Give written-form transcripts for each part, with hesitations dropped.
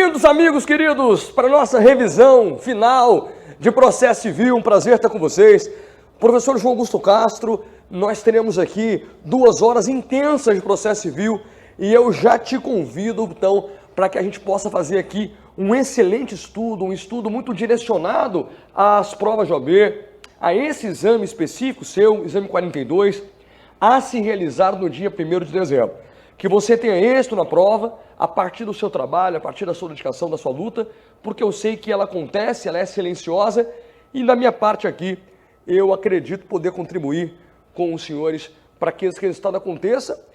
Bem-vindos, amigos queridos, para a nossa revisão final de processo civil. Um prazer estar com vocês. Professor João Augusto Castro, nós teremos aqui 2 horas intensas de processo civil e eu já te convido, então, para que a gente possa fazer aqui um excelente estudo, um estudo muito direcionado às provas de OAB, a esse exame específico seu, exame 42, a se realizar no dia 1º de dezembro. Que você tenha êxito na prova, a partir do seu trabalho, a partir da sua dedicação, da sua luta, porque eu sei que ela acontece, ela é silenciosa, e da minha parte aqui, eu acredito poder contribuir com os senhores para que esse resultado aconteça,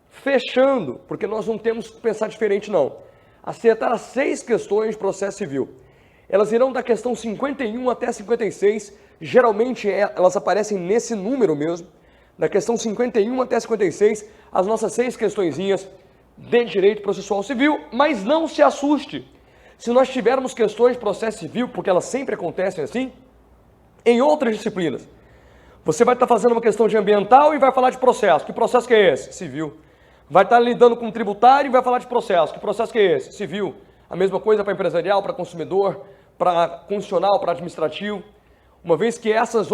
fechando, porque nós não temos que pensar diferente não, acertar as 6 questões de processo civil. Elas irão da questão 51 até 56, geralmente elas aparecem nesse número mesmo, da questão 51 até 56, as nossas 6 questõezinhas de direito processual civil, mas não se assuste. Se nós tivermos questões de processo civil, porque elas sempre acontecem assim, em outras disciplinas, você vai estar fazendo uma questão de ambiental e vai falar de processo. Que processo que é esse? Civil. Vai estar lidando com tributário e vai falar de processo. Que processo que é esse? Civil. A mesma coisa para empresarial, para consumidor, para constitucional, para administrativo. Uma vez que esses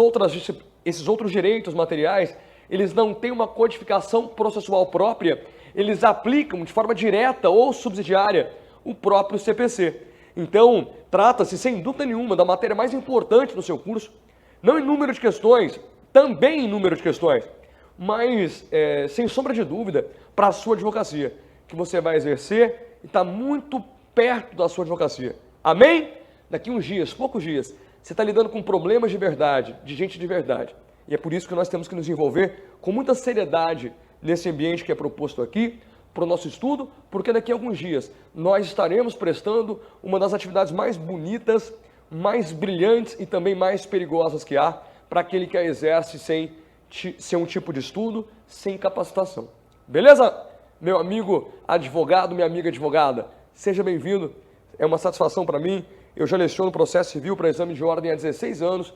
outros direitos materiais, eles não têm uma codificação processual própria, eles aplicam de forma direta ou subsidiária o próprio CPC. Então, trata-se, sem dúvida nenhuma, da matéria mais importante do seu curso, não em número de questões, também em número de questões, mas, sem sombra de dúvida, para a sua advocacia, que você vai exercer e está muito perto da sua advocacia. Amém? Daqui uns dias, poucos dias, você está lidando com problemas de verdade, de gente de verdade. E é por isso que nós temos que nos envolver com muita seriedade nesse ambiente que é proposto aqui, para o nosso estudo, porque daqui a alguns dias nós estaremos prestando uma das atividades mais bonitas, mais brilhantes e também mais perigosas que há para aquele que a exerce sem ser um tipo de estudo, sem capacitação. Beleza? Meu amigo advogado, minha amiga advogada, seja bem-vindo. É uma satisfação para mim. Eu já leciono processo civil para exame de ordem há 16 anos,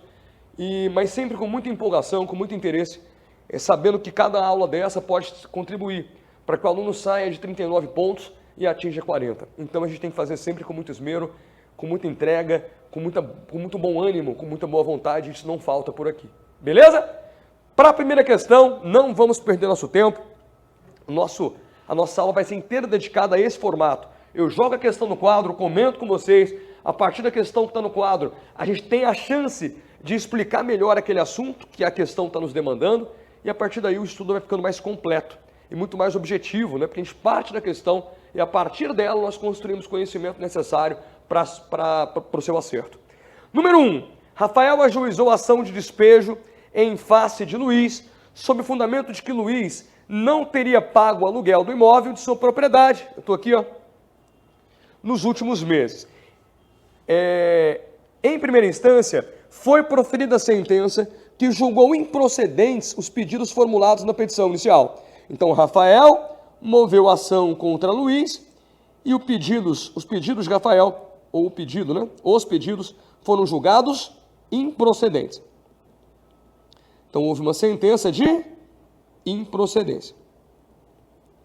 mas sempre com muita empolgação, com muito interesse, sabendo que cada aula dessa pode contribuir para que o aluno saia de 39 pontos e atinja 40. Então a gente tem que fazer sempre com muito esmero, com muita entrega, com muito bom ânimo, com muita boa vontade, isso não falta por aqui. Beleza? Para a primeira questão, não vamos perder nosso tempo, a nossa aula vai ser inteira dedicada a esse formato. Eu jogo a questão no quadro, comento com vocês, a partir da questão que está no quadro, a gente tem a chance de explicar melhor aquele assunto que a questão está nos demandando, e a partir daí o estudo vai ficando mais completo e muito mais objetivo, né? Porque a gente parte da questão e a partir dela nós construímos o conhecimento necessário para o seu acerto. Número 1. Rafael ajuizou a ação de despejo em face de Luiz, sob o fundamento de que Luiz não teria pago o aluguel do imóvel de sua propriedade. Eu estou aqui, ó, nos últimos meses. Em primeira instância, foi proferida a sentença que julgou improcedentes os pedidos formulados na petição inicial. Então, Rafael moveu a ação contra Luiz e os pedidos de Rafael, ou o pedido, né? Os pedidos foram julgados improcedentes. Então, houve uma sentença de improcedência.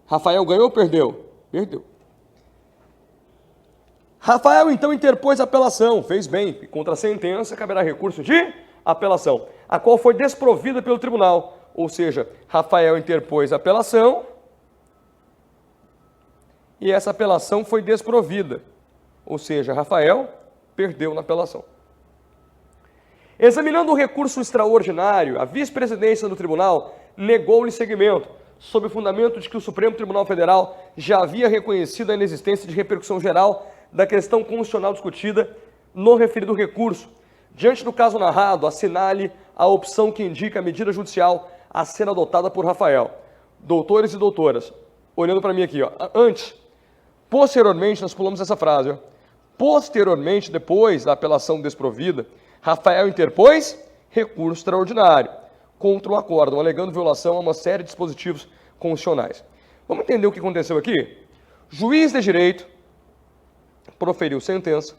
Rafael ganhou ou perdeu? Perdeu. Rafael, então, interpôs apelação, fez bem, contra a sentença caberá recurso de apelação, a qual foi desprovida pelo tribunal, ou seja, Rafael interpôs apelação e essa apelação foi desprovida, ou seja, Rafael perdeu na apelação. Examinando o recurso extraordinário, a vice-presidência do tribunal negou-lhe seguimento, sob o fundamento de que o Supremo Tribunal Federal já havia reconhecido a inexistência de repercussão geral da questão constitucional discutida no referido recurso. Diante do caso narrado, assinale a opção que indica a medida judicial a ser adotada por Rafael. Doutores e doutoras, olhando para mim aqui, ó, posteriormente, nós pulamos essa frase, ó, posteriormente, depois da apelação desprovida, Rafael interpôs recurso extraordinário contra o acórdão, alegando violação a uma série de dispositivos constitucionais. Vamos entender o que aconteceu aqui? Juiz de direito proferiu sentença,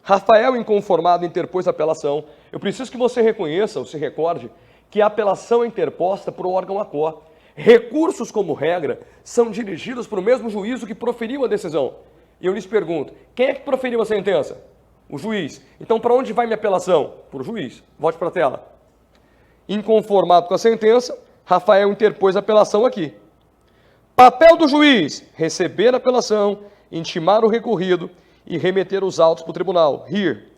Rafael, inconformado, interpôs apelação. Eu preciso que você reconheça, ou se recorde, que a apelação é interposta por um órgão ACOR. Recursos, como regra, são dirigidos para o mesmo juízo que proferiu a decisão. E eu lhes pergunto, quem é que proferiu a sentença? O juiz. Então, para onde vai minha apelação? Para o juiz. Volte para a tela. Inconformado com a sentença, Rafael interpôs a apelação aqui. Papel do juiz: receber a apelação, intimar o recorrido e remeter os autos para o tribunal. Here.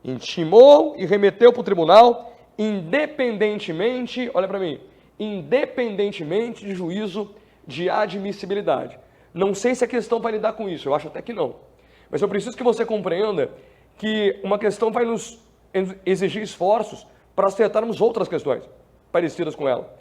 Intimou e remeteu para o tribunal, independentemente, olha para mim, independentemente de juízo de admissibilidade. Não sei se a questão vai lidar com isso, eu acho até que não. Mas eu preciso que você compreenda que uma questão vai nos exigir esforços para acertarmos outras questões parecidas com ela.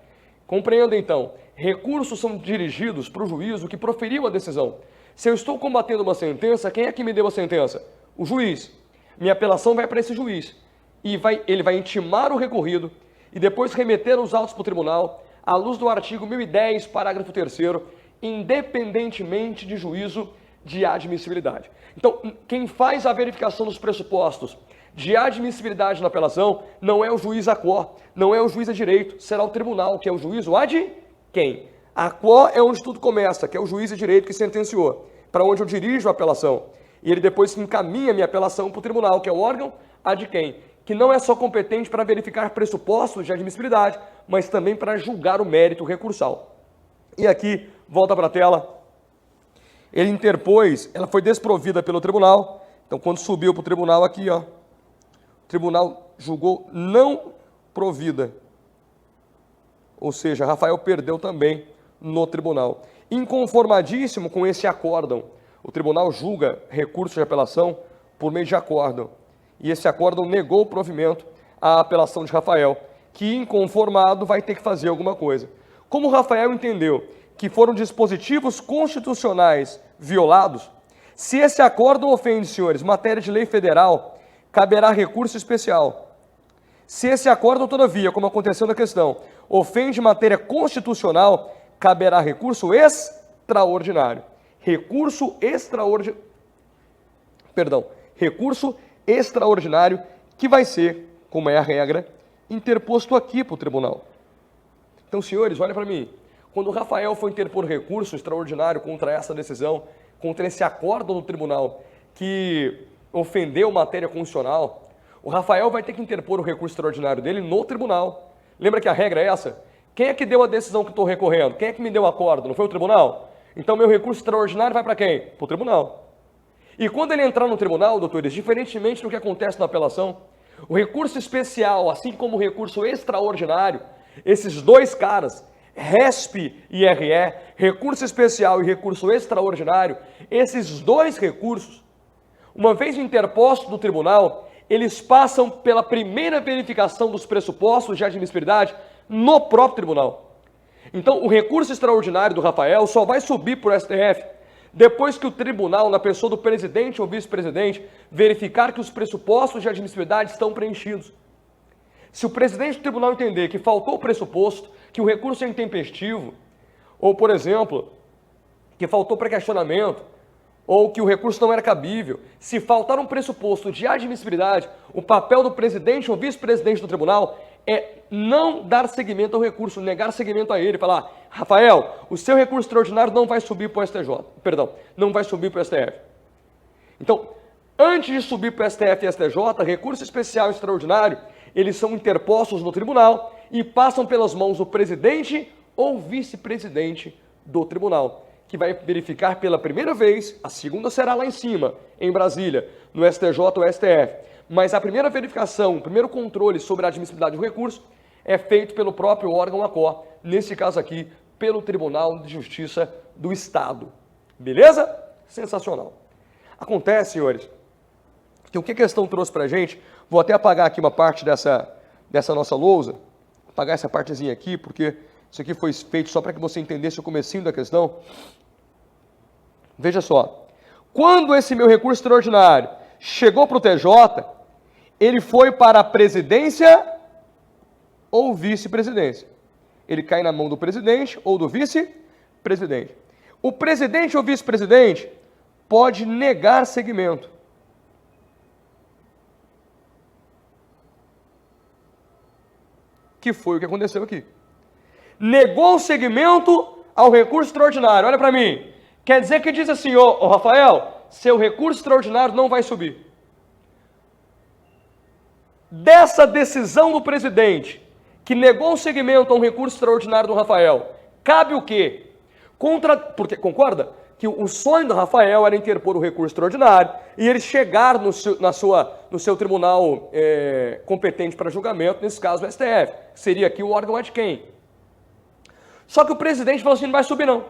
Compreenda então, recursos são dirigidos para o juízo que proferiu a decisão. Se eu estou combatendo uma sentença, quem é que me deu a sentença? O juiz. Minha apelação vai para esse juiz. E ele vai intimar o recorrido e depois remeter os autos para o tribunal, à luz do artigo 1010, parágrafo 3º, independentemente de juízo de admissibilidade. Então, quem faz a verificação dos pressupostos de admissibilidade na apelação não é o juiz AQUO, não é o juiz a direito, será o tribunal, que é o juízo ad quem? AQUO é onde tudo começa, que é o juiz a direito que sentenciou, para onde eu dirijo a apelação. E ele depois encaminha minha apelação para o tribunal, que é o órgão ad quem? Que não é só competente para verificar pressupostos de admissibilidade, mas também para julgar o mérito recursal. E aqui, volta para a tela, ele interpôs, ela foi desprovida pelo tribunal, então quando subiu para o tribunal aqui, ó, o tribunal julgou não provida, ou seja, Rafael perdeu também no tribunal. Inconformadíssimo com esse acórdão, o tribunal julga recurso de apelação por meio de acórdão, e esse acórdão negou o provimento à apelação de Rafael, que inconformado vai ter que fazer alguma coisa. Como Rafael entendeu que foram dispositivos constitucionais violados, se esse acórdão ofende, senhores, matéria de lei federal, caberá recurso especial. Se esse acórdão, todavia, como aconteceu na questão, ofende matéria constitucional, caberá recurso extraordinário. Recurso extraordinário que vai ser, como é a regra, interposto aqui para o tribunal. Então, senhores, olha para mim. Quando o Rafael foi interpor recurso extraordinário contra essa decisão, contra esse acórdão do tribunal que ofendeu matéria constitucional, o Rafael vai ter que interpor o recurso extraordinário dele no tribunal. Lembra que a regra é essa? Quem é que deu a decisão que estou recorrendo? Quem é que me deu o acórdão? Não foi o tribunal? Então, meu recurso extraordinário vai para quem? Para o tribunal. E quando ele entrar no tribunal, doutores, diferentemente do que acontece na apelação, o recurso especial, assim como o recurso extraordinário, esses dois caras, RESP e RE, recurso especial e recurso extraordinário, esses dois recursos, uma vez interpostos do tribunal, eles passam pela primeira verificação dos pressupostos de admissibilidade no próprio tribunal. Então, o recurso extraordinário do Rafael só vai subir para o STF depois que o tribunal, na pessoa do presidente ou vice-presidente, verificar que os pressupostos de admissibilidade estão preenchidos. Se o presidente do tribunal entender que faltou o pressuposto, que o recurso é intempestivo, ou, por exemplo, que faltou pré-questionamento, ou que o recurso não era cabível, se faltar um pressuposto de admissibilidade, o papel do presidente ou vice-presidente do tribunal é não dar seguimento ao recurso, negar seguimento a ele, falar, Rafael, o seu recurso extraordinário não vai subir para o STJ, não vai subir para o STF. Então, antes de subir para o STF e STJ, recurso especial e extraordinário, eles são interpostos no tribunal e passam pelas mãos do presidente ou vice-presidente do tribunal, que vai verificar pela primeira vez, a segunda será lá em cima, em Brasília, no STJ ou STF. Mas a primeira verificação, o primeiro controle sobre a admissibilidade do recurso é feito pelo próprio órgão AQUO, nesse caso aqui, pelo Tribunal de Justiça do Estado. Beleza? Sensacional. Acontece, senhores, que o que a questão trouxe para a gente, vou até apagar aqui uma parte dessa nossa lousa, apagar essa partezinha aqui, porque isso aqui foi feito só para que você entendesse o comecinho da questão. Veja só, quando esse meu recurso extraordinário chegou para o TJ, ele foi para a presidência ou vice-presidência. Ele cai na mão do presidente ou do vice-presidente. O presidente ou vice-presidente pode negar seguimento. Que foi o que aconteceu aqui. Negou o seguimento ao recurso extraordinário. Olha para mim. Quer dizer que diz assim, ô Rafael, seu recurso extraordinário não vai subir. Dessa decisão do presidente, que negou o segmento a um recurso extraordinário do Rafael, cabe o quê? Porque, concorda? Que o sonho do Rafael era interpor o recurso extraordinário e ele chegar no seu tribunal competente para julgamento, nesse caso o STF, que seria aqui o órgão de quem? Só que o presidente falou assim, não vai subir não.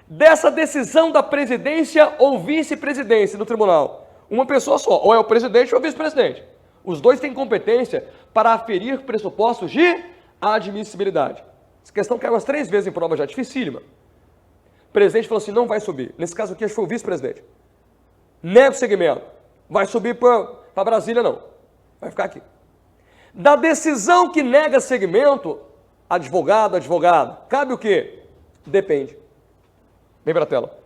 Dessa decisão da presidência ou vice-presidência do tribunal, uma pessoa só, ou é o presidente ou o vice-presidente. Os dois têm competência para aferir pressupostos de admissibilidade. Essa questão caiu umas 3 vezes em prova já, dificílima. O presidente falou assim, não vai subir. Nesse caso aqui, acho que foi o vice-presidente. Nega o segmento. Vai subir para Brasília, não. Vai ficar aqui. Da decisão que nega segmento, advogado, cabe o quê? Depende. Vem para a tela.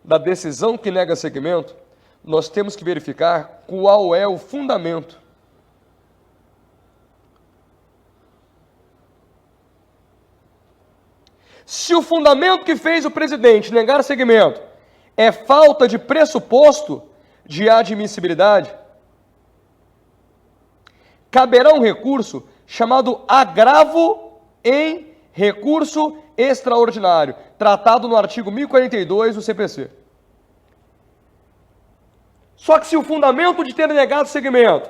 Da decisão que nega segmento, nós temos que verificar qual é o fundamento. Se o fundamento que fez o presidente negar segmento é falta de pressuposto de admissibilidade, caberá um recurso chamado agravo em recurso extraordinário, tratado no artigo 1042 do CPC. Só que se o fundamento de ter negado segmento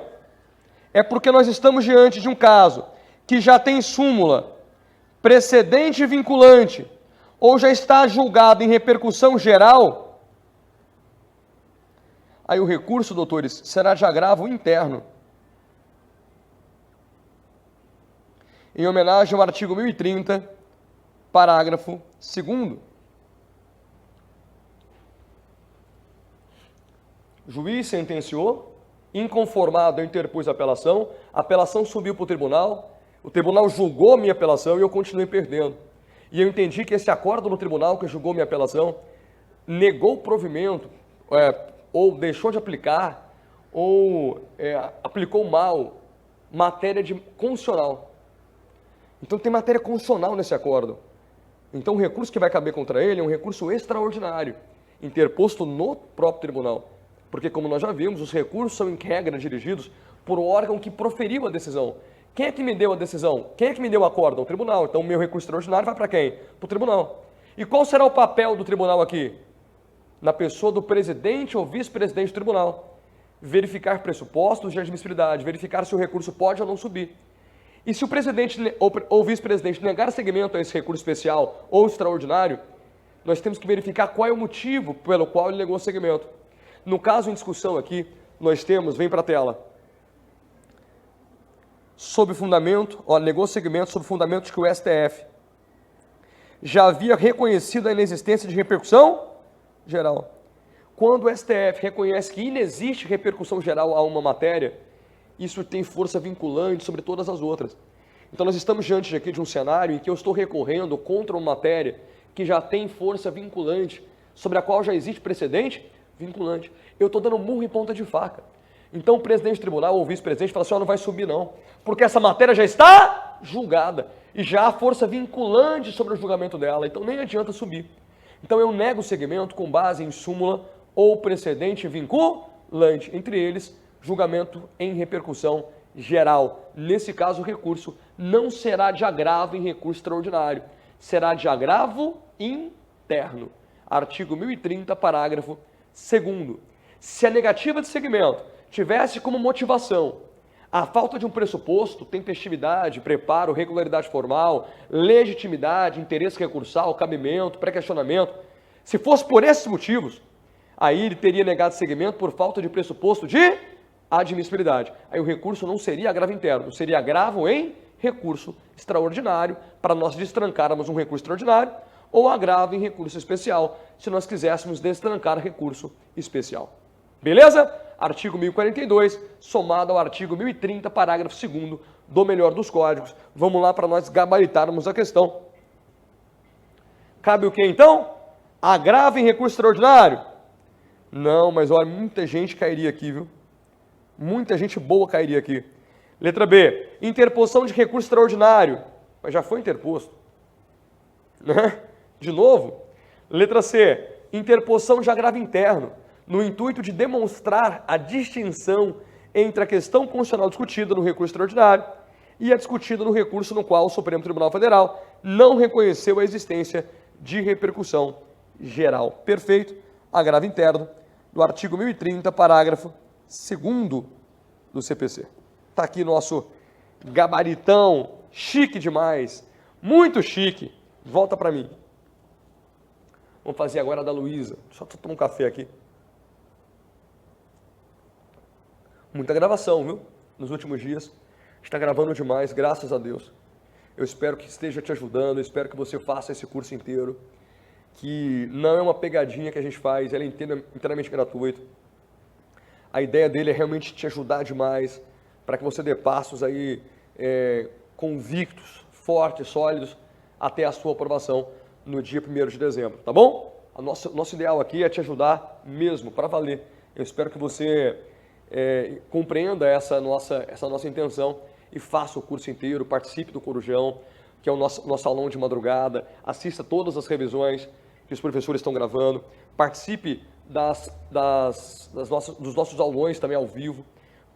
é porque nós estamos diante de um caso que já tem súmula, precedente vinculante, ou já está julgado em repercussão geral, aí o recurso, doutores, será de agravo interno. Em homenagem ao artigo 1030, parágrafo 2º. O juiz sentenciou, inconformado, eu interpus a apelação subiu para o tribunal julgou minha apelação e eu continuei perdendo. E eu entendi que esse acordo no tribunal que julgou minha apelação negou o provimento, ou deixou de aplicar, ou aplicou mal matéria constitucional. Então tem matéria constitucional nesse acordo. Então o recurso que vai caber contra ele é um recurso extraordinário, interposto no próprio tribunal. Porque, como nós já vimos, os recursos são, em regra, dirigidos por um órgão que proferiu a decisão. Quem é que me deu a decisão? Quem é que me deu o acordo? O tribunal. Então, o meu recurso extraordinário vai para quem? Para o tribunal. E qual será o papel do tribunal aqui? Na pessoa do presidente ou vice-presidente do tribunal. Verificar pressupostos de admissibilidade, verificar se o recurso pode ou não subir. E se o presidente ou vice-presidente negar segmento a esse recurso especial ou extraordinário, nós temos que verificar qual é o motivo pelo qual ele negou o segmento. No caso em discussão aqui, nós temos, vem para a tela, sob fundamento, negou segmento sob fundamento de que o STF já havia reconhecido a inexistência de repercussão geral. Quando o STF reconhece que inexiste repercussão geral a uma matéria, isso tem força vinculante sobre todas as outras. Então nós estamos diante aqui de um cenário em que eu estou recorrendo contra uma matéria que já tem força vinculante, sobre a qual já existe precedente vinculante. Eu estou dando murro em ponta de faca. Então o presidente do tribunal ou o vice-presidente fala assim, não vai subir não, porque essa matéria já está julgada e já há força vinculante sobre o julgamento dela, então nem adianta subir. Então eu nego o segmento com base em súmula ou precedente vinculante, entre eles, julgamento em repercussão geral. Nesse caso, o recurso não será de agravo em recurso extraordinário, será de agravo interno. Artigo 1030, parágrafo 2º. Se a negativa de segmento tivesse como motivação a falta de um pressuposto, tempestividade, preparo, regularidade formal, legitimidade, interesse recursal, cabimento, pré-questionamento, se fosse por esses motivos, aí ele teria negado segmento por falta de pressuposto de admissibilidade. Aí o recurso não seria agravo interno, seria agravo em recurso extraordinário, para nós destrancarmos um recurso extraordinário, ou agravo em recurso especial, se nós quiséssemos destrancar recurso especial. Beleza? Artigo 1042, somado ao artigo 1030, parágrafo 2º do melhor dos códigos. Vamos lá para nós gabaritarmos a questão. Cabe o que então? Agravo em recurso extraordinário? Não, mas olha, muita gente cairia aqui, viu? Muita gente boa cairia aqui. Letra B, interposição de recurso extraordinário. Mas já foi interposto. Né? De novo. Letra C, interposição de agravo interno, no intuito de demonstrar a distinção entre a questão constitucional discutida no recurso extraordinário e a discutida no recurso no qual o Supremo Tribunal Federal não reconheceu a existência de repercussão geral. Perfeito. Agravo interno do artigo 1030, parágrafo 2º do CPC. Está aqui nosso gabaritão, chique demais, muito chique. Volta para mim. Vamos fazer agora a da Luísa. Só tomar um café aqui. Muita gravação, viu? Nos últimos dias. Está gravando demais, graças a Deus. Eu espero que esteja te ajudando, eu espero que você faça esse curso inteiro. Que não é uma pegadinha que a gente faz, ele é inteiramente gratuito. A ideia dele é realmente te ajudar demais, para que você dê passos aí convictos, fortes, sólidos, até a sua aprovação no dia 1º de dezembro, tá bom? Nosso ideal aqui é te ajudar mesmo, para valer. Eu espero que você compreenda essa nossa intenção e faça o curso inteiro, participe do Corujão, que é o nosso aulão de madrugada, assista todas as revisões que os professores estão gravando, participe dos nossos aulões também ao vivo,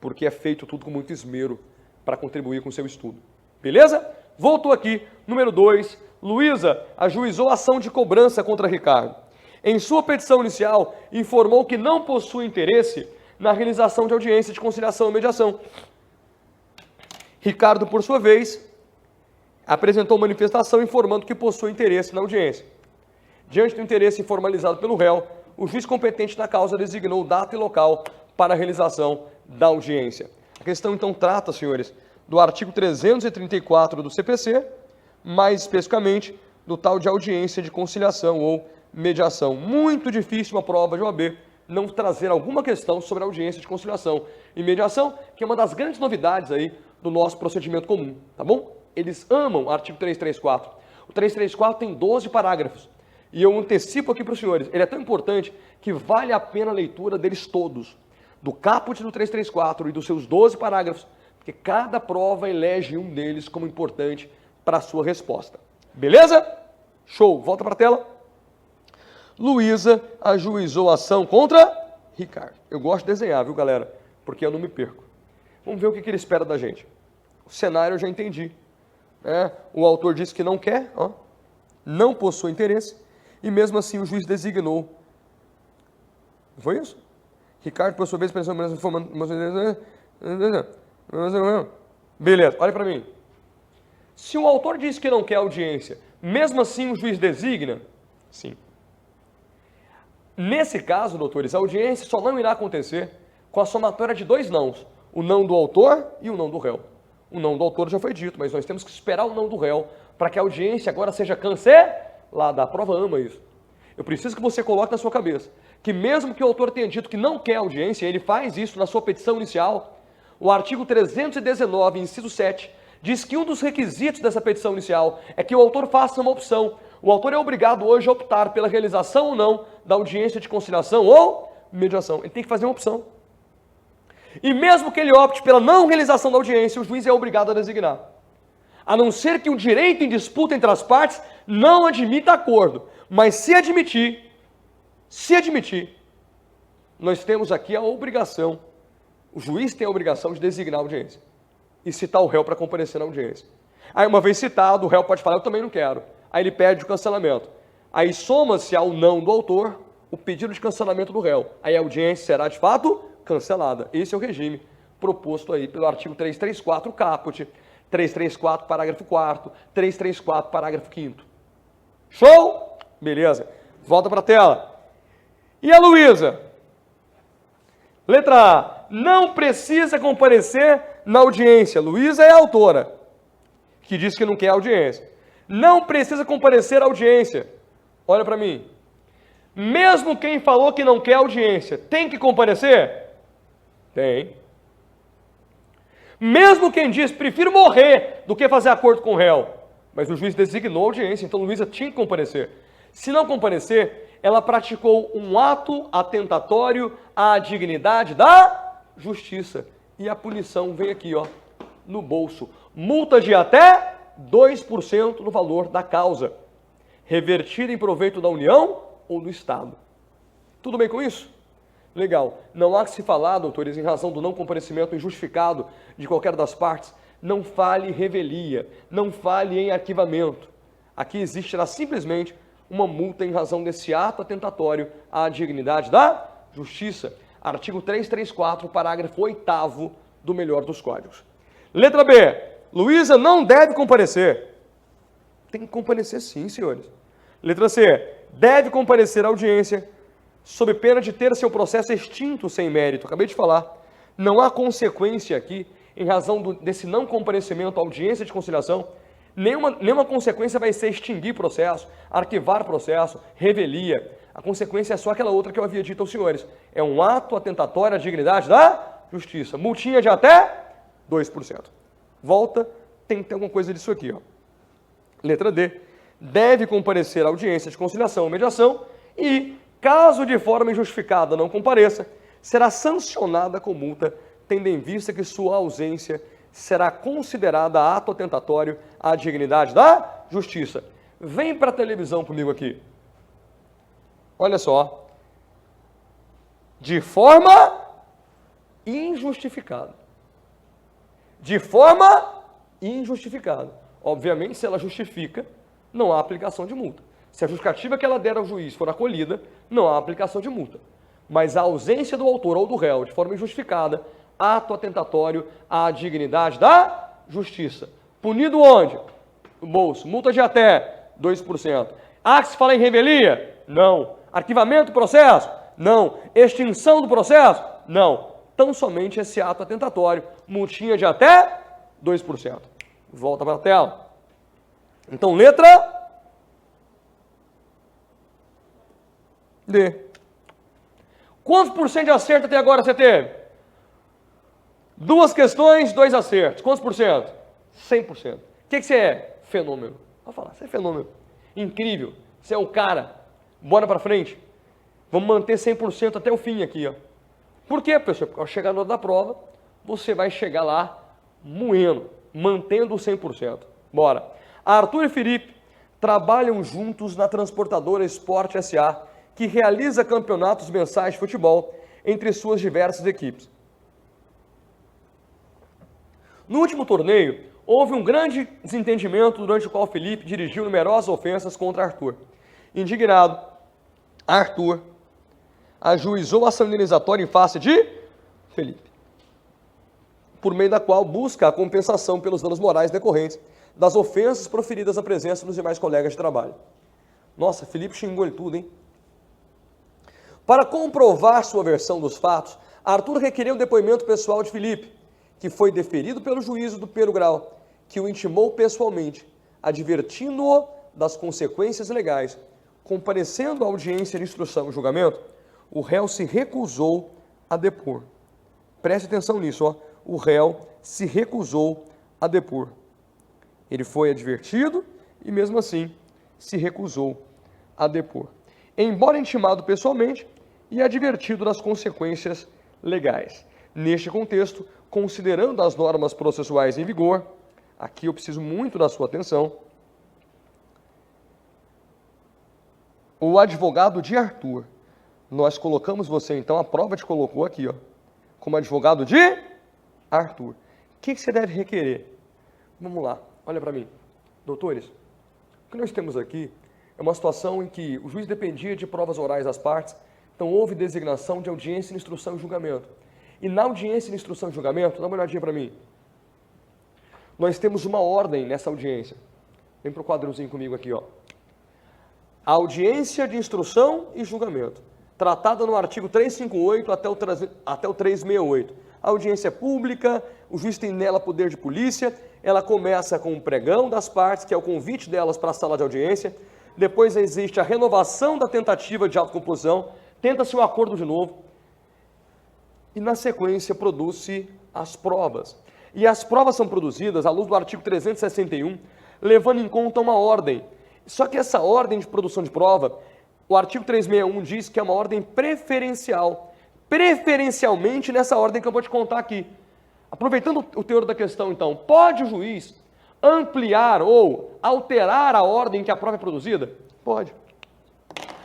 porque é feito tudo com muito esmero para contribuir com o seu estudo. Beleza? Voltou aqui, número 2, Luísa ajuizou ação de cobrança contra Ricardo. Em sua petição inicial, informou que não possui interesse na realização de audiência de conciliação e mediação. Ricardo, por sua vez, apresentou manifestação informando que possui interesse na audiência. Diante do interesse formalizado pelo réu, o juiz competente na causa designou data e local para a realização da audiência. A questão, então, trata, senhores, do artigo 334 do CPC, mais especificamente do tal de audiência de conciliação ou mediação. Muito difícil uma prova de OAB não trazer alguma questão sobre a audiência de conciliação e mediação, que é uma das grandes novidades aí do nosso procedimento comum, tá bom? Eles amam o artigo 334. O 334 tem 12 parágrafos. E eu antecipo aqui para os senhores, ele é tão importante que vale a pena a leitura deles todos, do caput do 334 e dos seus 12 parágrafos, porque cada prova elege um deles como importante para a sua resposta. Beleza? Show! Volta para a tela. Luísa ajuizou a ação contra Ricardo. Eu gosto de desenhar, viu, galera? Porque eu não me perco. Vamos ver o que ele espera da gente. O cenário eu já entendi. O autor disse que não quer, não possui interesse, e mesmo assim o juiz designou. Foi isso? Ricardo, por sua vez, pensou mesmo informando. Beleza, olha para mim. Se o autor diz que não quer audiência, mesmo assim o juiz designa? Sim. Nesse caso, doutores, a audiência só não irá acontecer com a somatória de 2 nãos. O não do autor e o não do réu. O não do autor já foi dito, mas nós temos que esperar o não do réu para que a audiência agora seja cancelada. A prova ama isso. Eu preciso que você coloque na sua cabeça que mesmo que o autor tenha dito que não quer audiência, ele faz isso na sua petição inicial. O artigo 319, inciso 7, diz que um dos requisitos dessa petição inicial é que o autor faça uma opção. O autor é obrigado hoje a optar pela realização ou não da audiência de conciliação ou mediação. Ele tem que fazer uma opção. E mesmo que ele opte pela não realização da audiência, o juiz é obrigado a designar. A não ser que o direito em disputa entre as partes não admita acordo. Mas se admitir, nós temos aqui a obrigação, o juiz tem a obrigação de designar a audiência e citar o réu para comparecer na audiência. Aí, uma vez citado, o réu pode falar, eu também não quero. Aí ele pede o cancelamento. Aí soma-se ao não do autor o pedido de cancelamento do réu. Aí a audiência será, de fato, cancelada. Esse é o regime proposto aí pelo artigo 334, caput, 334, parágrafo 4º, 334, parágrafo 5º. Show? Beleza. Volta para a tela. E a Luísa? Letra A. Não precisa comparecer na audiência. Luísa é a autora, que diz que não quer audiência. Não precisa comparecer à audiência. Olha para mim. Mesmo quem falou que não quer audiência, tem que comparecer? Tem. Mesmo quem diz, prefiro morrer do que fazer acordo com o réu, mas o juiz designou a audiência, então Luísa tinha que comparecer. Se não comparecer, ela praticou um ato atentatório à dignidade da justiça. E a punição vem aqui, no bolso. Multa de até 2% no valor da causa, revertida em proveito da União ou do Estado. Tudo bem com isso? Legal. Não há que se falar, doutores, em razão do não comparecimento injustificado de qualquer das partes, não fale revelia, não fale em arquivamento. Aqui existirá simplesmente uma multa em razão desse ato atentatório à dignidade da justiça. Artigo 334, parágrafo 8º do melhor dos códigos. Letra B. Luísa não deve comparecer. Tem que comparecer sim, senhores. Letra C. Deve comparecer à audiência sob pena de ter seu processo extinto sem mérito. Acabei de falar. Não há consequência aqui, em razão desse não comparecimento à audiência de conciliação. Nenhuma consequência vai ser extinguir processo, arquivar processo, revelia. A consequência é só aquela outra que eu havia dito aos senhores. É um ato atentatório à dignidade da justiça. Multinha de até 2%. Volta, tem que ter alguma coisa disso aqui. Ó. Letra D. Deve comparecer à audiência de conciliação ou mediação e, caso de forma injustificada não compareça, será sancionada com multa, tendo em vista que sua ausência será considerada ato atentatório à dignidade da justiça. Vem para a televisão comigo aqui. Olha só. De forma injustificada. De forma injustificada. Obviamente, se ela justifica, não há aplicação de multa. Se a justificativa que ela der ao juiz for acolhida, não há aplicação de multa. Mas a ausência do autor ou do réu de forma injustificada, ato atentatório à dignidade da justiça. Punido onde? No bolso. Multa de até 2%. Há que se fala em revelia? Não. Arquivamento do processo? Não. Extinção do processo? Não. Tão somente esse ato atentatório, multinha de até 2%. Volta para a tela. Então, letra D. Quantos por cento de acerto até agora você teve? 2 questões, 2 acertos. Quantos por cento? 100%. O que você é? Fenômeno. Vou falar, você é fenômeno. Incrível. Você é um cara. Bora para frente. Vamos manter 100% até o fim aqui, ó. Por quê, pessoal? Porque ao chegar na hora da prova, você vai chegar lá moendo, mantendo o 100%. Bora. Arthur e Felipe trabalham juntos na transportadora Sport SA, que realiza campeonatos mensais de futebol entre suas diversas equipes. No último torneio, houve um grande desentendimento durante o qual Felipe dirigiu numerosas ofensas contra Arthur. Indignado, Arthur ajuizou a ação indenizatória em face de Felipe, por meio da qual busca a compensação pelos danos morais decorrentes das ofensas proferidas à presença dos demais colegas de trabalho. Nossa, Felipe xingou ele tudo, hein? Para comprovar sua versão dos fatos, Arthur requereu o depoimento pessoal de Felipe, que foi deferido pelo juízo do primeiro grau, que o intimou pessoalmente, advertindo-o das consequências legais. Comparecendo à audiência de instrução e julgamento, o réu se recusou a depor. Preste atenção nisso, ó. O réu se recusou a depor. Ele foi advertido e, mesmo assim, se recusou a depor. Embora intimado pessoalmente e advertido das consequências legais. Neste contexto, considerando as normas processuais em vigor, aqui eu preciso muito da sua atenção, o advogado de Arthur, nós colocamos você, então, a prova te colocou aqui, ó, como advogado de Arthur. O que você deve requerer? Vamos lá, olha para mim. Doutores, o que nós temos aqui é uma situação em que o juiz dependia de provas orais das partes, então houve designação de audiência, instrução e julgamento. E na audiência de instrução e julgamento, dá uma olhadinha para mim. Nós temos uma ordem nessa audiência. Vem para o quadrozinho comigo aqui, ó. A audiência de instrução e julgamento, tratada no artigo 358 até o 368. A audiência é pública, o juiz tem nela poder de polícia, ela começa com um pregão das partes, que é o convite delas para a sala de audiência, depois existe a renovação da tentativa de autocomposição, tenta-se um acordo de novo, e na sequência produz-se as provas. E as provas são produzidas à luz do artigo 361, levando em conta uma ordem. Só que essa ordem de produção de prova, o artigo 361 diz que é uma ordem preferencial. Preferencialmente nessa ordem que eu vou te contar aqui. Aproveitando o teor da questão, então, pode o juiz ampliar ou alterar a ordem que a prova é produzida? Pode.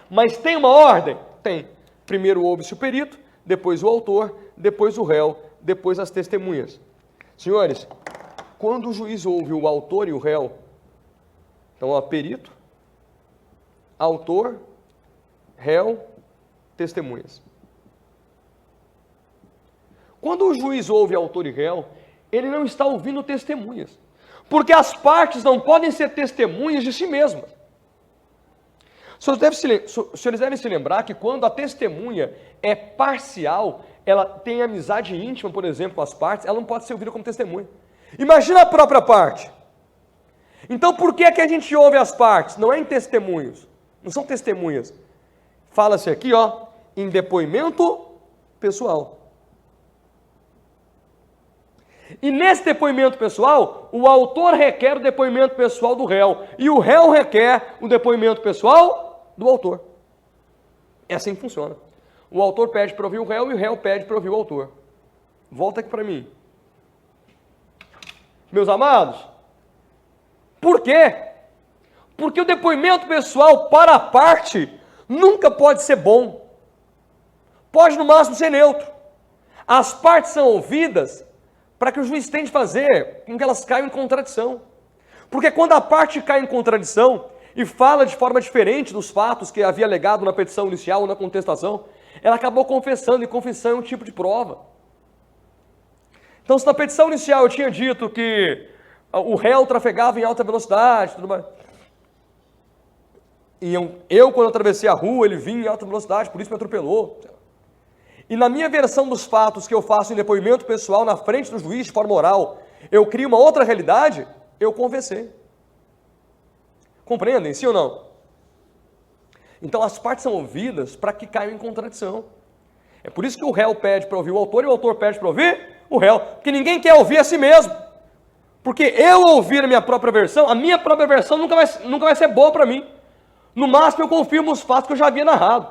Mas tem uma ordem? Tem. Primeiro ouve-se o perito, depois o autor, depois o réu, depois as testemunhas. Senhores, quando o juiz ouve o autor e o réu, então, ó, perito, autor, réu, testemunhas. Quando o juiz ouve autor e réu, ele não está ouvindo testemunhas, porque as partes não podem ser testemunhas de si mesmas. Os senhores devem se lembrar que quando a testemunha é parcial, ela tem amizade íntima, por exemplo, com as partes, ela não pode ser ouvida como testemunha. Imagina a própria parte. Então, por que é que a gente ouve as partes? Não é em testemunhos, não são testemunhas. Fala-se aqui, ó, em depoimento pessoal. E nesse depoimento pessoal, o autor requer o depoimento pessoal do réu e o réu requer o depoimento pessoal do autor. É assim que funciona. O autor pede para ouvir o réu e o réu pede para ouvir o autor. Volta aqui para mim. Meus amados, por quê? Porque o depoimento pessoal para a parte nunca pode ser bom. Pode no máximo ser neutro. As partes são ouvidas para que o juiz tente fazer com que elas caiam em contradição. Porque quando a parte cai em contradição e fala de forma diferente dos fatos que havia alegado na petição inicial ou na contestação, ela acabou confessando, e confissão é um tipo de prova. Então, se na petição inicial eu tinha dito que o réu trafegava em alta velocidade, tudo mais, e quando atravessei a rua, ele vinha em alta velocidade, por isso me atropelou. E na minha versão dos fatos que eu faço em depoimento pessoal na frente do juiz de forma oral, eu crio uma outra realidade, eu confessei. Compreendem, sim ou não? Então as partes são ouvidas para que caiam em contradição. É por isso que o réu pede para ouvir o autor e o autor pede para ouvir o réu, porque ninguém quer ouvir a si mesmo. Porque eu ouvir a minha própria versão nunca vai ser boa para mim. No máximo eu confirmo os fatos que eu já havia narrado.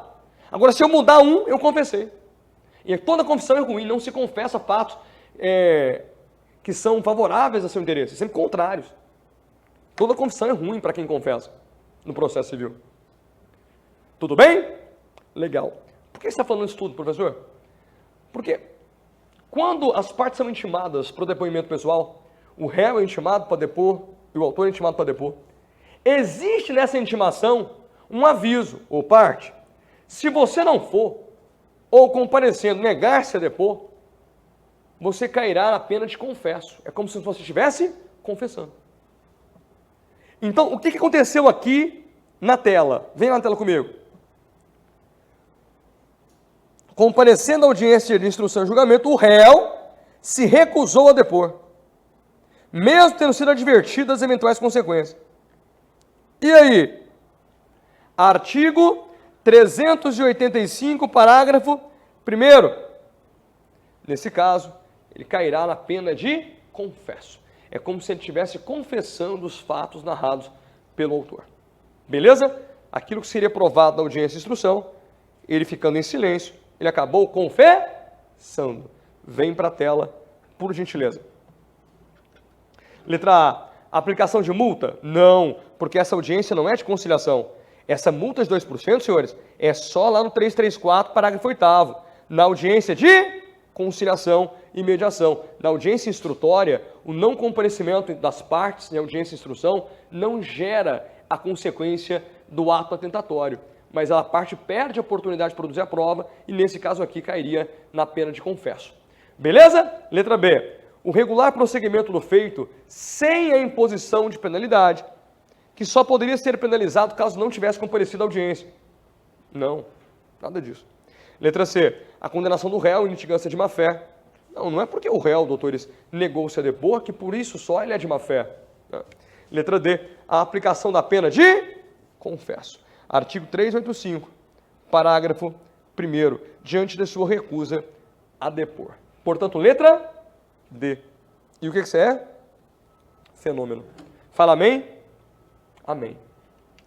Agora, se eu mudar eu confessei. E toda confissão é ruim, não se confessa fatos que são favoráveis a seu interesse, sempre contrários. Toda confissão é ruim para quem confessa no processo civil. Tudo bem? Legal. Por que você está falando isso tudo, professor? Porque quando as partes são intimadas para o depoimento pessoal, o réu é intimado para depor e o autor é intimado para depor, existe nessa intimação um aviso, ou parte, se você não for, ou comparecendo, negar-se a depor, você cairá na pena de confesso. É como se você estivesse confessando. Então, o que aconteceu aqui na tela? Vem na tela comigo. Comparecendo à audiência de instrução e julgamento, o réu se recusou a depor, mesmo tendo sido advertido das eventuais consequências. E aí? Artigo 385, parágrafo 1º. Nesse caso, ele cairá na pena de confesso. É como se ele estivesse confessando os fatos narrados pelo autor. Beleza? Aquilo que seria provado na audiência de instrução, ele ficando em silêncio, ele acabou confessando. Vem para a tela, por gentileza. Letra A. Aplicação de multa? Não, porque essa audiência não é de conciliação. Essa multa de 2%, senhores, é só lá no 334, parágrafo 8º, na audiência de conciliação e mediação. Na audiência instrutória, o não comparecimento das partes na audiência de instrução não gera a consequência do ato atentatório, mas a parte perde a oportunidade de produzir a prova e, nesse caso aqui, cairia na pena de confesso. Beleza? Letra B. O regular prosseguimento do feito sem a imposição de penalidade, que só poderia ser penalizado caso não tivesse comparecido à audiência. Não, nada disso. Letra C. A condenação do réu em litigância de má-fé. Não é porque o réu, doutores, negou-se a depor que por isso só ele é de má-fé. Letra D. A aplicação da pena de confesso. Artigo 385, parágrafo 1º, diante de sua recusa a depor. Portanto, letra D. E o que você é? Fenômeno. Fala amém? Amém.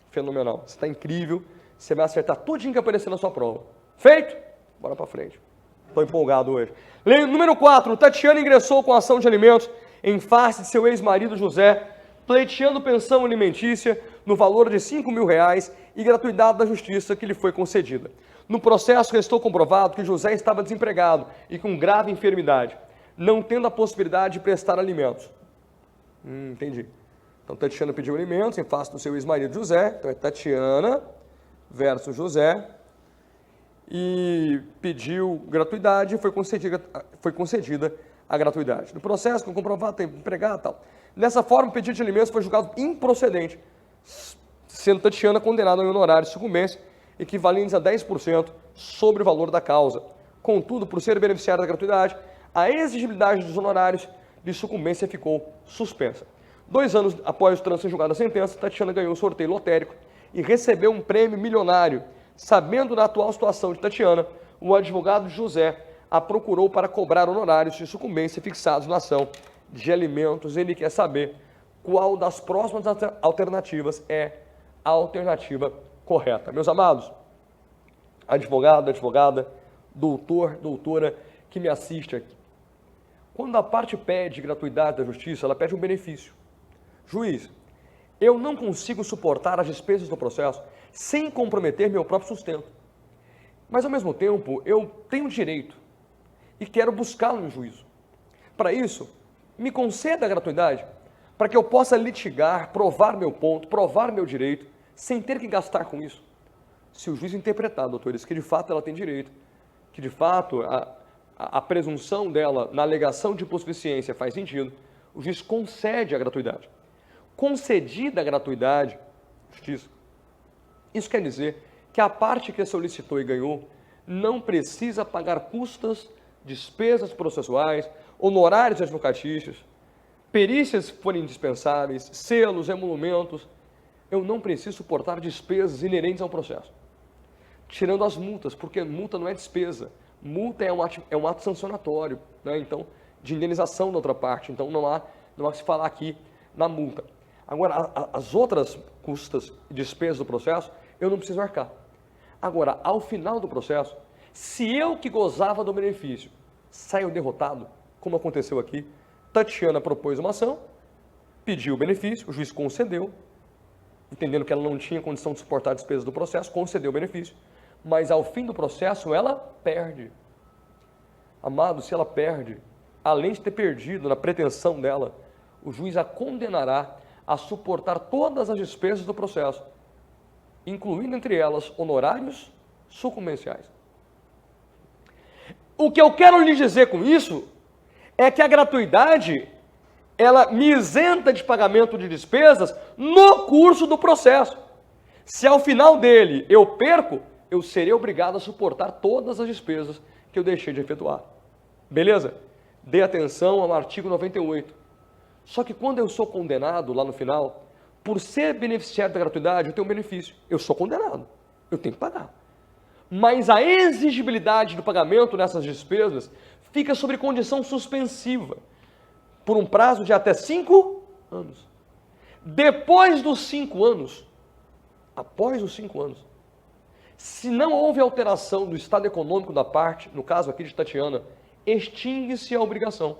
Fenomenal. Você está incrível. Você vai acertar tudinho que aparecer na sua prova. Feito? Bora para frente. Estou empolgado hoje. Número 4. Tatiana ingressou com ação de alimentos em face de seu ex-marido José pleiteando pensão alimentícia no valor de R$ 5.000 e gratuidade da justiça que lhe foi concedida. No processo restou comprovado que José estava desempregado e com grave enfermidade, não tendo a possibilidade de prestar alimentos. Entendi. Então, Tatiana pediu alimentos em face do seu ex-marido José. Então, é Tatiana versus José. E pediu gratuidade e foi concedida a gratuidade. No processo, com comprovado, tem empregado e tal. Dessa forma, o pedido de alimentos foi julgado improcedente, sendo Tatiana condenada a um honorário de sucumbência equivalentes a 10% sobre o valor da causa. Contudo, por ser beneficiária da gratuidade, a exigibilidade dos honorários de sucumbência ficou suspensa. 2 anos após o trânsito em julgado da sentença, Tatiana ganhou um sorteio lotérico e recebeu um prêmio milionário. Sabendo da atual situação de Tatiana, o advogado José a procurou para cobrar honorários de sucumbência fixados na ação de alimentos. Ele quer saber qual das próximas alternativas é a alternativa correta. Meus amados, advogado, advogada, doutor, doutora que me assiste aqui. Quando a parte pede gratuidade da justiça, ela pede um benefício. Juiz, eu não consigo suportar as despesas do processo sem comprometer meu próprio sustento. Mas, ao mesmo tempo, eu tenho direito e quero buscá-lo no juízo. Para isso, me conceda a gratuidade para que eu possa litigar, provar meu ponto, provar meu direito, sem ter que gastar com isso. Se o juiz interpretar, doutores, que de fato ela tem direito, que de fato a presunção dela na alegação de hipossuficiência faz sentido, o juiz concede a gratuidade. Concedida a gratuidade, justiça, isso quer dizer que a parte que solicitou e ganhou não precisa pagar custas, despesas processuais, honorários advocatícios, perícias que forem indispensáveis, selos, emolumentos. Eu não preciso suportar despesas inerentes ao processo. Tirando as multas, porque multa não é despesa. Multa é um ato sancionatório, né? Então, de indenização da outra parte. Então, não há que se falar aqui na multa. Agora, as outras custas e despesas do processo, eu não preciso arcar. Agora, ao final do processo, se eu que gozava do benefício saio derrotado, como aconteceu aqui, Tatiana propôs uma ação, pediu o benefício, o juiz concedeu, entendendo que ela não tinha condição de suportar as despesas do processo, concedeu o benefício, mas ao fim do processo ela perde. Amado, se ela perde, além de ter perdido na pretensão dela, o juiz a condenará a suportar todas as despesas do processo, incluindo entre elas honorários sucumbenciais. O que eu quero lhe dizer com isso é que a gratuidade, ela me isenta de pagamento de despesas no curso do processo. Se ao final dele eu perco, eu serei obrigado a suportar todas as despesas que eu deixei de efetuar. Beleza? Dê atenção ao artigo 98. Só que quando eu sou condenado lá no final, por ser beneficiário da gratuidade, eu tenho um benefício. Eu sou condenado. Eu tenho que pagar. Mas a exigibilidade do pagamento nessas despesas fica sob condição suspensiva, por um prazo de até 5 anos. Depois dos 5 anos, após os 5 anos, se não houve alteração do estado econômico da parte, no caso aqui de Tatiana, extingue-se a obrigação.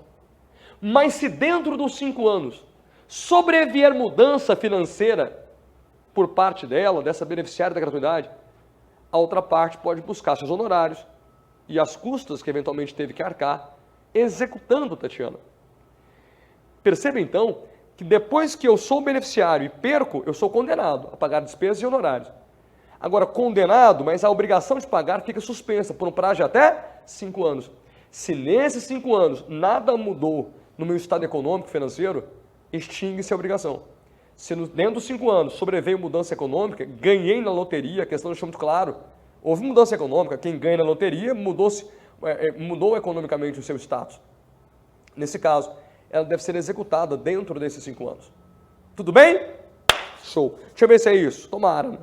Mas se dentro dos 5 anos sobrevier mudança financeira por parte dela, dessa beneficiária da gratuidade, a outra parte pode buscar seus honorários e as custas que eventualmente teve que arcar, executando Tatiana. Perceba então que depois que eu sou beneficiário e perco, eu sou condenado a pagar despesas e honorários. Agora, condenado, mas a obrigação de pagar fica suspensa por um prazo de até 5 anos. Se nesses 5 anos nada mudou no meu estado econômico, financeiro, extingue-se a obrigação. Se dentro dos 5 anos sobreveio mudança econômica, ganhei na loteria, a questão deixou muito claro, houve mudança econômica, quem ganha na loteria mudou economicamente o seu status. Nesse caso, ela deve ser executada dentro desses 5 anos. Tudo bem? Show. Deixa eu ver se é isso. Tomara, né?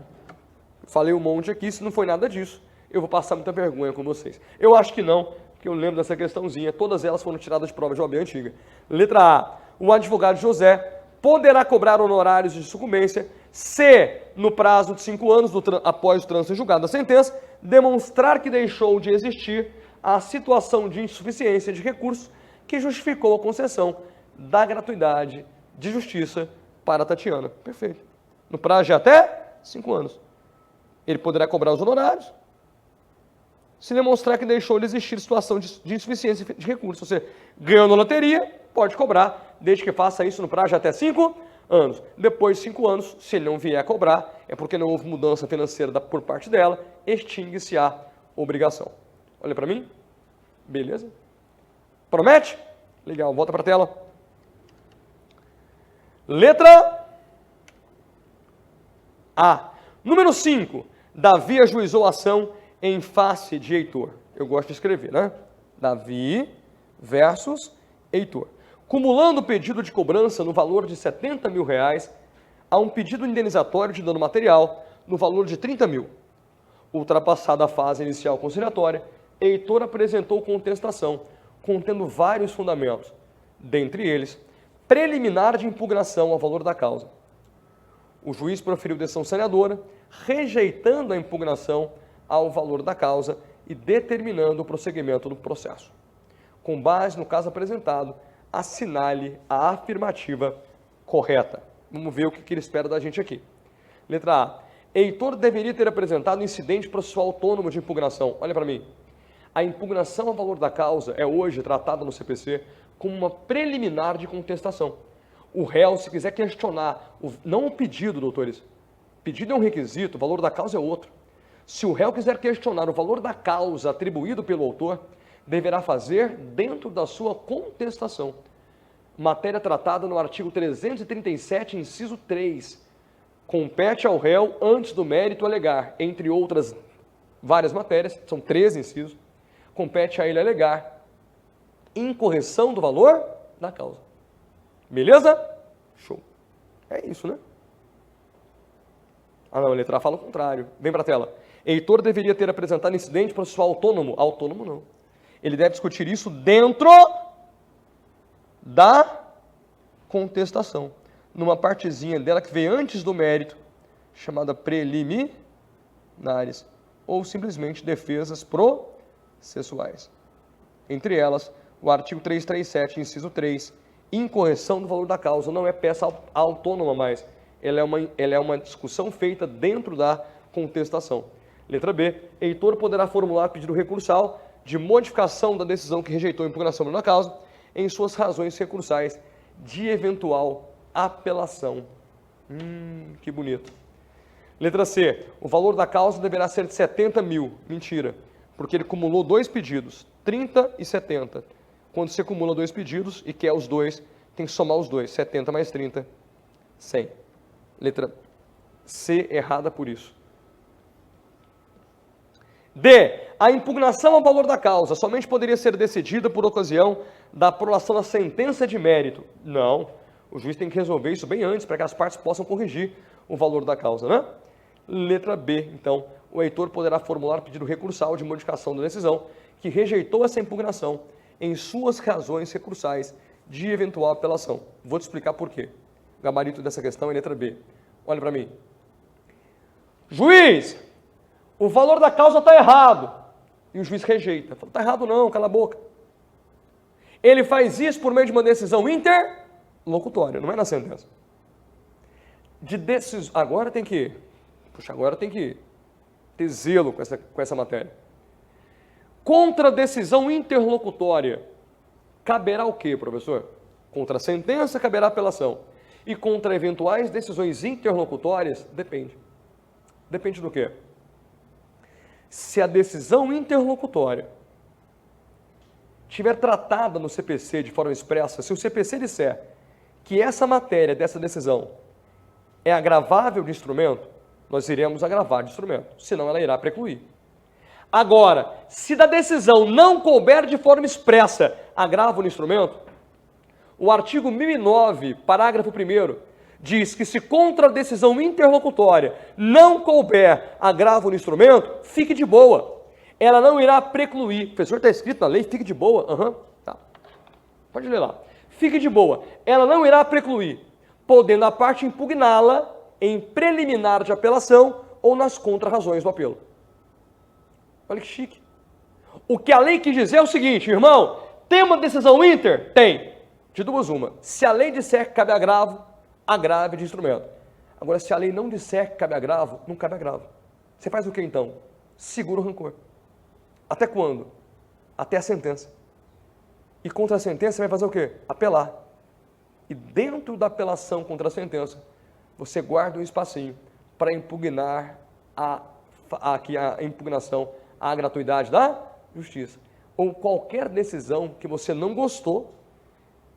Falei um monte aqui, se não foi nada disso, eu vou passar muita vergonha com vocês. Eu acho que não, porque eu lembro dessa questãozinha, todas elas foram tiradas de prova de OAB antiga. Letra A, o advogado José poderá cobrar honorários de sucumbência se, no prazo de 5 anos após o trânsito em julgado da sentença, demonstrar que deixou de existir a situação de insuficiência de recursos que justificou a concessão da gratuidade de justiça para a Tatiana. Perfeito. No prazo de até 5 anos. Ele poderá cobrar os honorários se demonstrar que deixou de existir situação de insuficiência de recursos. Você ganhou na loteria, pode cobrar, desde que faça isso no prazo de até 5 anos. Depois de 5 anos, se ele não vier a cobrar, é porque não houve mudança financeira por parte dela, extingue-se a obrigação. Olha para mim. Beleza? Promete? Legal, volta para a tela. Letra A. Número 5. Davi ajuizou a ação em face de Heitor. Eu gosto de escrever, né? Davi versus Heitor. Cumulando o pedido de cobrança no valor de R$70 mil a um pedido indenizatório de dano material no valor de 30 mil. Ultrapassada a fase inicial conciliatória, Heitor apresentou contestação, contendo vários fundamentos, dentre eles, preliminar de impugnação ao valor da causa. O juiz proferiu decisão saneadora, rejeitando a impugnação ao valor da causa e determinando o prosseguimento do processo. Com base no caso apresentado, assinale a afirmativa correta. Vamos ver o que ele espera da gente aqui. Letra A. Heitor deveria ter apresentado incidente processual autônomo de impugnação. Olha para mim. A impugnação ao valor da causa é hoje tratada no CPC como uma preliminar de contestação. O réu, se quiser questionar, não o pedido, doutores, pedido é um requisito, o valor da causa é outro. Se o réu quiser questionar o valor da causa atribuído pelo autor, deverá fazer dentro da sua contestação. Matéria tratada no artigo 337, inciso 3. Compete ao réu, antes do mérito, alegar, entre outras várias matérias, são 13 incisos, compete a ele alegar incorreção do valor da causa. Beleza? Show. É isso, né? Ah, não, a letra A fala o contrário. Vem para a tela. Heitor deveria ter apresentado incidente processual autônomo. Autônomo não. Ele deve discutir isso dentro da contestação. Numa partezinha dela que vem antes do mérito, chamada preliminares, ou simplesmente defesas processuais. Entre elas, o artigo 337, inciso 3, incorreção do valor da causa. Não é peça autônoma mais. Ela é uma discussão feita dentro da contestação. Letra B. Heitor poderá formular pedido recursal de modificação da decisão que rejeitou a impugnação da causa em suas razões recursais de eventual apelação. Que bonito. Letra C. O valor da causa deverá ser de 70 mil. Mentira. Porque ele acumulou 2 pedidos, 30 e 70. Quando você acumula 2 pedidos e quer os 2, tem que somar os 2. 70 mais 30, 100. Letra C, errada por isso. D. A impugnação ao valor da causa somente poderia ser decidida por ocasião da aprovação da sentença de mérito. Não. O juiz tem que resolver isso bem antes, para que as partes possam corrigir o valor da causa, né? Letra B. Então, o Heitor poderá formular pedido recursal de modificação da decisão que rejeitou essa impugnação em suas razões recursais de eventual apelação. Vou te explicar por quê. O gabarito dessa questão é letra B. Olha para mim. Juiz, o valor da causa está errado. E o juiz rejeita. Fala, está errado não, cala a boca. Ele faz isso por meio de uma decisão interlocutória, não é na sentença. Agora tem que ter zelo com essa matéria. Contra a decisão interlocutória, caberá o quê, professor? Contra a sentença, caberá apelação. E contra eventuais decisões interlocutórias, depende. Depende do quê? Se a decisão interlocutória estiver tratada no CPC de forma expressa, se o CPC disser que essa matéria dessa decisão é agravável de instrumento, nós iremos agravar de instrumento, senão ela irá precluir. Agora, se da decisão não couber de forma expressa agravo no instrumento, o artigo 1009, parágrafo 1º, diz que se contra a decisão interlocutória não couber agravo no instrumento, fique de boa. Ela não irá precluir. Professor, está escrito na lei, fique de boa. Tá. Pode ler lá. Fique de boa. Ela não irá precluir, podendo a parte impugná-la em preliminar de apelação ou nas contra-razões do apelo. Olha que chique. O que a lei quis dizer é o seguinte, irmão, tem uma decisão inter? Tem. De duas uma. Se a lei disser que cabe agravo, agrave de instrumento. Agora, se a lei não disser que cabe agravo, não cabe agravo. Você faz o que então? Segura o rancor. Até quando? Até a sentença. E contra a sentença, você vai fazer o quê? Apelar. E dentro da apelação contra a sentença, você guarda um espacinho para impugnar a impugnação à gratuidade da justiça. Ou qualquer decisão que você não gostou,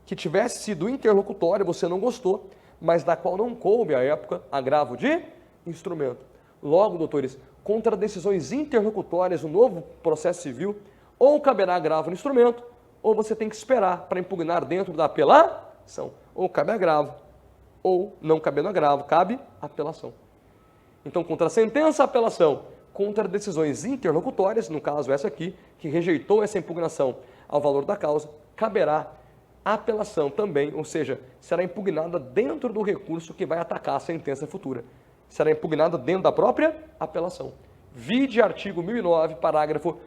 que tivesse sido interlocutória, você não gostou, mas da qual não coube à época agravo de instrumento. Logo, doutores, contra decisões interlocutórias no novo processo civil, ou caberá agravo no instrumento, ou você tem que esperar para impugnar dentro da apelação. Ou cabe agravo, ou não cabendo agravo, cabe apelação. Então, contra a sentença, apelação. Contra decisões interlocutórias, no caso essa aqui, que rejeitou essa impugnação ao valor da causa, caberá apelação também, ou seja, será impugnada dentro do recurso que vai atacar a sentença futura. Será impugnada dentro da própria apelação. Vide artigo 1009, parágrafo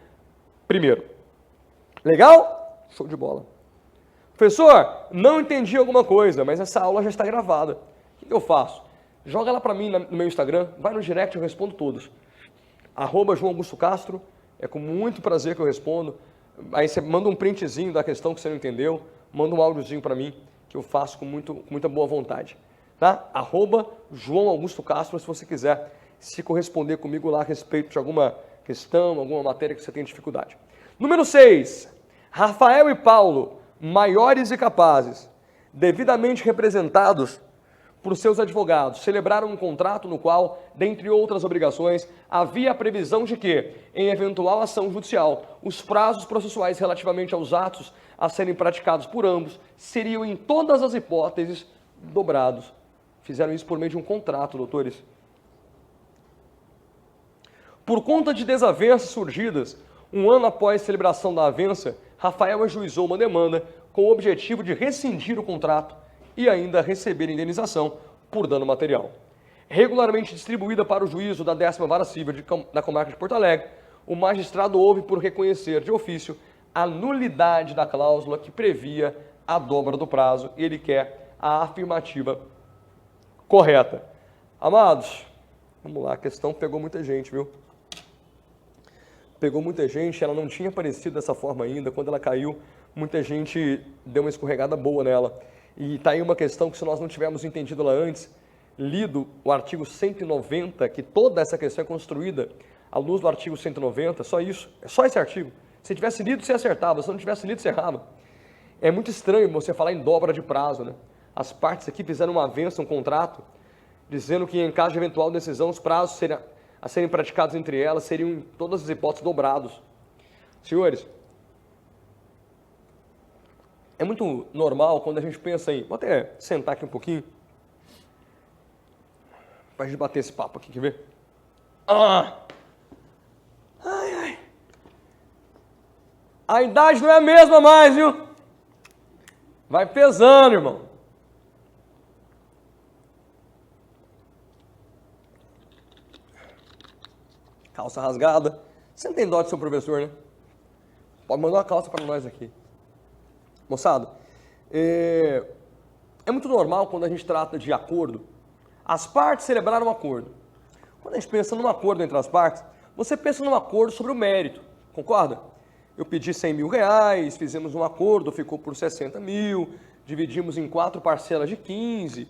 1º. Legal? Show de bola. Professor, não entendi alguma coisa, mas essa aula já está gravada. O que eu faço? Joga lá para mim no meu Instagram, vai no direct, eu respondo todos. @João Augusto Castro, é com muito prazer que eu respondo. Aí você manda um printzinho da questão que você não entendeu, manda um áudiozinho para mim, que eu faço com muita boa vontade. Tá? @João Augusto Castro, se você quiser se corresponder comigo lá a respeito de alguma questão, alguma matéria que você tem dificuldade. Número 6. Rafael e Paulo, maiores e capazes, devidamente representados por seus advogados, celebraram um contrato no qual, dentre outras obrigações, havia a previsão de que, em eventual ação judicial, os prazos processuais relativamente aos atos a serem praticados por ambos seriam, em todas as hipóteses, dobrados. Fizeram isso por meio de um contrato, doutores. Por conta de desavenças surgidas, um ano após a celebração da avença, Rafael ajuizou uma demanda com o objetivo de rescindir o contrato e ainda receber indenização por dano material. Regularmente distribuída para o juízo da 10ª Vara Civil da Comarca de Porto Alegre, o magistrado houve por reconhecer de ofício a nulidade da cláusula que previa a dobra do prazo e ele quer a afirmativa correta. Amados, vamos lá, a questão pegou muita gente, viu? Pegou muita gente, ela não tinha aparecido dessa forma ainda, quando ela caiu, muita gente deu uma escorregada boa nela. E está aí uma questão que, se nós não tivermos entendido ela antes, lido o artigo 190, que toda essa questão é construída à luz do artigo 190, só isso, é só esse artigo. Se tivesse lido, você acertava, se não tivesse lido, você errava. É muito estranho você falar em dobra de prazo, né? As partes aqui fizeram uma avença, um contrato, dizendo que em caso de eventual decisão, os prazos a serem praticados entre elas seriam, em todas as hipóteses, dobrados. Senhores, é muito normal quando a gente pensa em... Vou até sentar aqui um pouquinho, para a gente bater esse papo aqui, quer ver? Ai, ai. A idade não é a mesma mais, viu? Vai pesando, irmão. Calça rasgada. Você não tem dó de seu professor, né? Pode mandar uma calça para nós aqui. Moçada, é muito normal quando a gente trata de acordo, as partes celebraram um acordo. Quando a gente pensa num acordo entre as partes, você pensa num acordo sobre o mérito, concorda? Eu pedi 100 mil reais, fizemos um acordo, ficou por 60 mil, dividimos em 4 parcelas de 15.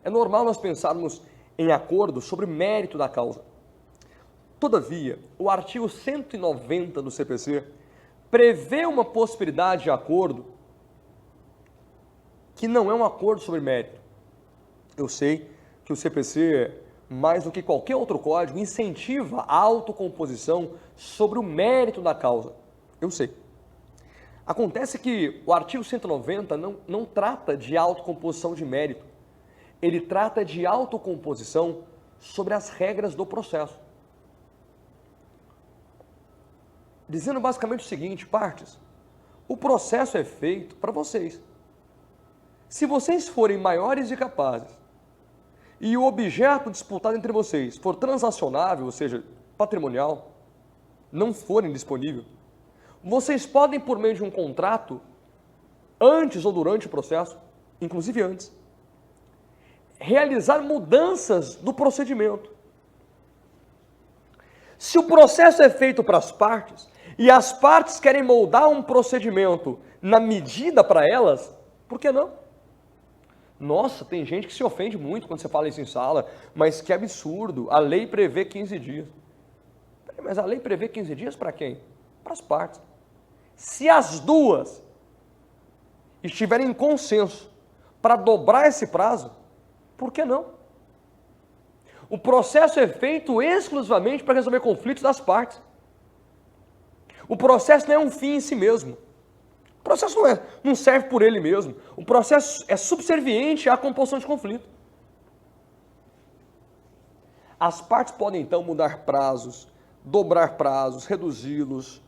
É normal nós pensarmos em acordo sobre o mérito da causa. Todavia, o artigo 190 do CPC prevê uma possibilidade de acordo que não é um acordo sobre mérito. Eu sei que o CPC, mais do que qualquer outro código, incentiva a autocomposição sobre o mérito da causa. Eu sei. Acontece que o artigo 190 não trata de autocomposição de mérito. Ele trata de autocomposição sobre as regras do processo. Dizendo basicamente o seguinte, partes, o processo é feito para vocês. Se vocês forem maiores e capazes, e o objeto disputado entre vocês for transacionável, ou seja, patrimonial, não forem disponível, vocês podem, por meio de um contrato, antes ou durante o processo, inclusive antes, realizar mudanças do procedimento. Se o processo é feito para as partes, e as partes querem moldar um procedimento na medida para elas, por que não? Nossa, tem gente que se ofende muito quando você fala isso em sala, mas que absurdo, a lei prevê 15 dias. Mas a lei prevê 15 dias para quem? Para as partes. Se as duas estiverem em consenso para dobrar esse prazo, por que não? O processo é feito exclusivamente para resolver conflitos das partes. O processo não é um fim em si mesmo. O processo não serve por ele mesmo. O processo é subserviente à composição de conflito. As partes podem, então, mudar prazos, dobrar prazos, reduzi-los,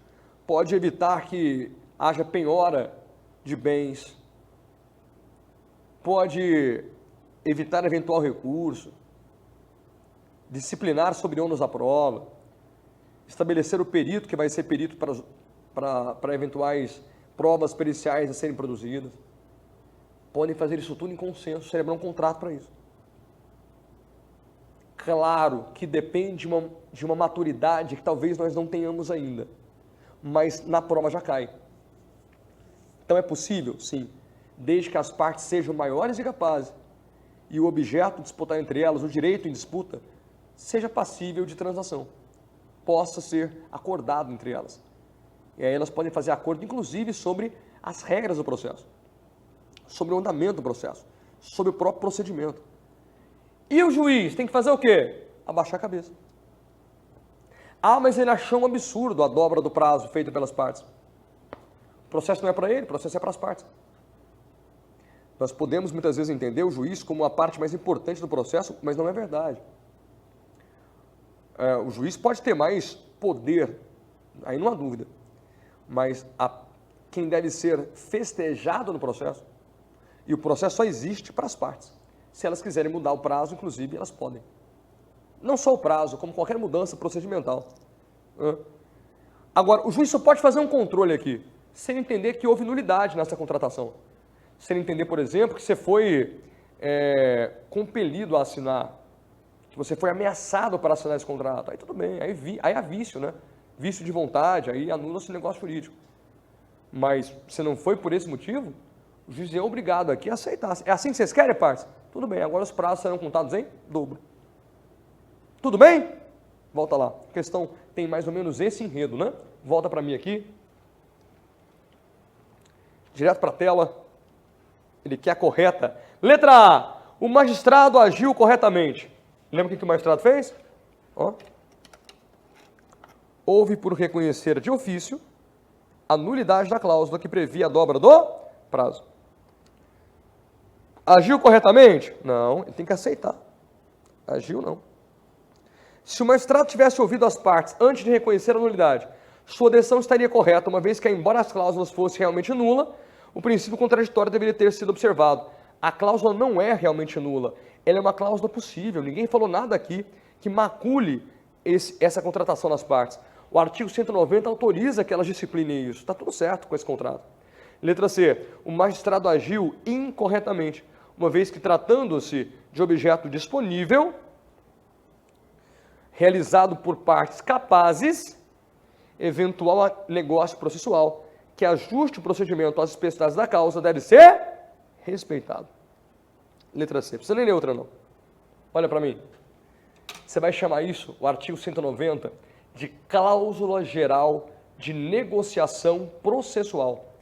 pode evitar que haja penhora de bens, pode evitar eventual recurso, disciplinar sobre ônus da prova, estabelecer o perito que vai ser perito para eventuais provas periciais a serem produzidas. Podem fazer isso tudo em consenso, celebrar um contrato para isso. Claro que depende de uma maturidade que talvez nós não tenhamos ainda, mas na prova já cai. Então é possível? Sim, desde que as partes sejam maiores e capazes e o objeto disputado entre elas, o direito em disputa, seja passível de transação, possa ser acordado entre elas. E aí elas podem fazer acordo, inclusive, sobre as regras do processo, sobre o andamento do processo, sobre o próprio procedimento. E o juiz tem que fazer o quê? Abaixar a cabeça. Ah, mas ele achou um absurdo a dobra do prazo feita pelas partes. O processo não é para ele, o processo é para as partes. Nós podemos muitas vezes entender o juiz como a parte mais importante do processo, mas não é verdade. O juiz pode ter mais poder, aí não há dúvida, mas quem deve ser festejado no processo, e o processo só existe para as partes. Se elas quiserem mudar o prazo, inclusive, elas podem. Não só o prazo, como qualquer mudança procedimental. Agora, o juiz só pode fazer um controle aqui, sem entender que houve nulidade nessa contratação. Sem entender, por exemplo, que você foi compelido a assinar, que você foi ameaçado para assinar esse contrato. Aí tudo bem, aí há vício, né? Vício de vontade, aí anula-se o negócio jurídico. Mas se não foi por esse motivo, o juiz é obrigado aqui a aceitar. É assim que vocês querem, partes? Tudo bem, agora os prazos serão contados em dobro. Tudo bem? Volta lá. A questão tem mais ou menos esse enredo, né? Volta para mim aqui. Direto para a tela. Ele quer a correta. Letra A. O magistrado agiu corretamente. Lembra o que o magistrado fez? Ó. Houve por reconhecer de ofício a nulidade da cláusula que previa a dobra do prazo. Agiu corretamente? Não, ele tem que aceitar. Agiu não. Se o magistrado tivesse ouvido as partes antes de reconhecer a nulidade, sua decisão estaria correta, uma vez que, embora as cláusulas fossem realmente nula, o princípio contraditório deveria ter sido observado. A cláusula não é realmente nula, ela é uma cláusula possível. Ninguém falou nada aqui que macule essa contratação nas partes. O artigo 190 autoriza que elas disciplinem isso. Está tudo certo com esse contrato. Letra C. O magistrado agiu incorretamente, uma vez que, tratando-se de objeto disponível, realizado por partes capazes, eventual negócio processual que ajuste o procedimento às especificidades da causa deve ser respeitado. Letra C. Precisa nem ler outra, não. Olha para mim. Você vai chamar isso, o artigo 190, de cláusula geral de negociação processual.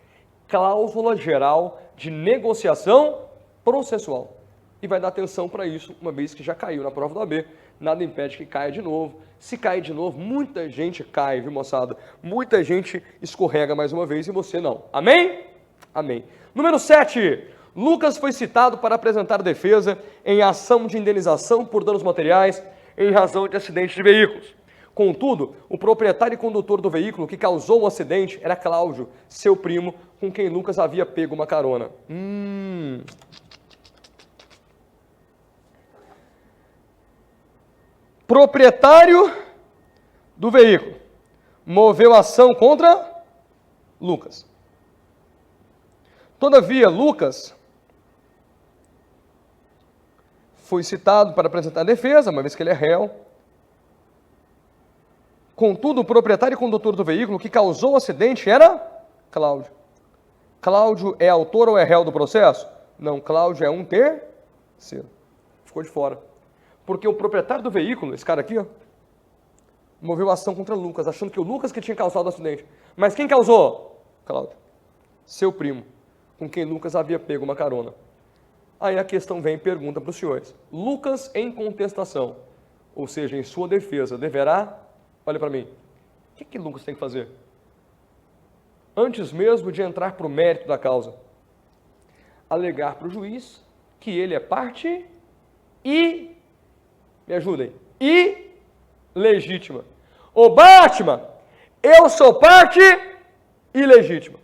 Cláusula geral de negociação processual. E vai dar atenção para isso, uma vez que já caiu na prova do AB, nada impede que caia de novo. Se cair de novo, muita gente cai, viu, moçada? Muita gente escorrega mais uma vez e você não. Amém? Amém. Número 7. Lucas foi citado para apresentar defesa em ação de indenização por danos materiais em razão de acidente de veículos. Contudo, o proprietário e condutor do veículo que causou o acidente era Cláudio, seu primo, com quem Lucas havia pego uma carona. Proprietário do veículo moveu ação contra Lucas. Todavia, Lucas foi citado para apresentar a defesa, uma vez que ele é réu. Contudo, o proprietário e condutor do veículo que causou o acidente era Cláudio. Cláudio é autor ou é réu do processo? Não, Cláudio é um terceiro. Ficou de fora. Porque o proprietário do veículo, esse cara aqui, ó, moveu ação contra Lucas, achando que o Lucas que tinha causado o acidente. Mas quem causou? Cláudio. Seu primo, com quem Lucas havia pego uma carona. Aí a questão vem e pergunta para os senhores. Lucas em contestação, ou seja, em sua defesa, deverá, olha para mim, o que Lucas tem que fazer? Antes mesmo de entrar para o mérito da causa, alegar para o juiz que ele é parte e, me ajudem, ilegítima. Ô Batman, eu sou parte ilegítima.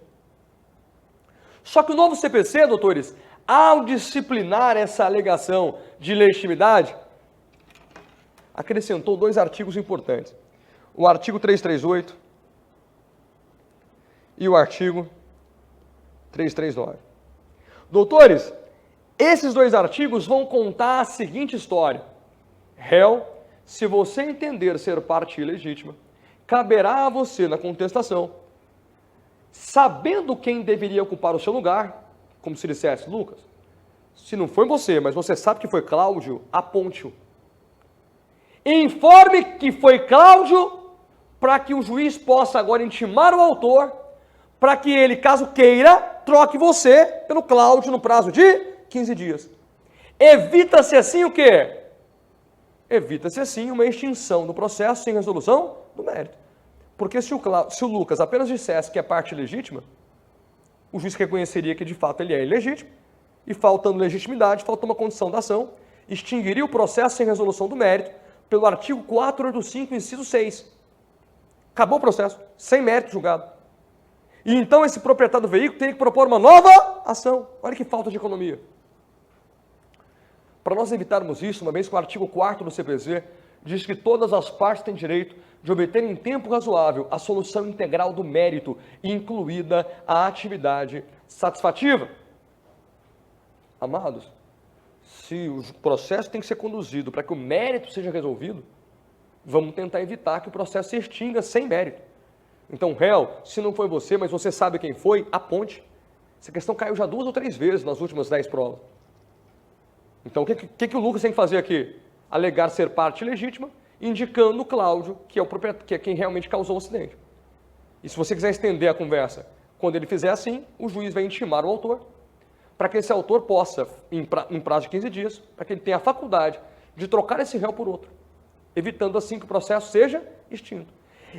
Só que o novo CPC, doutores, ao disciplinar essa alegação de legitimidade, acrescentou 2 artigos importantes. O artigo 338 e o artigo 339. Doutores, esses 2 artigos vão contar a seguinte história. Réu, se você entender ser parte ilegítima, caberá a você na contestação, sabendo quem deveria ocupar o seu lugar, como se dissesse, Lucas, se não foi você, mas você sabe que foi Cláudio, aponte-o. Informe que foi Cláudio, para que o juiz possa agora intimar o autor, para que ele, caso queira, troque você pelo Cláudio no prazo de 15 dias. Evita-se assim o quê? Evita-se assim uma extinção do processo sem resolução do mérito. Porque se o Lucas apenas dissesse que é parte legítima, o juiz reconheceria que de fato ele é ilegítimo, e faltando legitimidade, falta uma condição da ação, extinguiria o processo sem resolução do mérito, pelo artigo 485, inciso 6. Acabou o processo, sem mérito julgado. E então esse proprietário do veículo teria que propor uma nova ação. Olha que falta de economia. Para nós evitarmos isso, uma vez que o artigo 4º do CPC diz que todas as partes têm direito de obter em tempo razoável a solução integral do mérito, incluída a atividade satisfativa. Amados, se o processo tem que ser conduzido para que o mérito seja resolvido, vamos tentar evitar que o processo se extinga sem mérito. Então, réu, se não foi você, mas você sabe quem foi, aponte. Essa questão caiu já 2 ou 3 vezes nas últimas 10 provas. Então, o que o Lucas tem que fazer aqui? Alegar ser parte legítima, indicando o Cláudio, que é o proprietário, que é quem realmente causou o acidente. E se você quiser estender a conversa, quando ele fizer assim, o juiz vai intimar o autor, para que esse autor possa, em prazo de 15 dias, para que ele tenha a faculdade de trocar esse réu por outro, evitando assim que o processo seja extinto.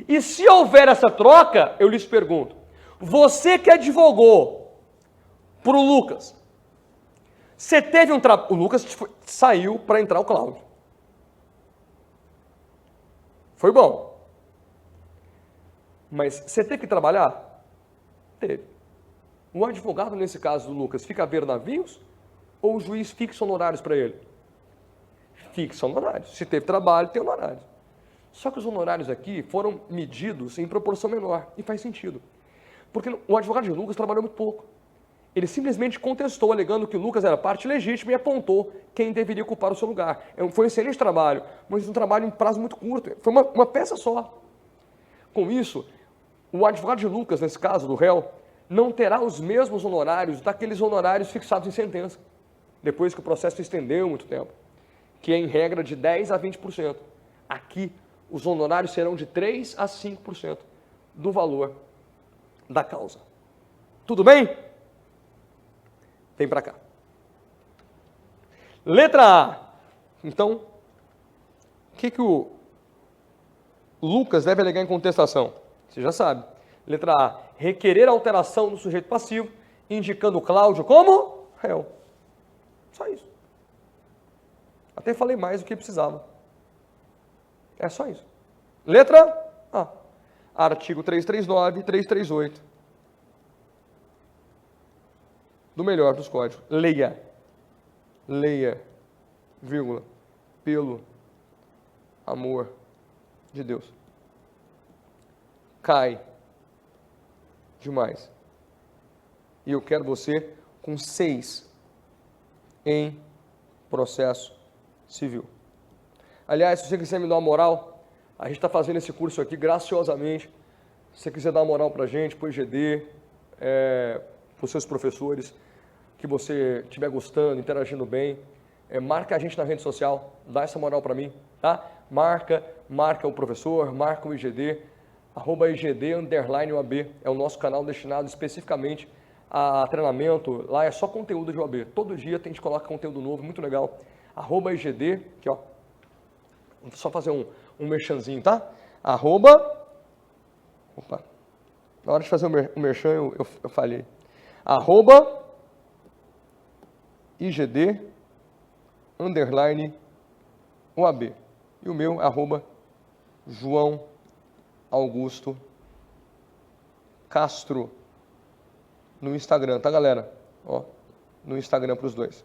E se houver essa troca, eu lhes pergunto, você que advogou para o Lucas, você teve um trabalho, o Lucas saiu para entrar o Cláudio. Foi bom. Mas você teve que trabalhar? Teve. O advogado, nesse caso do Lucas, fica a ver navios ou o juiz fixa honorários para ele? Fixa honorários. Se teve trabalho, tem honorários. Só que os honorários aqui foram medidos em proporção menor. E faz sentido. Porque o advogado de Lucas trabalhou muito pouco. Ele simplesmente contestou, alegando que o Lucas era parte legítima e apontou quem deveria ocupar o seu lugar. Foi um excelente trabalho, mas um trabalho em prazo muito curto. Foi uma peça só. Com isso, o advogado de Lucas, nesse caso do réu, não terá os mesmos honorários daqueles honorários fixados em sentença, depois que o processo estendeu muito tempo, que é em regra de 10% a 20%. Aqui, os honorários serão de 3% a 5% do valor da causa. Tudo bem? Vem para cá. Letra A. Então, o que o Lucas deve alegar em contestação? Você já sabe. Letra A. Requerer alteração do sujeito passivo, indicando o Cláudio como réu. Só isso. Até falei mais do que precisava. É só isso. Letra A. Artigo 339 e 338. Do melhor dos códigos. Leia. Leia, vírgula, pelo amor de Deus. Cai demais. E eu quero você com 6 em processo civil. Aliás, se você quiser me dar uma moral, a gente está fazendo esse curso aqui graciosamente. Se você quiser dar uma moral para a gente, para o IGD, para os seus professores, que você estiver gostando, interagindo bem, marca a gente na rede social, dá essa moral para mim, tá? Marca o professor, marca o IGD, @IGD_UAB, é o nosso canal destinado especificamente a treinamento, lá é só conteúdo de OAB, todo dia a gente coloca conteúdo novo, muito legal, @IGD, aqui ó, vou só fazer um merchanzinho, tá? Opa, na hora de fazer o merchan eu falhei, @IGD_UAB, e o meu João Augusto Castro no Instagram, tá, galera? Ó, no Instagram para os dois.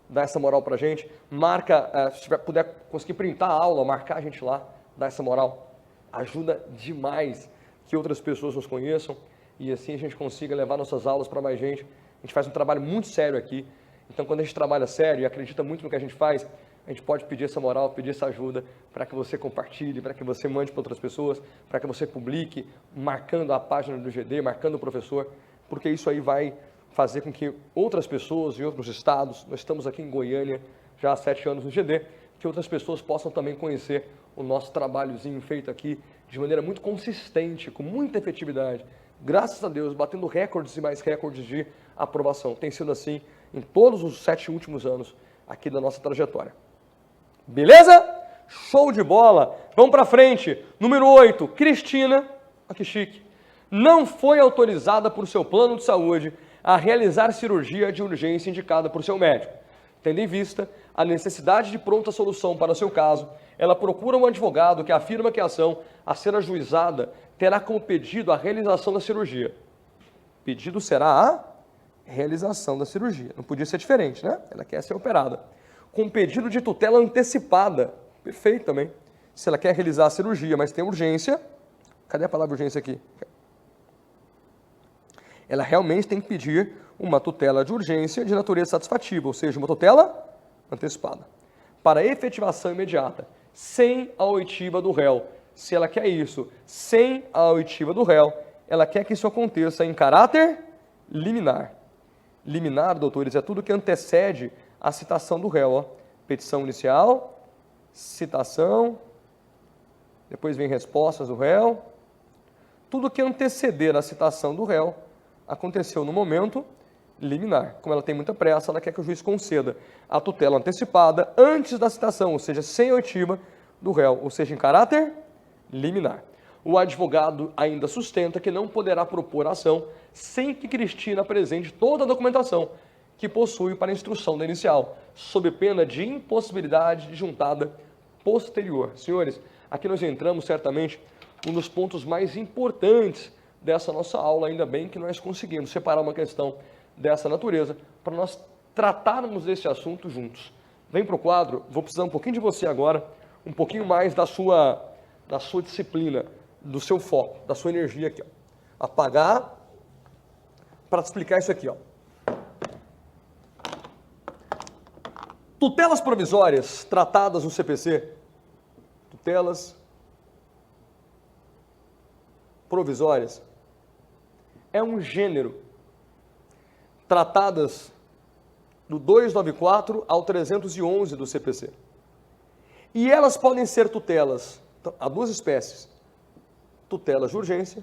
Dá essa moral pra gente, marca, se puder conseguir printar a aula, marcar a gente lá, dá essa moral. Ajuda demais que outras pessoas nos conheçam e assim a gente consiga levar nossas aulas para mais gente. A gente faz um trabalho muito sério aqui, então quando a gente trabalha sério e acredita muito no que a gente faz, a gente pode pedir essa moral, pedir essa ajuda para que você compartilhe, para que você mande para outras pessoas, para que você publique, marcando a página do IGD, marcando o professor, porque isso aí vai fazer com que outras pessoas em outros estados, nós estamos aqui em Goiânia já há 7 anos no IGD, que outras pessoas possam também conhecer o nosso trabalhozinho feito aqui de maneira muito consistente, com muita efetividade. Graças a Deus, batendo recordes e mais recordes de aprovação. Tem sido assim em todos os 7 últimos anos aqui da nossa trajetória. Beleza? Show de bola! Vamos para frente. Número 8, Cristina, olha que chique, não foi autorizada por seu plano de saúde a realizar cirurgia de urgência indicada por seu médico. Tendo em vista a necessidade de pronta solução para o seu caso, ela procura um advogado que afirma que a ação a ser ajuizada terá como pedido a realização da cirurgia. Pedido será a realização da cirurgia. Não podia ser diferente, né? Ela quer ser operada. Com pedido de tutela antecipada. Perfeito também. Se ela quer realizar a cirurgia, mas tem urgência, cadê a palavra urgência aqui? Ela realmente tem que pedir uma tutela de urgência de natureza satisfativa, ou seja, uma tutela antecipada, para efetivação imediata, sem a oitiva do réu. Se ela quer isso, sem a oitiva do réu, ela quer que isso aconteça em caráter liminar. Liminar, doutores, é tudo que antecede a citação do réu. Ó. Petição inicial, citação, depois vem respostas do réu. Tudo que anteceder a citação do réu aconteceu no momento liminar. Como ela tem muita pressa, ela quer que o juiz conceda a tutela antecipada antes da citação, ou seja, sem oitiva do réu, ou seja, em caráter liminar. O advogado ainda sustenta que não poderá propor a ação sem que Cristina apresente toda a documentação que possui para a instrução da inicial, sob pena de impossibilidade de juntada posterior. Senhores, aqui nós entramos certamente um dos pontos mais importantes dessa nossa aula, ainda bem que nós conseguimos separar uma questão dessa natureza para nós tratarmos desse assunto juntos. Vem para o quadro, vou precisar um pouquinho de você agora, um pouquinho mais da sua disciplina, do seu foco, da sua energia aqui. Ó. Apagar para te explicar isso aqui. Ó. Tutelas provisórias tratadas no CPC, tutelas provisórias, é um gênero tratadas do 294 ao 311 do CPC. E elas podem ser tutelas, há duas espécies, tutelas de urgência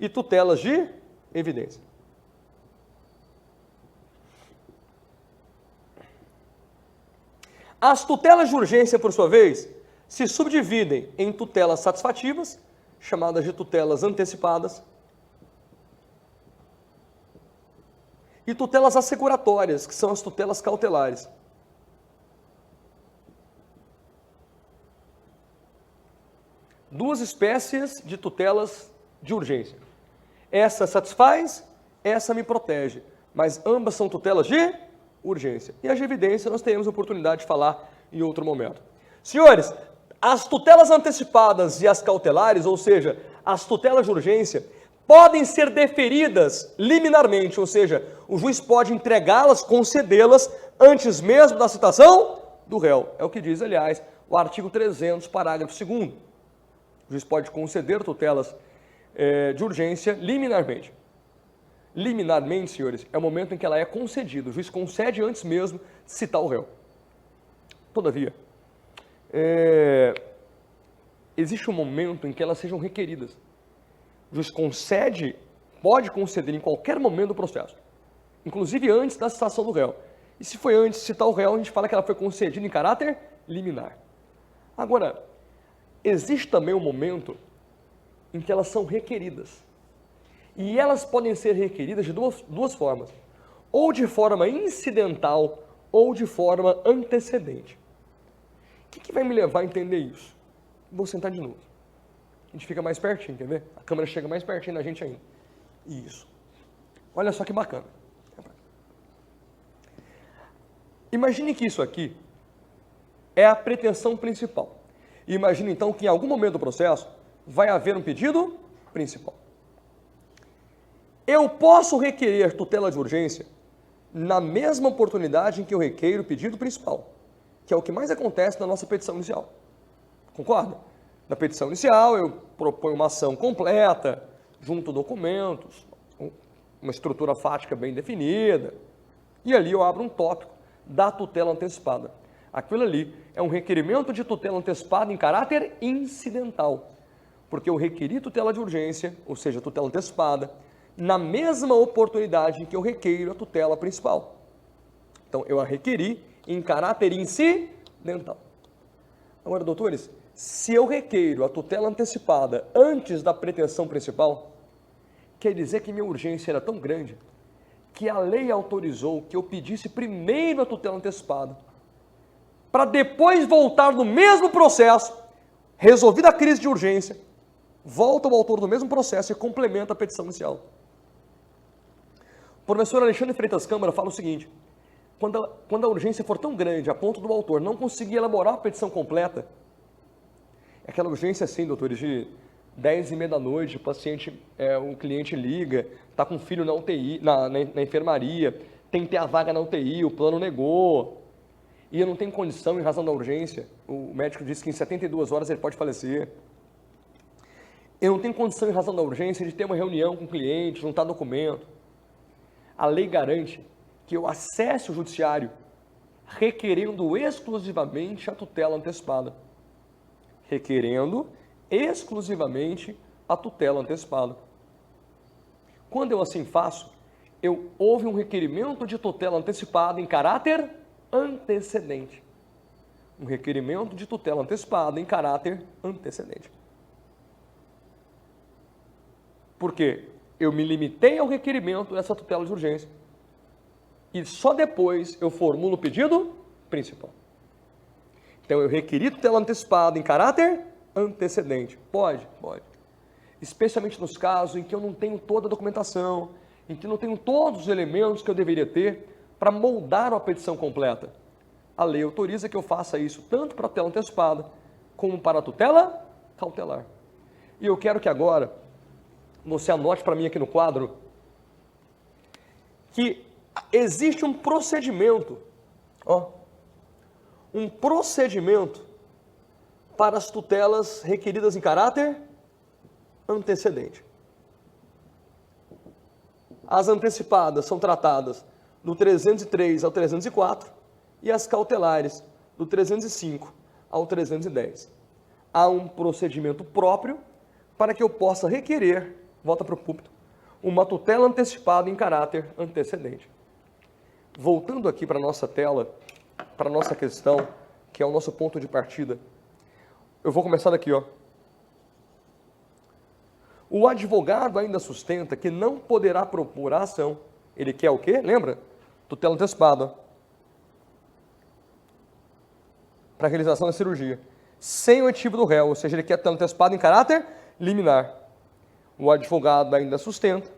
e tutelas de evidência. As tutelas de urgência, por sua vez, se subdividem em tutelas satisfativas, chamadas de tutelas antecipadas, e tutelas assecuratórias, que são as tutelas cautelares. Duas espécies de tutelas de urgência. Essa satisfaz, essa me protege, mas ambas são tutelas de urgência. E as de evidência nós teremos oportunidade de falar em outro momento. Senhores, as tutelas antecipadas e as cautelares, ou seja, as tutelas de urgência, podem ser deferidas liminarmente, ou seja, o juiz pode entregá-las, concedê-las, antes mesmo da citação do réu. É o que diz, aliás, o artigo 300, parágrafo 2º. O juiz pode conceder tutelas de urgência liminarmente. Liminarmente, senhores, é o momento em que ela é concedida. O juiz concede antes mesmo de citar o réu. Todavia, existe um momento em que elas sejam requeridas. O juiz pode conceder em qualquer momento do processo, inclusive antes da citação do réu. E se foi antes de citar o réu, a gente fala que ela foi concedida em caráter liminar. Agora, existe também um momento em que elas são requeridas. E elas podem ser requeridas de duas formas. Ou de forma incidental, ou de forma antecedente. O que vai me levar a entender isso? Vou sentar de novo. A gente fica mais pertinho, quer ver? A câmera chega mais pertinho da gente ainda. Isso. Olha só que bacana. Imagine que isso aqui é a pretensão principal. E imagine então que em algum momento do processo vai haver um pedido principal. Eu posso requerer tutela de urgência na mesma oportunidade em que eu requeiro o pedido principal, que é o que mais acontece na nossa petição inicial. Concorda? Na petição inicial eu proponho uma ação completa, junto documentos, uma estrutura fática bem definida, e ali eu abro um tópico da tutela antecipada. Aquilo ali é um requerimento de tutela antecipada em caráter incidental, porque eu requeri tutela de urgência, ou seja, tutela antecipada, na mesma oportunidade em que eu requeiro a tutela principal. Então, eu a requeri em caráter incidental. Agora, doutores, se eu requeiro a tutela antecipada antes da pretensão principal, quer dizer que minha urgência era tão grande que a lei autorizou que eu pedisse primeiro a tutela antecipada, para depois voltar no mesmo processo, resolvida a crise de urgência, volta o autor do mesmo processo e complementa a petição inicial. O professor Alexandre Freitas Câmara fala o seguinte: quando a urgência for tão grande a ponto do autor não conseguir elaborar a petição completa, aquela urgência assim, doutores, de 10h30 da noite, o cliente liga, está com o filho na UTI, na enfermaria, tem que ter a vaga na UTI, o plano negou, e eu não tenho condição em razão da urgência, o médico disse que em 72 horas ele pode falecer. Eu não tenho condição em razão da urgência de ter uma reunião com o cliente, juntar documento. A lei garante que eu acesse o judiciário requerendo exclusivamente a tutela antecipada. Requerendo exclusivamente a tutela antecipada. Quando eu assim faço, houve um requerimento de tutela antecipada em caráter antecedente. Um requerimento de tutela antecipada em caráter antecedente. Por quê? Eu me limitei ao requerimento dessa tutela de urgência. E só depois eu formulo o pedido principal. Então, eu requeri tutela antecipada em caráter antecedente. Pode. Especialmente nos casos em que eu não tenho toda a documentação, em que não tenho todos os elementos que eu deveria ter para moldar uma petição completa. A lei autoriza que eu faça isso tanto para a tutela antecipada como para a tutela cautelar. E eu quero que agora você anote para mim aqui no quadro que existe um procedimento, um procedimento para as tutelas requeridas em caráter antecedente. As antecipadas são tratadas do 303 ao 304 e as cautelares do 305 ao 310. Há um procedimento próprio para que eu possa requerer, volta para o púlpito, uma tutela antecipada em caráter antecedente. Voltando aqui para a nossa tela, para a nossa questão, que é o nosso ponto de partida, eu vou começar daqui, O advogado ainda sustenta que não poderá propor a ação. Ele quer o quê? Lembra? Tutela antecipada. Para a realização da cirurgia. Sem o ativo do réu, ou seja, ele quer tutela antecipada em caráter liminar. O advogado ainda sustenta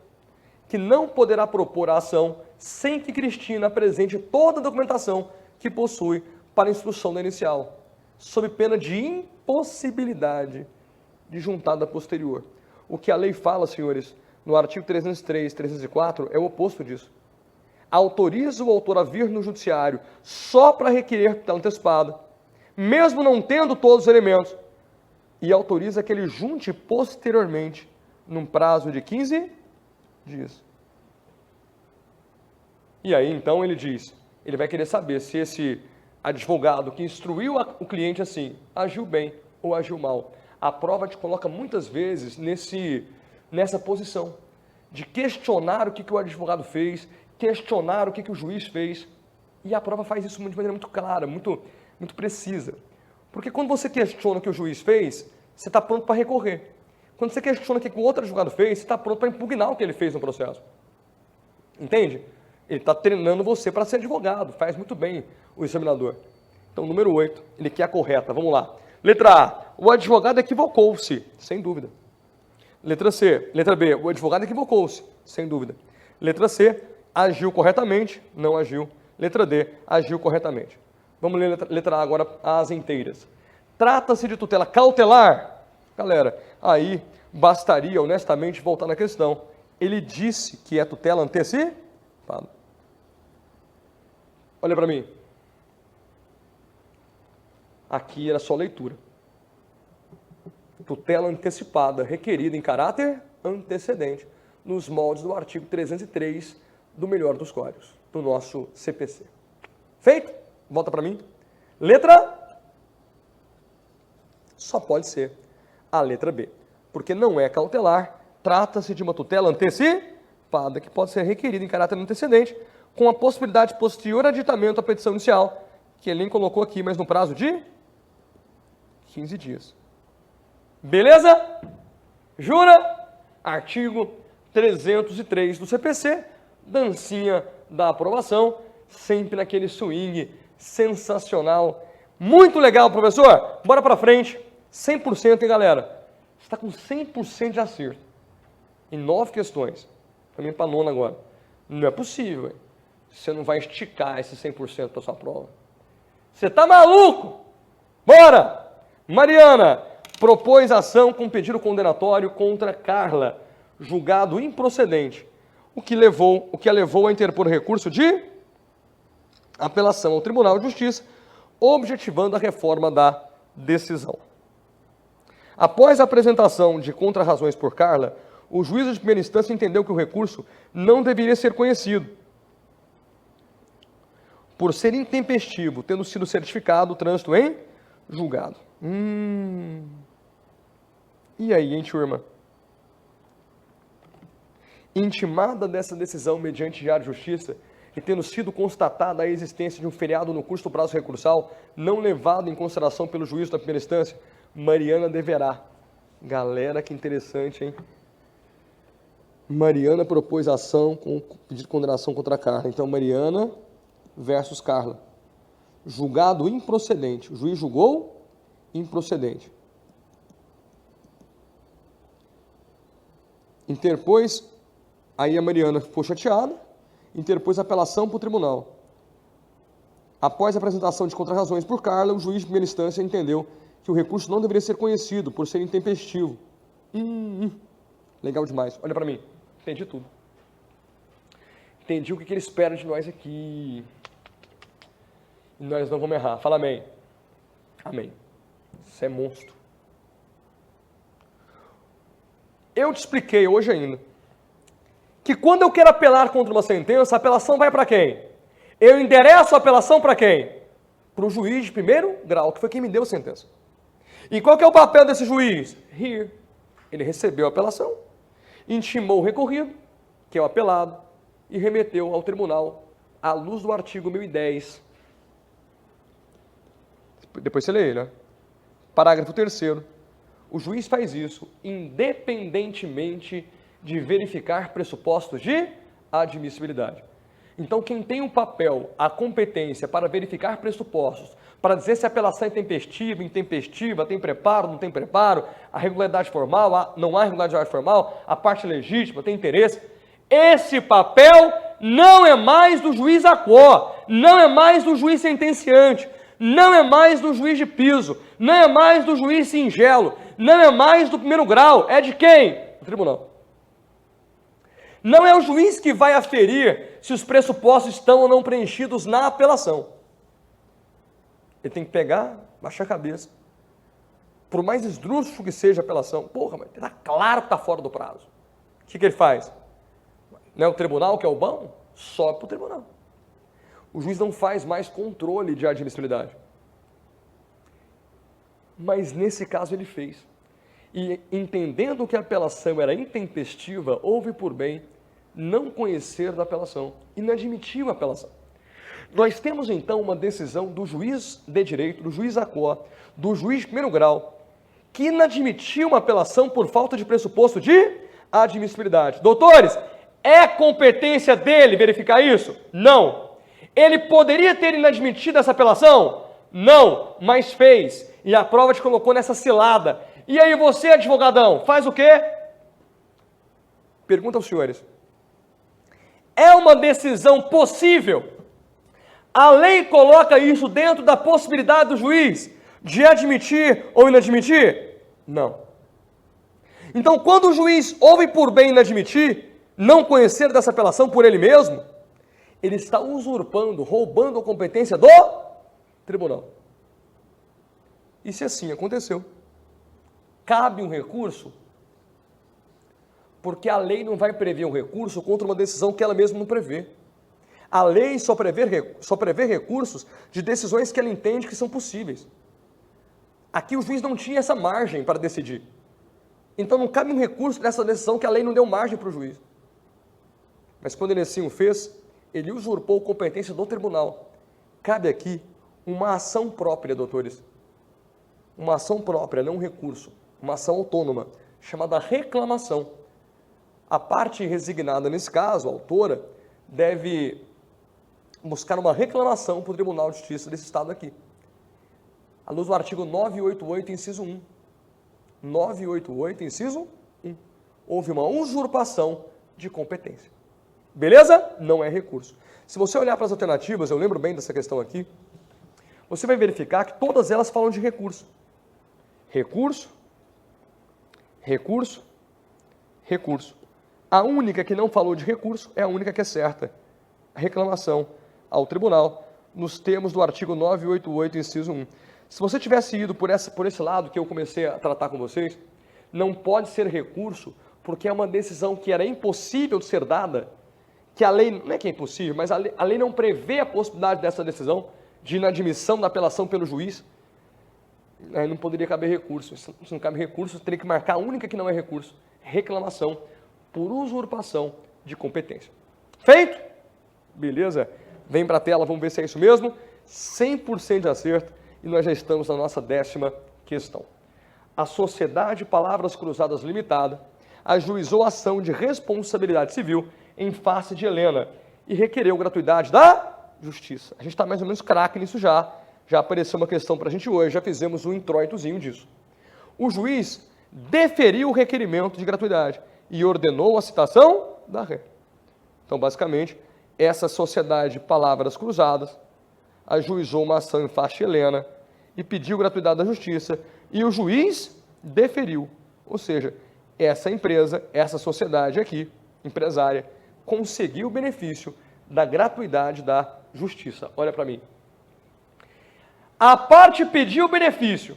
que não poderá propor a ação sem que Cristina apresente toda a documentação que possui para a instrução da inicial, sob pena de impossibilidade de juntada posterior. O que a lei fala, senhores, no artigo 303, 304, é o oposto disso. autoriza o autor a vir no judiciário só para requerer tutela antecipada, mesmo não tendo todos os elementos, e autoriza que ele junte posteriormente, num prazo de 15 dias. E aí, então, ele diz, ele vai querer saber se esse advogado que instruiu o cliente assim, agiu bem ou agiu mal. A prova te coloca muitas vezes nessa posição de questionar o que o advogado fez, questionar o que o juiz fez. E a prova faz isso de maneira muito clara, muito precisa. Porque quando você questiona o que o juiz fez, você está pronto para recorrer. Quando você questiona o que o outro advogado fez, você está pronto para impugnar o que ele fez no processo. Entende? Ele está treinando você para ser advogado. Faz muito bem o examinador. Então, número 8, ele quer a correta. Vamos lá. Letra A, o advogado equivocou-se, sem dúvida. Letra B, o advogado equivocou-se, sem dúvida. Letra C, agiu corretamente, não agiu. Letra D, agiu corretamente. Vamos ler letra A agora, as inteiras. Trata-se de tutela cautelar? Galera, aí bastaria honestamente voltar na questão. Ele disse que é tutela antecipada. Olha para mim. Aqui era só leitura. Tutela antecipada requerida em caráter antecedente, nos moldes do artigo 303 do melhor dos códigos, do nosso CPC. Feito? Volta para mim. Letra? Só pode ser a letra B, porque não é cautelar, trata-se de uma tutela antecipada, que pode ser requerida em caráter antecedente, com a possibilidade de posterior aditamento à petição inicial, que ele nem colocou aqui, mas no prazo de 15 dias. Beleza? Jura? Artigo 303 do CPC, dancinha da aprovação, sempre naquele swing sensacional. Muito legal, professor. Bora pra frente. 100%, hein, galera? Você está com 100% de acerto. Em 9 questões. Também para nona agora. Não é possível, hein? Você não vai esticar esse 100% para sua prova. Você tá maluco? Bora! Mariana propôs ação com pedido condenatório contra Carla, julgado improcedente, o que a levou a interpor recurso de apelação ao Tribunal de Justiça, objetivando a reforma da decisão. Após a apresentação de contrarrazões por Carla, o juízo de primeira instância entendeu que o recurso não deveria ser conhecido, por ser intempestivo, tendo sido certificado o trânsito em julgado. E aí, hein, turma? Intimada dessa decisão mediante diário de justiça e tendo sido constatada a existência de um feriado no curso do prazo recursal não levado em consideração pelo juízo da primeira instância, Mariana deverá. Galera, que interessante, hein? Mariana propôs ação com pedido de condenação contra Carla. Então, Mariana versus Carla. Julgado improcedente. O juiz julgou improcedente. Interpôs, aí a Mariana ficou chateada, interpôs apelação para o tribunal. Após a apresentação de contrarrazões por Carla, o juiz de primeira instância entendeu que o recurso não deveria ser conhecido por ser intempestivo. Legal demais. Olha para mim. Entendi tudo. Entendi o que ele espera de nós aqui. E nós não vamos errar. Fala amém. Amém. Isso é monstro. Eu te expliquei hoje ainda que quando eu quero apelar contra uma sentença, a apelação vai para quem? Eu endereço a apelação para quem? Para o juiz de primeiro grau, que foi quem me deu a sentença. E qual que é o papel desse juiz? Hear. Ele recebeu a apelação, intimou o recorrido, que é o apelado, e remeteu ao tribunal à luz do artigo 1010. Depois você lê ele, né? Parágrafo 3º. O juiz faz isso independentemente de verificar pressupostos de admissibilidade. Então, quem tem o papel, a competência para verificar pressupostos, para dizer se a apelação é tempestiva, intempestiva, tem preparo, não tem preparo, a regularidade formal, não há regularidade formal, a parte legítima, tem interesse, esse papel não é mais do juiz aquó, não é mais do juiz sentenciante, não é mais do juiz de piso, não é mais do juiz singelo, não é mais do primeiro grau, é de quem? Do tribunal. Não é o juiz que vai aferir se os pressupostos estão ou não preenchidos na apelação. Ele tem que pegar, baixar a cabeça. Por mais esdrúxulo que seja a apelação, porra, mas está claro que está fora do prazo. O que ele faz? Não é o tribunal que é o bom? Sobe para o tribunal. O juiz não faz mais controle de admissibilidade. Mas nesse caso ele fez. E entendendo que a apelação era intempestiva, houve por bem não conhecer da apelação e não admitiu a apelação. Nós temos então uma decisão do juiz de direito, do juiz ACO, do juiz de primeiro grau, que inadmitiu uma apelação por falta de pressuposto de admissibilidade. Doutores, é competência dele verificar isso? Não. Ele poderia ter inadmitido essa apelação? Não, mas fez. E a prova te colocou nessa cilada. E aí você, advogadão, faz o quê? Pergunta aos senhores. É uma decisão possível? A lei coloca isso dentro da possibilidade do juiz de admitir ou inadmitir? Não. Então, quando o juiz ouve por bem inadmitir, não conhecer dessa apelação por ele mesmo, ele está usurpando, roubando a competência do tribunal. E se assim aconteceu, cabe um recurso? Porque a lei não vai prever um recurso contra uma decisão que ela mesma não prevê. A lei só prevê recursos de decisões que ela entende que são possíveis. Aqui o juiz não tinha essa margem para decidir. Então não cabe um recurso dessa decisão que a lei não deu margem para o juiz. Mas quando ele assim o fez, ele usurpou a competência do tribunal. Cabe aqui uma ação própria, doutores. Uma ação própria, não um recurso. Uma ação autônoma, chamada reclamação. A parte resignada nesse caso, a autora, deve buscar uma reclamação para o Tribunal de Justiça desse Estado aqui. À luz do artigo 988, inciso 1. 988, inciso 1. Houve uma usurpação de competência. Beleza? Não é recurso. Se você olhar para as alternativas, eu lembro bem dessa questão aqui, você vai verificar que todas elas falam de recurso. Recurso, recurso, recurso. A única que não falou de recurso é a única que é certa. A reclamação ao tribunal, nos termos do artigo 988, inciso 1. Se você tivesse ido por esse lado que eu comecei a tratar com vocês, não pode ser recurso, porque é uma decisão que era impossível de ser dada, que a lei, não é que é impossível, mas a lei não prevê a possibilidade dessa decisão, de inadmissão da apelação pelo juiz. Aí não poderia caber recurso. Se não cabe recurso, teria que marcar a única que não é recurso, reclamação por usurpação de competência. Feito? Beleza? Vem para a tela, vamos ver se é isso mesmo. 100% de acerto e nós já estamos na nossa 10ª questão. A Sociedade Palavras Cruzadas Limitada ajuizou a ação de responsabilidade civil em face de Helena e requereu gratuidade da justiça. A gente está mais ou menos craque nisso já. Já apareceu uma questão para a gente hoje, já fizemos um introitozinho disso. O juiz deferiu o requerimento de gratuidade e ordenou a citação da ré. Então, basicamente, essa Sociedade Palavras Cruzadas ajuizou uma ação em face de Helena e pediu gratuidade da justiça e o juiz deferiu. Ou seja, essa empresa, essa sociedade aqui, empresária, conseguiu o benefício da gratuidade da justiça. Olha para mim. A parte pediu o benefício.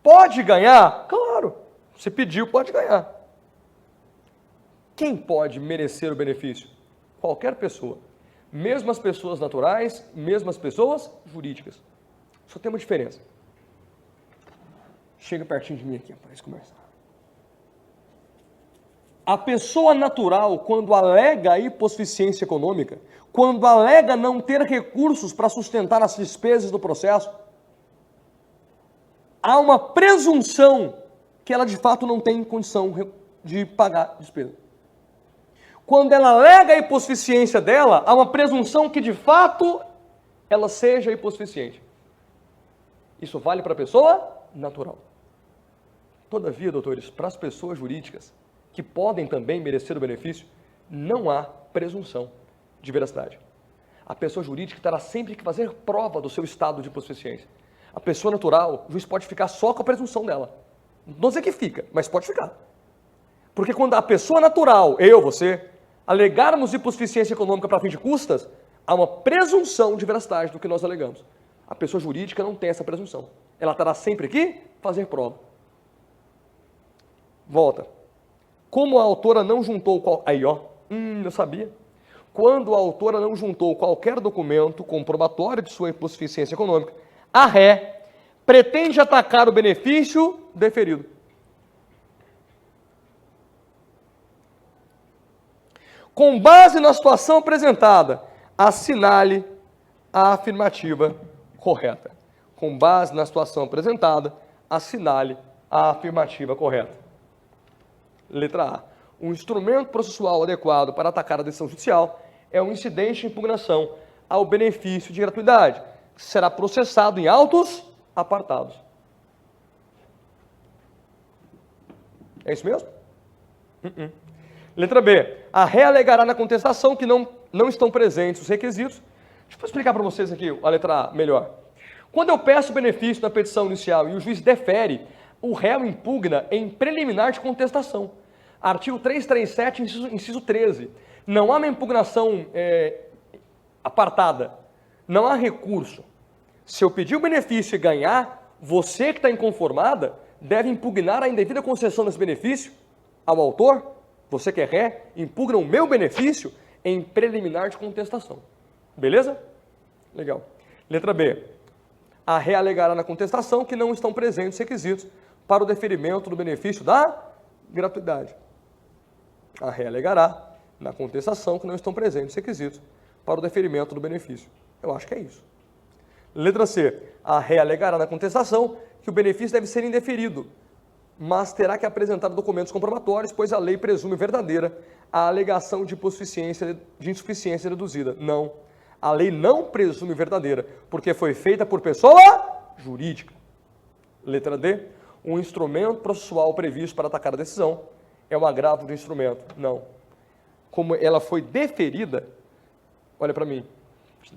Pode ganhar? Claro. Se pediu, pode ganhar. Quem pode merecer o benefício? Qualquer pessoa. Mesmo as pessoas naturais, mesmo as pessoas jurídicas. Só tem uma diferença. Chega pertinho de mim aqui para nós conversar. A pessoa natural, quando alega a hipossuficiência econômica, quando alega não ter recursos para sustentar as despesas do processo, há uma presunção que ela de fato não tem condição de pagar a despesa. Quando ela alega a hipossuficiência dela, há uma presunção que de fato ela seja hipossuficiente. Isso vale para a pessoa natural. Todavia, doutores, para as pessoas jurídicas, que podem também merecer o benefício, não há presunção de veracidade. A pessoa jurídica terá sempre que fazer prova do seu estado de hipossuficiência. A pessoa natural, o juiz pode ficar só com a presunção dela. Não dizer que fica, mas pode ficar. Porque quando a pessoa natural, eu, você, alegarmos hipossuficiência econômica para fim de custas, há uma presunção de veracidade do que nós alegamos. A pessoa jurídica não tem essa presunção. Ela estará sempre aqui fazer prova. Volta. Como a autora não juntou... Aí, ó. Eu sabia. Quando a autora não juntou qualquer documento comprobatório de sua hipossuficiência econômica, a ré pretende atacar o benefício deferido. Com base na situação apresentada, assinale a afirmativa correta. Com base na situação apresentada, assinale a afirmativa correta. Letra A. Um instrumento processual adequado para atacar a decisão judicial é um incidente de impugnação ao benefício de gratuidade, que será processado em autos apartados. É isso mesmo? Letra B. A ré alegará na contestação que não estão presentes os requisitos. Deixa eu explicar para vocês aqui a letra A melhor. Quando eu peço o benefício na petição inicial e o juiz defere, o réu impugna em preliminar de contestação. Artigo 337, inciso 13. Não há uma impugnação apartada. Não há recurso. Se eu pedir o benefício e ganhar, você que está inconformada deve impugnar a indevida concessão desse benefício ao autor. Você que é ré, impugna o meu benefício em preliminar de contestação. Beleza? Legal. Letra B. A ré alegará na contestação que não estão presentes os requisitos para o deferimento do benefício da gratuidade. A ré alegará na contestação que não estão presentes os requisitos para o deferimento do benefício. Eu acho que é isso. Letra C. A ré alegará na contestação que o benefício deve ser indeferido, mas terá que apresentar documentos comprobatórios, pois a lei presume verdadeira a alegação de insuficiência reduzida. Não. A lei não presume verdadeira, porque foi feita por pessoa jurídica. Letra D. Um instrumento processual previsto para atacar a decisão é um agravo do instrumento. Não. Como ela foi deferida, olha para mim,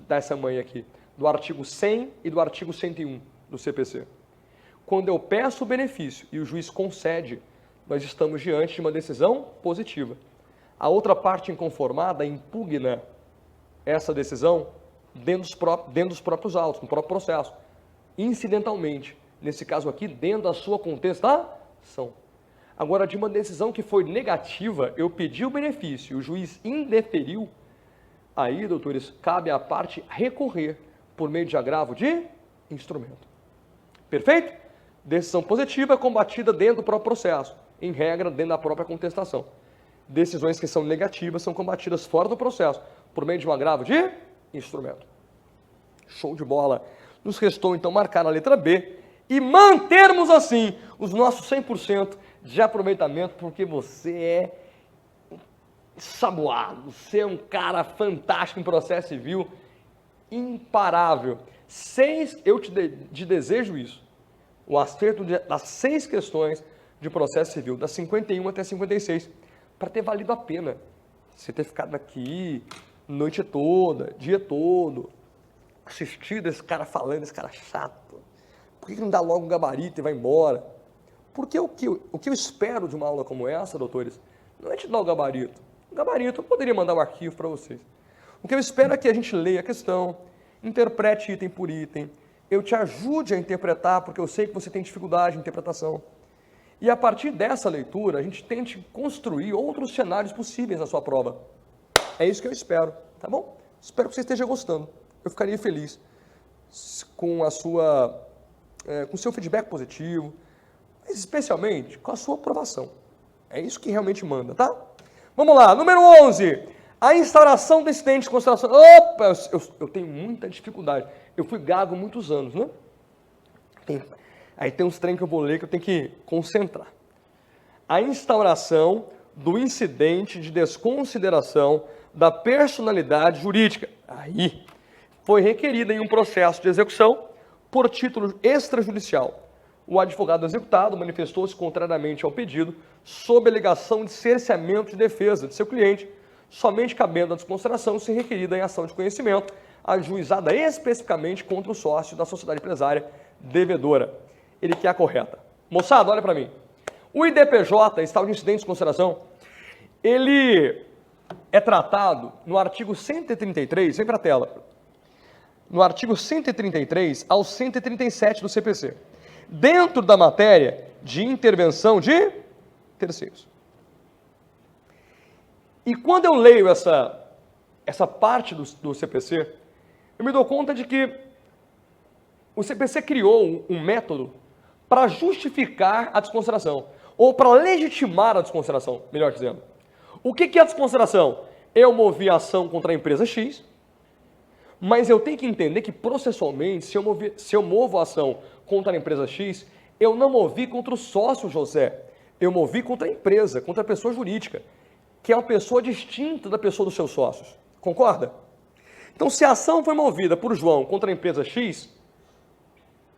dá essa manha aqui, do artigo 100 e do artigo 101 do CPC. Quando eu peço o benefício e o juiz concede, nós estamos diante de uma decisão positiva. A outra parte inconformada impugna essa decisão dentro dos próprios autos, no próprio processo. Incidentalmente, nesse caso aqui, dentro da sua contestação. Agora, de uma decisão que foi negativa, eu pedi o benefício e o juiz indeferiu, aí, doutores, cabe à parte recorrer por meio de agravo de instrumento. Perfeito? Decisão positiva combatida dentro do próprio processo, em regra, dentro da própria contestação. Decisões que são negativas são combatidas fora do processo, por meio de um agravo de instrumento. Show de bola. Nos restou, então, marcar a letra B e mantermos, assim, os nossos 100% de aproveitamento, porque você é saboado, você é um cara fantástico em processo civil, imparável. Eu te desejo isso, o acerto das 6 questões de processo civil, das 51 até 56, para ter valido a pena você ter ficado aqui noite toda, dia todo, assistido esse cara falando, esse cara chato. Por que não dá logo um gabarito e vai embora? Porque o que eu espero de uma aula como essa, doutores, não é te dar o gabarito. O gabarito eu poderia mandar o arquivo para vocês. O que eu espero é que a gente leia a questão, interprete item por item, eu te ajude a interpretar, porque eu sei que você tem dificuldade de interpretação. E a partir dessa leitura, a gente tente construir outros cenários possíveis na sua prova. É isso que eu espero, tá bom? Espero que você esteja gostando. Eu ficaria feliz com o seu feedback positivo, mas especialmente com a sua aprovação. É isso que realmente manda, tá? Vamos lá, número 11. A instauração do incidente de consideração. Opa, eu tenho muita dificuldade. Eu fui gago muitos anos, né? Aí tem uns trem que eu vou ler que eu tenho que concentrar. A instauração do incidente de desconsideração da personalidade jurídica. Aí foi requerida em um processo de execução por título extrajudicial. O advogado executado manifestou-se contrariamente ao pedido sob alegação de cerceamento de defesa de seu cliente, somente cabendo a desconsideração se requerida em ação de conhecimento, ajuizada especificamente contra o sócio da sociedade empresária devedora. Ele quer a correta. Moçada, olha para mim. O IDPJ, Estado de Incidentes de Consideração, ele é tratado no artigo 133, vem para a tela, no artigo 133 ao 137 do CPC, dentro da matéria de intervenção de terceiros. E quando eu leio essa parte do CPC, eu me dou conta de que o CPC criou um método para justificar a desconsideração, ou para legitimar a desconsideração, melhor dizendo. O que é a desconsideração? Eu movi a ação contra a empresa X, mas eu tenho que entender que processualmente, se eu movo a ação contra a empresa X, eu não movi contra o sócio José, eu movi contra a empresa, contra a pessoa jurídica, que é uma pessoa distinta da pessoa dos seus sócios. Concorda? Então, se a ação foi movida por João contra a empresa X,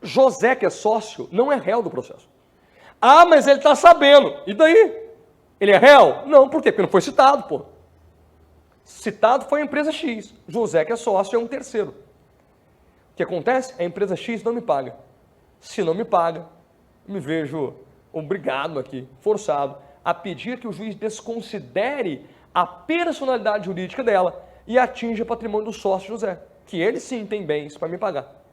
José, que é sócio, não é réu do processo. Ah, mas ele está sabendo. E daí? Ele é réu? Não, por quê? Porque não foi citado, pô. Citado foi a empresa X. José, que é sócio, é um terceiro. O que acontece? A empresa X não me paga. Se não me paga, me vejo obrigado aqui, forçado, a pedir que o juiz desconsidere a personalidade jurídica dela e atinja o patrimônio do sócio José, que ele sim tem bens para me pagar.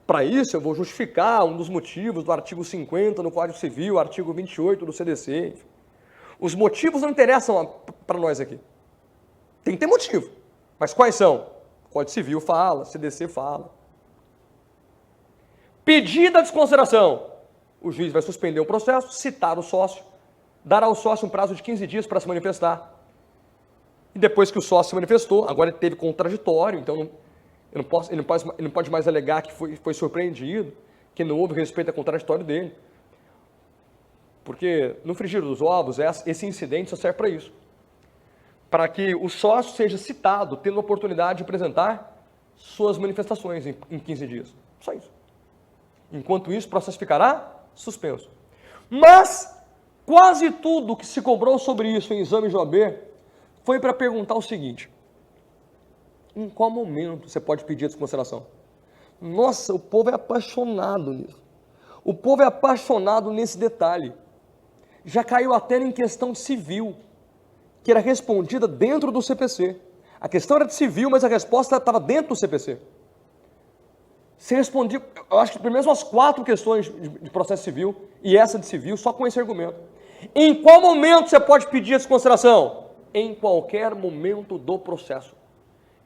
Para isso, eu vou justificar um dos motivos do artigo 50 no Código Civil, artigo 28 do CDC. Enfim. Os motivos não interessam para nós aqui. Tem que ter motivo. Mas quais são? O Código Civil fala, CDC fala. Pedida a desconsideração. O juiz vai suspender o processo, citar o sócio, dará ao sócio um prazo de 15 dias para se manifestar. E depois que o sócio se manifestou, agora ele teve contraditório, então ele não pode mais alegar que foi surpreendido, que não houve respeito ao contraditório dele. Porque no frigir dos ovos, esse incidente só serve para isso. Para que o sócio seja citado, tendo a oportunidade de apresentar suas manifestações em 15 dias. Só isso. Enquanto isso, o processo ficará suspenso. Mas quase tudo que se cobrou sobre isso em exame de OAB foi para perguntar o seguinte: em qual momento você pode pedir a desconsideração? Nossa, o povo é apaixonado nisso. O povo é apaixonado nesse detalhe. Já caiu até em questão de civil, que era respondida dentro do CPC. A questão era de civil, mas a resposta estava dentro do CPC. Você respondia, eu acho que pelo menos umas 4 questões de processo civil, e essa de civil, só com esse argumento. Em qual momento você pode pedir a desconsideração? Em qualquer momento do processo.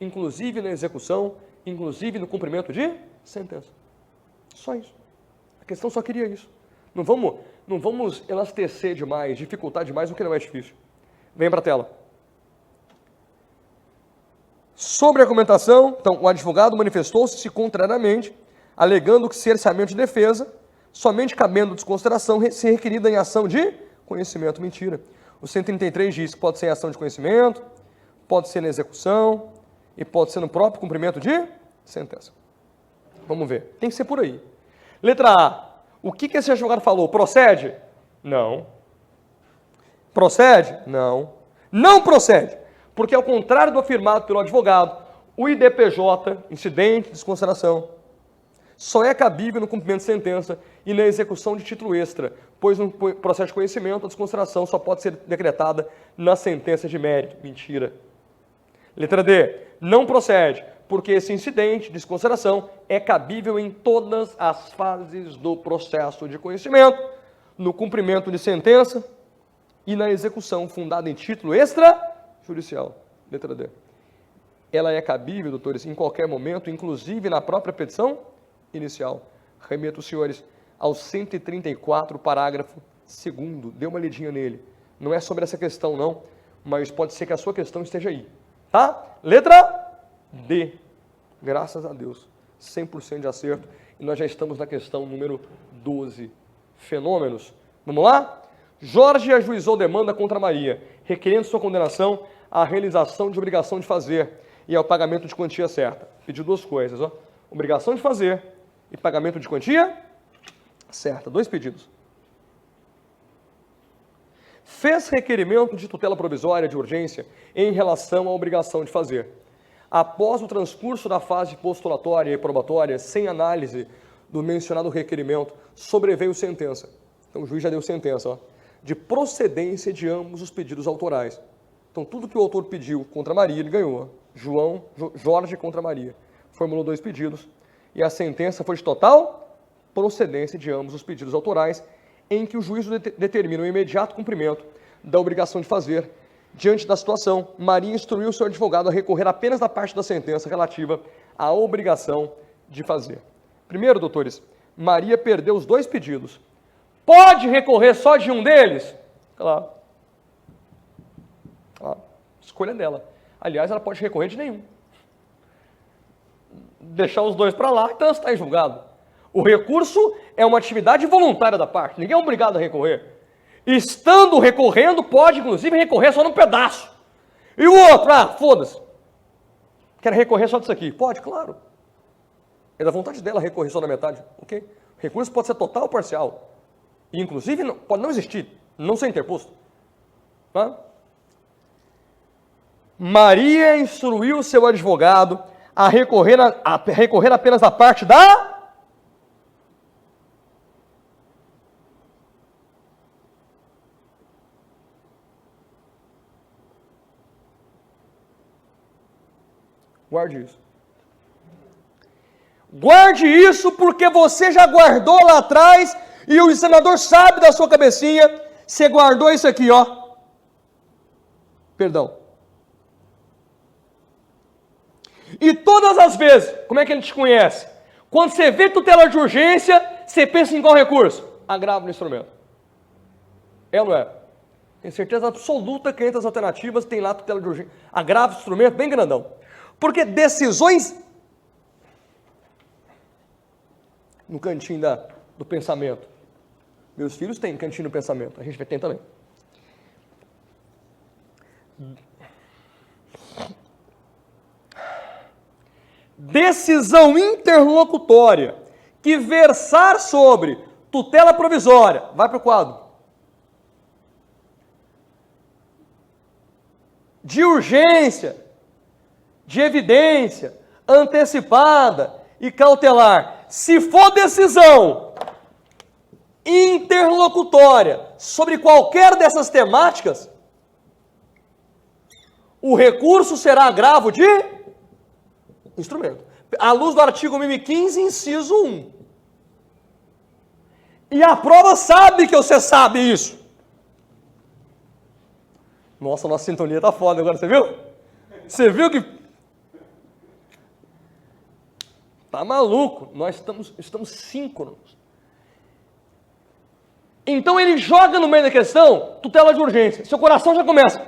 Inclusive na execução, inclusive no cumprimento de sentença. Só isso. A questão só queria isso. Não vamos elastecer demais, dificultar demais o que não é difícil. Vem para a tela. Sobre a argumentação, então, o advogado manifestou-se contrariamente, alegando que cerceamento de defesa, somente cabendo desconsideração se requerida em ação de conhecimento. Mentira. O 133 diz que pode ser em ação de conhecimento, pode ser na execução e pode ser no próprio cumprimento de sentença. Vamos ver. Tem que ser por aí. Letra A. O que esse advogado falou? Procede? Não. Procede? Não. Não procede. Porque, ao contrário do afirmado pelo advogado, o IDPJ, incidente de desconsideração, só é cabível no cumprimento de sentença e na execução de título extra, pois no processo de conhecimento a desconsideração só pode ser decretada na sentença de mérito. Mentira. Letra D. Não procede, porque esse incidente de desconsideração é cabível em todas as fases do processo de conhecimento, no cumprimento de sentença e na execução fundada em título extrajudicial. Letra D. Ela é cabível, doutores, em qualquer momento, inclusive na própria petição inicial. Remeto os senhores ao 134, parágrafo 2º. Dê uma lidinha nele. Não é sobre essa questão, não, mas pode ser que a sua questão esteja aí. Tá? Letra D. Graças a Deus. 100% de acerto. E nós já estamos na questão número 12. Fenômenos. Vamos lá? Jorge ajuizou demanda contra Maria, requerendo sua condenação à realização de obrigação de fazer e ao pagamento de quantia certa. Pediu 2 coisas, ó. Obrigação de fazer e pagamento de quantia certa. 2 pedidos. Fez requerimento de tutela provisória de urgência em relação à obrigação de fazer. Após o transcurso da fase postulatória e probatória, sem análise do mencionado requerimento, sobreveio sentença. Então o juiz já deu sentença, ó, de procedência de ambos os pedidos autorais. Então tudo que o autor pediu contra Maria, ele ganhou. Jorge contra Maria. Formulou 2 pedidos e a sentença foi de total procedência de ambos os pedidos autorais, em que o juiz determina o imediato cumprimento da obrigação de fazer. Diante da situação, Maria instruiu o seu advogado a recorrer apenas da parte da sentença relativa à obrigação de fazer. Primeiro, doutores, Maria perdeu os 2 pedidos. Pode recorrer só de um deles? Claro. Escolha dela. Aliás, ela pode recorrer de nenhum. Deixar os 2 para lá e transitar em julgado. O recurso é uma atividade voluntária da parte. Ninguém é obrigado a recorrer. Estando recorrendo, pode, inclusive, recorrer só num pedaço. E o outro, foda-se. Quer recorrer só disso aqui? Pode, claro. É da vontade dela recorrer só na metade. Ok? O recurso pode ser total ou parcial. E, inclusive, pode não existir, não ser interposto. Tá? Maria instruiu seu advogado a recorrer apenas da parte da... Guarde isso. Guarde isso porque você já guardou lá atrás e o senador sabe da sua cabecinha. Você guardou isso aqui, ó. Perdão. E todas as vezes, como é que ele te conhece? Quando você vê tutela de urgência, você pensa em qual recurso? Agravo no instrumento. É ou não é? Tenho certeza absoluta que entre as alternativas tem lá tutela de urgência. Agravo no instrumento bem grandão. Porque decisões no cantinho do pensamento. Meus filhos têm cantinho do pensamento. A gente vai ter também. Decisão interlocutória que versar sobre tutela provisória. Vai para o quadro. De urgência, de evidência, antecipada e cautelar. Se for decisão interlocutória sobre qualquer dessas temáticas, o recurso será agravo de instrumento. À luz do artigo 1015, inciso 1. E a prova sabe que você sabe isso. Nossa, nossa sintonia tá foda agora, você viu? Você viu que... Tá maluco, nós estamos síncronos. Então ele joga no meio da questão tutela de urgência. Seu coração já começa.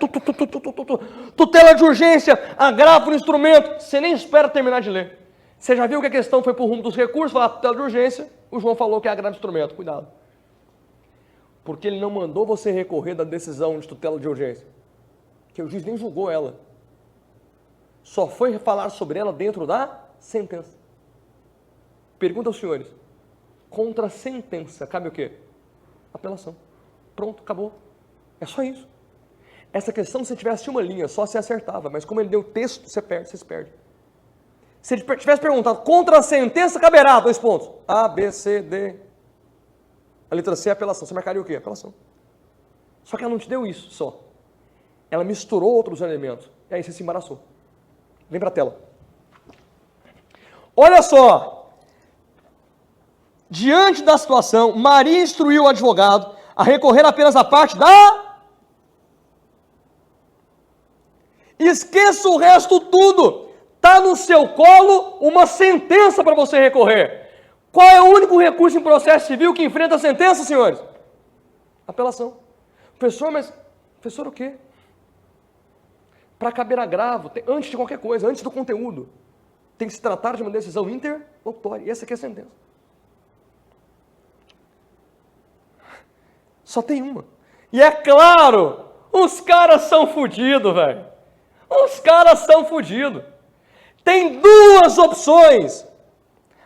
Tutela de urgência, agravo no instrumento. Você nem espera terminar de ler. Você já viu que a questão foi pro rumo dos recursos, falar tutela de urgência, o João falou que é agravo no instrumento. Cuidado. Porque ele não mandou você recorrer da decisão de tutela de urgência. Que o juiz nem julgou ela. Só foi falar sobre ela dentro da sentença. Pergunta aos senhores. Contra a sentença, cabe o quê? Apelação. Pronto, acabou. É só isso. Essa questão, se tivesse uma linha só, você acertava. Mas como ele deu texto, você se perde. Se ele tivesse perguntado, contra a sentença caberá, 2 pontos. A, B, C, D. A letra C é apelação. Você marcaria o quê? Apelação. Só que ela não te deu isso só. Ela misturou outros elementos. E aí você se embaraçou. Vem para a tela. Olha só. Diante da situação, Maria instruiu o advogado a recorrer apenas à parte da... Esqueça o resto tudo. Está no seu colo uma sentença para você recorrer. Qual é o único recurso em processo civil que enfrenta a sentença, senhores? Apelação. Professor, mas... Professor, o quê? Para caber agravo, antes de qualquer coisa, antes do conteúdo, tem que se tratar de uma decisão interlocutória. E essa aqui é a sentença. Só tem uma. E é claro, os caras são fodidos, velho. Os caras são fodidos. Tem 2 opções.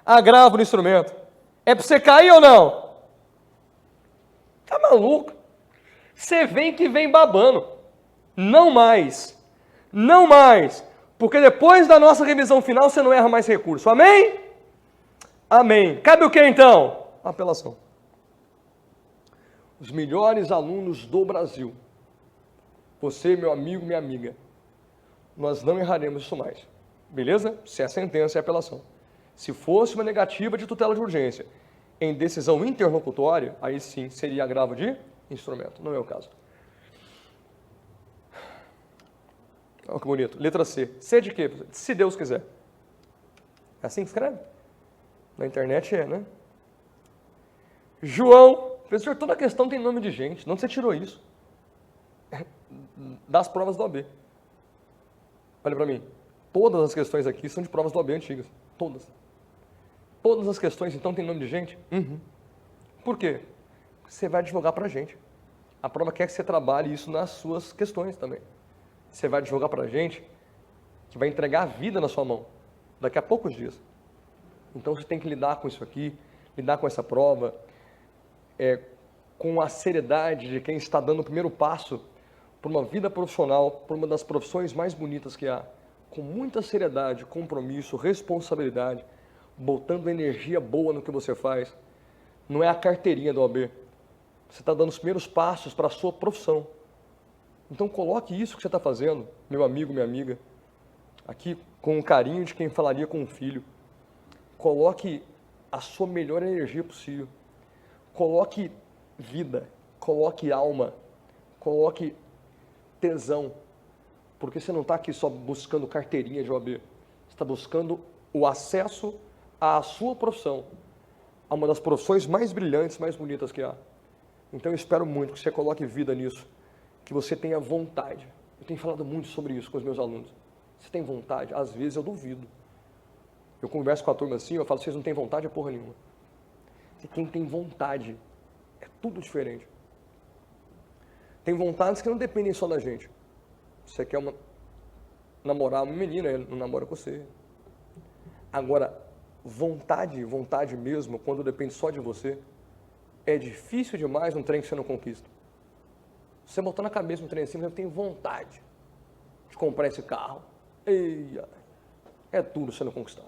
Agravo no instrumento. É para você cair ou não? Tá maluco? Você vem que vem babando. Não mais. Não mais. Porque depois da nossa revisão final, você não erra mais recurso. Amém? Amém. Cabe o que então? Apelação. os melhores alunos do Brasil. Você, meu amigo, minha amiga, nós não erraremos isso mais. Beleza? Se é sentença, é apelação. Se fosse uma negativa de tutela de urgência em decisão interlocutória, aí sim seria agravo de instrumento. Não é o caso. Olha que bonito. Letra C. C de quê? Se Deus quiser. É assim que escreve? Na internet é, né? João. Professor, toda questão tem nome de gente. De onde você tirou isso? Das provas do OAB. Olha para mim. Todas as questões aqui são de provas do OAB antigas. Todas. Todas as questões, então, tem nome de gente? Uhum. Por quê? Você vai advogar para a gente. A prova quer que você trabalhe isso nas suas questões também. Você vai advogar para a gente que vai entregar a vida na sua mão daqui a poucos dias. Então, você tem que lidar com isso aqui, lidar com essa prova, com a seriedade de quem está dando o primeiro passo para uma vida profissional, para uma das profissões mais bonitas que há, com muita seriedade, compromisso, responsabilidade, botando energia boa no que você faz. Não é a carteirinha do OAB. Você está dando os primeiros passos para a sua profissão. Então coloque isso que você está fazendo, meu amigo, minha amiga, aqui com o carinho de quem falaria com um filho. Coloque a sua melhor energia possível. Coloque vida, coloque alma, coloque tesão. Porque você não está aqui só buscando carteirinha de OAB. Você está buscando o acesso à sua profissão, a uma das profissões mais brilhantes, mais bonitas que há. Então eu espero muito que você coloque vida nisso, que você tenha vontade. Eu tenho falado muito sobre isso com os meus alunos. Você tem vontade? Às vezes eu duvido. Eu converso com a turma assim, eu falo, vocês não têm vontade de porra nenhuma. E quem tem vontade é tudo diferente. Tem vontades que não dependem só da gente. Você quer namorar uma menina, ele não namora com você. Agora, vontade mesmo, quando depende só de você, é difícil demais num trem que você não conquista. Você botou na cabeça um trem assim, você tem vontade de comprar esse carro. Eia, é tudo você não conquistar.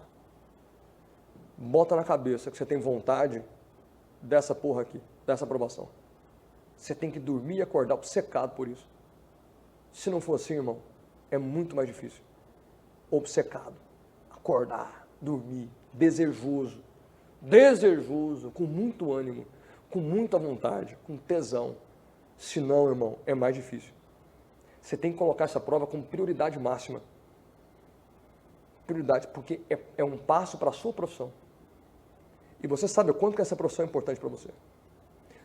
Bota na cabeça que você tem vontade dessa porra aqui, dessa aprovação. Você tem que dormir e acordar obcecado por isso. Se não for assim, irmão, é muito mais difícil. Obcecado, acordar, dormir, desejoso, com muito ânimo, com muita vontade, com tesão. Se não, irmão, é mais difícil. Você tem que colocar essa prova como prioridade máxima. Prioridade, porque é um passo para a sua profissão. E você sabe o quanto que essa profissão é importante para você.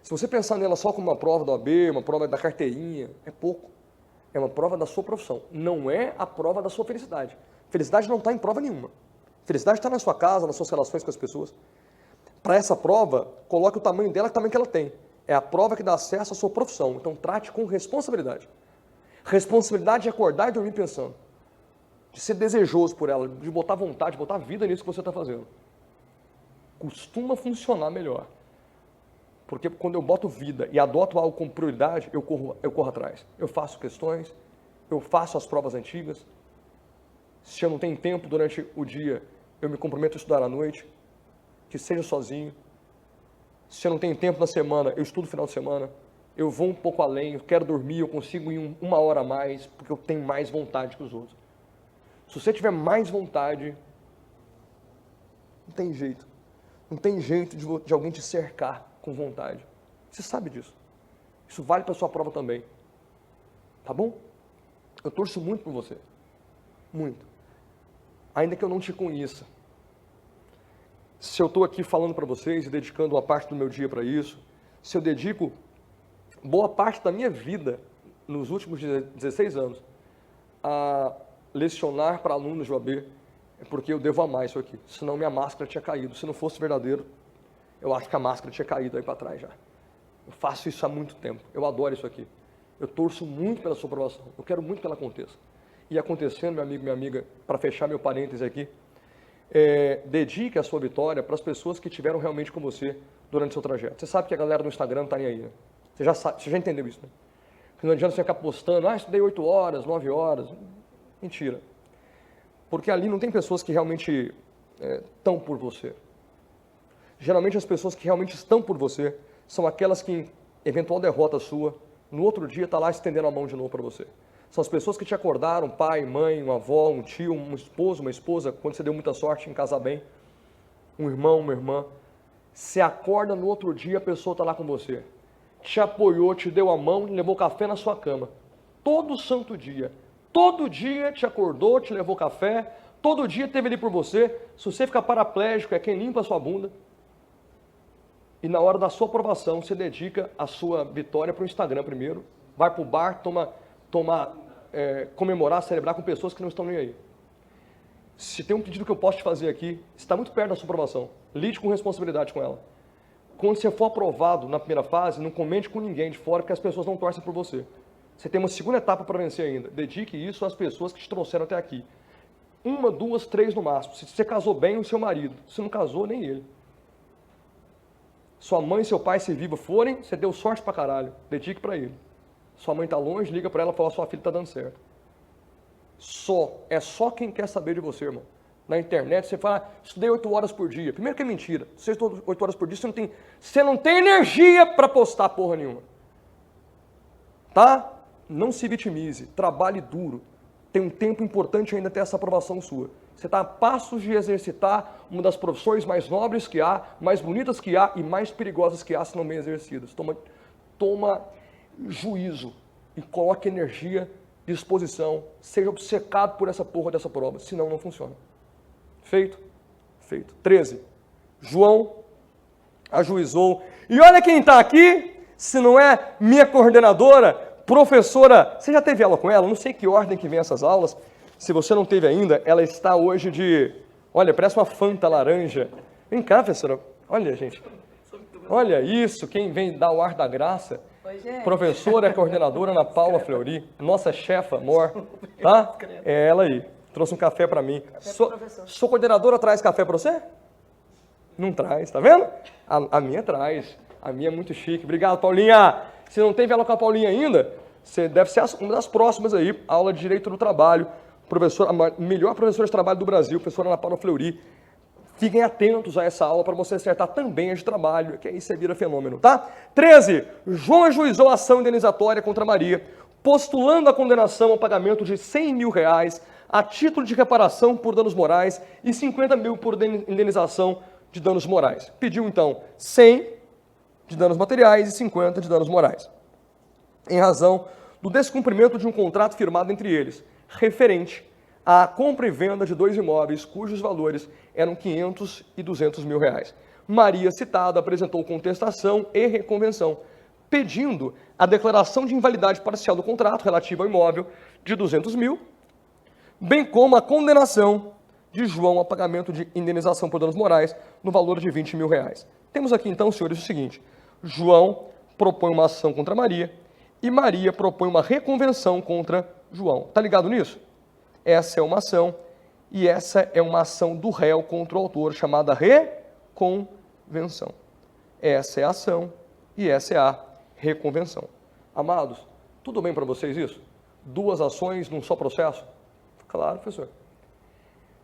Se você pensar nela só como uma prova da OAB, uma prova da carteirinha, é pouco. É uma prova da sua profissão. Não é a prova da sua felicidade. Felicidade não está em prova nenhuma. Felicidade está na sua casa, nas suas relações com as pessoas. Para essa prova, coloque o tamanho dela, o tamanho que ela tem. É a prova que dá acesso à sua profissão. Então trate com responsabilidade. Responsabilidade de acordar e dormir pensando. De ser desejoso por ela, de botar vontade, de botar vida nisso que você está fazendo. Costuma funcionar melhor. Porque quando eu boto vida e adoto algo como prioridade, eu corro atrás. Eu faço questões, eu faço as provas antigas. Se eu não tenho tempo durante o dia, eu me comprometo a estudar à noite, que seja sozinho. Se eu não tenho tempo na semana, eu estudo no final de semana. Eu vou um pouco além, eu quero dormir, eu consigo ir uma hora a mais, porque eu tenho mais vontade que os outros. Se você tiver mais vontade, não tem jeito. Não tem jeito de alguém te cercar com vontade. Você sabe disso. Isso vale para a sua prova também. Tá bom? Eu torço muito por você. Muito. Ainda que eu não te conheça. Se eu estou aqui falando para vocês e dedicando uma parte do meu dia para isso, se eu dedico boa parte da minha vida, nos últimos 16 anos, a lecionar para alunos de OAB, é porque eu devo amar isso aqui. Senão minha máscara tinha caído. Se não fosse verdadeiro, eu acho que a máscara tinha caído aí para trás já. Eu faço isso há muito tempo. Eu adoro isso aqui. Eu torço muito pela sua aprovação. Eu quero muito que ela aconteça. E acontecendo, meu amigo, minha amiga, para fechar meu parêntese aqui, dedique a sua vitória para as pessoas que estiveram realmente com você durante o seu trajeto. Você sabe que a galera do Instagram não está nem aí, né? Você já entendeu isso, né? Que não adianta você ficar postando, estudei 8 horas, 9 horas. Mentira. Porque ali não tem pessoas que realmente estão por você. Geralmente as pessoas que realmente estão por você são aquelas que eventual derrota sua, no outro dia está lá estendendo a mão de novo para você. São as pessoas que te acordaram, pai, mãe, uma avó, um tio, um esposo, uma esposa, quando você deu muita sorte em casar bem, um irmão, uma irmã. Você acorda no outro dia, a pessoa está lá com você. Te apoiou, te deu a mão, levou café na sua cama. Todo santo dia. Todo dia te acordou, te levou café, todo dia esteve ali por você. Se você ficar paraplégico, é quem limpa a sua bunda. E na hora da sua aprovação, você dedica a sua vitória para o Instagram primeiro. Vai para o bar, comemorar, celebrar com pessoas que não estão nem aí. Se tem um pedido que eu posso te fazer aqui, está muito perto da sua aprovação. Lide com responsabilidade com ela. Quando você for aprovado na primeira fase, não comente com ninguém de fora, porque as pessoas não torcem por você. Você tem uma segunda etapa para vencer ainda. Dedique isso às pessoas que te trouxeram até aqui. 1, 2, 3 no máximo. Se você casou bem, o seu marido. Se não casou, nem ele. Sua mãe e seu pai, se vivo forem, você deu sorte pra caralho. Dedique para ele. Sua mãe está longe, liga para ela e fala, sua filha está dando certo. É só quem quer saber de você, irmão. Na internet você fala, estudei 8 horas por dia. Primeiro que é mentira. Você estudou 8 horas por dia, você não tem energia para postar porra nenhuma. Tá? Não se vitimize. Trabalhe duro. Tem um tempo importante ainda até essa aprovação sua. Você está a passos de exercitar uma das profissões mais nobres que há, mais bonitas que há e mais perigosas que há, se não bem exercidas. Toma juízo e coloque energia, disposição, seja obcecado por essa porra dessa prova, senão não funciona. Feito? Feito. 13. João ajuizou. E olha quem está aqui, se não é minha coordenadora, professora. Você já teve aula com ela? Não sei que ordem que vem essas aulas. Se você não teve ainda, ela está hoje de... Olha, parece uma Fanta laranja. Vem cá, professora. Olha, gente. Olha isso, quem vem dar o ar da graça. Oi, gente. Professora e coordenadora Ana Paula Fleury, nossa chefa, amor, tá? É ela aí. Trouxe um café para mim. Sua coordenadora traz café para você? Não traz, tá vendo? A minha traz. A minha é muito chique. Obrigado, Paulinha. Se não teve aula com a Paulinha ainda, você deve ser uma das próximas aí. Aula de Direito do Trabalho. A melhor professora de trabalho do Brasil, professora Ana Paula Fleury. Fiquem atentos a essa aula para você acertar também a de trabalho, que aí você vira fenômeno, tá? 13. João ajuizou a ação indenizatória contra Maria, postulando a condenação ao pagamento de R$100 mil a título de reparação por danos morais e 50 mil por indenização de danos morais. Pediu, então, 100 de danos materiais e 50 de danos morais, em razão do descumprimento de um contrato firmado entre eles, referente à compra e venda de 2 imóveis cujos valores eram 500 e 200 mil reais. Maria, citada, apresentou contestação e reconvenção, pedindo a declaração de invalidade parcial do contrato relativo ao imóvel de 200 mil, bem como a condenação de João a pagamento de indenização por danos morais no valor de 20 mil reais. Temos aqui, então, senhores, o seguinte: João propõe uma ação contra Maria e Maria propõe uma reconvenção contra João. Tá ligado nisso? Essa é uma ação, e essa é uma ação do réu contra o autor, chamada reconvenção. Essa é a ação, e essa é a reconvenção. Amados, tudo bem para vocês isso? 2 ações num só processo? Claro, professor.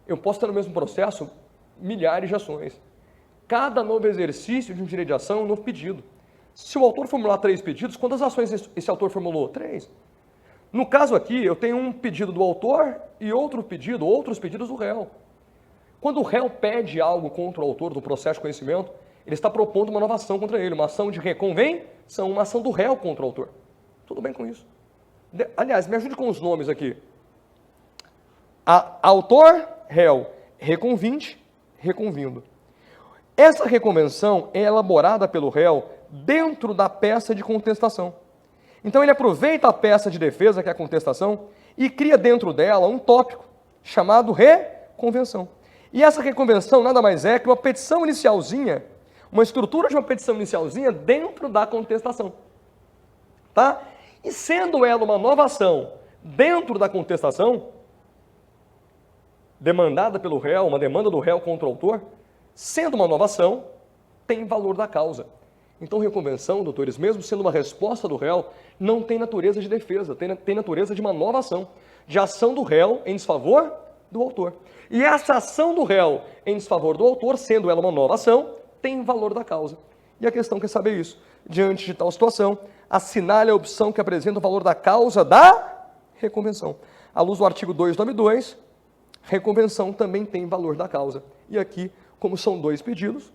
Eu posso ter no mesmo processo milhares de ações. Cada novo exercício de um direito de ação é um novo pedido. Se o autor formular 3 pedidos, quantas ações esse autor formulou? 3. No caso aqui, eu tenho um pedido do autor e outros pedidos do réu. Quando o réu pede algo contra o autor do processo de conhecimento, ele está propondo uma nova ação contra ele, uma ação de reconvenção, uma ação do réu contra o autor. Tudo bem com isso. Aliás, me ajude com os nomes aqui. Autor, réu, reconvinte, reconvindo. Essa reconvenção é elaborada pelo réu dentro da peça de contestação. Então ele aproveita a peça de defesa, que é a contestação, e cria dentro dela um tópico chamado reconvenção. E essa reconvenção nada mais é que uma petição inicialzinha, uma estrutura de uma petição inicialzinha dentro da contestação. Tá? E sendo ela uma nova ação dentro da contestação, demandada pelo réu, uma demanda do réu contra o autor, sendo uma nova ação, tem valor da causa. Então, reconvenção, doutores, mesmo sendo uma resposta do réu, não tem natureza de defesa, tem natureza de uma nova ação, de ação do réu em desfavor do autor. E essa ação do réu em desfavor do autor, sendo ela uma nova ação, tem valor da causa. E a questão quer saber isso. diante de tal situação, assinale a opção que apresenta o valor da causa da reconvenção. À luz do artigo 292, reconvenção também tem valor da causa. E aqui, como são dois pedidos,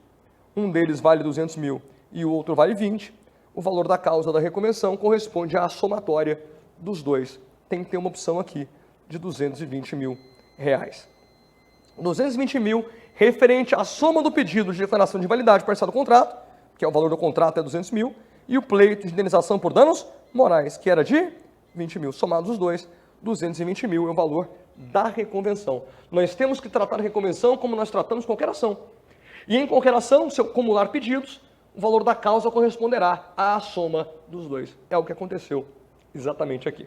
um deles vale 200 mil e o outro vale 20, o valor da causa da reconvenção corresponde à somatória dos dois. Tem que ter uma opção aqui de 220 mil reais. 220 mil referente à soma do pedido de declaração de validade parcial do contrato, que é o valor do contrato é 200 mil, e o pleito de indenização por danos morais, que era de 20 mil. Somados os dois, 220 mil é o valor da reconvenção. Nós temos que tratar a reconvenção como nós tratamos qualquer ação. E em qualquer ação, se eu acumular pedidos, o valor da causa corresponderá à soma dos dois. É o que aconteceu exatamente aqui.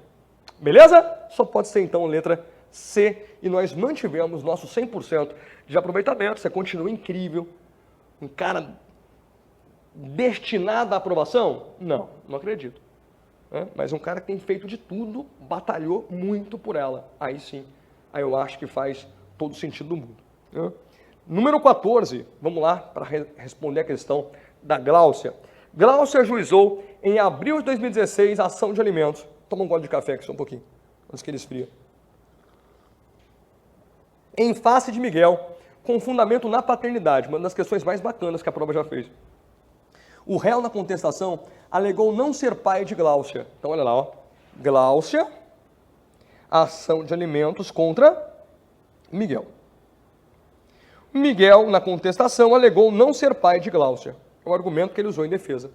Beleza? Só pode ser então letra C, e nós mantivemos nosso 100% de aproveitamento. Você continua incrível, um cara destinado à aprovação? Não, não acredito. Mas um cara que tem feito de tudo, batalhou muito por ela. Aí sim, aí eu acho que faz todo sentido do mundo. Número 14, vamos lá para responder a questão da Gláucia. Gláucia ajuizou em abril de 2016 a ação de alimentos. Toma um gole de café aqui só um pouquinho, antes que ele esfria. Em face de Miguel, com fundamento na paternidade, uma das questões mais bacanas que a prova já fez. O réu na contestação alegou não ser pai de Gláucia. Então olha lá, ó. Gláucia, ação de alimentos contra Miguel. Miguel, na contestação, alegou não ser pai de Gláucia. É o argumento que ele usou em defesa.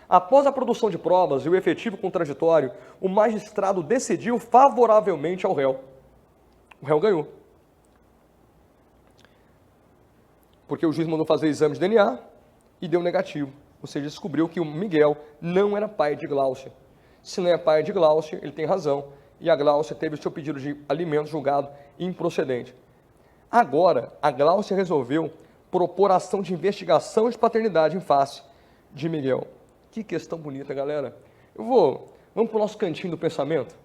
Após a produção de provas e o efetivo contraditório, o magistrado decidiu favoravelmente ao réu. O réu ganhou. Porque o juiz mandou fazer exame de DNA e deu negativo. Ou seja, descobriu que o Miguel não era pai de Gláucia. Se não é pai de Gláucia, ele tem razão. E a Gláucia teve o seu pedido de alimento julgado improcedente. Agora, a Gláucia resolveu propor ação de investigação de paternidade em face de Miguel. Que questão bonita, galera. Vamos para o nosso cantinho do pensamento?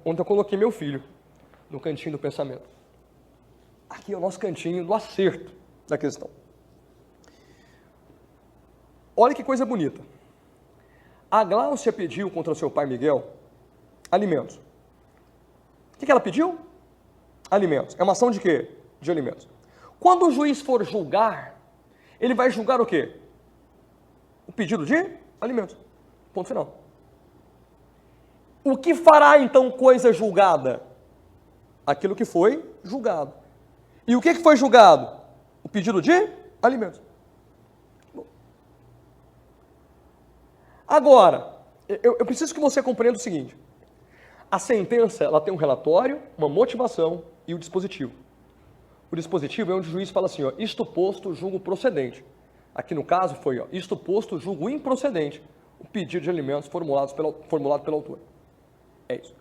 Onde eu coloquei meu filho, no cantinho do pensamento. Aqui é o nosso cantinho do acerto da questão. Olha que coisa bonita. A Gláucia pediu contra o seu pai Miguel alimentos. O que ela pediu? Alimentos. É uma ação de quê? De alimentos. Quando o juiz for julgar, ele vai julgar o quê? O pedido de alimentos. Ponto final. O que fará então coisa julgada? Aquilo que foi julgado. E o que foi julgado? O pedido de alimentos. Agora, eu preciso que você compreenda o seguinte. A sentença, ela tem um relatório, uma motivação e o dispositivo. O dispositivo é onde o juiz fala assim, ó, isto posto, julgo procedente. Aqui no caso foi, ó, isto posto, julgo improcedente, o pedido de alimentos formulado pelo autor. É isso.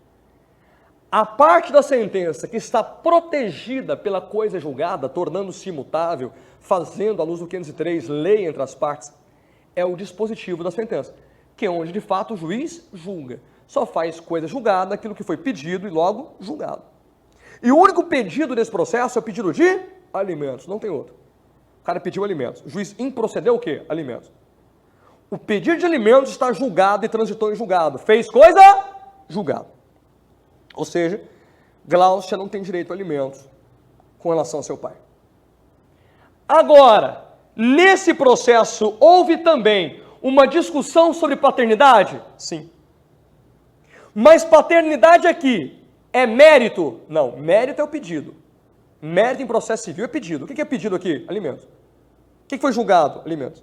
A parte da sentença que está protegida pela coisa julgada, tornando-se imutável, fazendo, à luz do 503, lei entre as partes, é o dispositivo da sentença, que é onde, de fato, o juiz julga. Só faz coisa julgada, aquilo que foi pedido e logo julgado. E o único pedido desse processo é o pedido de alimentos, não tem outro. O cara pediu alimentos. O juiz improcedeu o quê? Alimentos. O pedido de alimentos está julgado e transitou em julgado. Fez coisa? Julgado. Ou seja, Gláucia não tem direito a alimentos com relação ao seu pai. Agora, nesse processo, houve também uma discussão sobre paternidade? Sim. Mas paternidade aqui é mérito? Não, mérito é o pedido. Mérito em processo civil é pedido. O que é pedido aqui? Alimentos. O que foi julgado? Alimentos.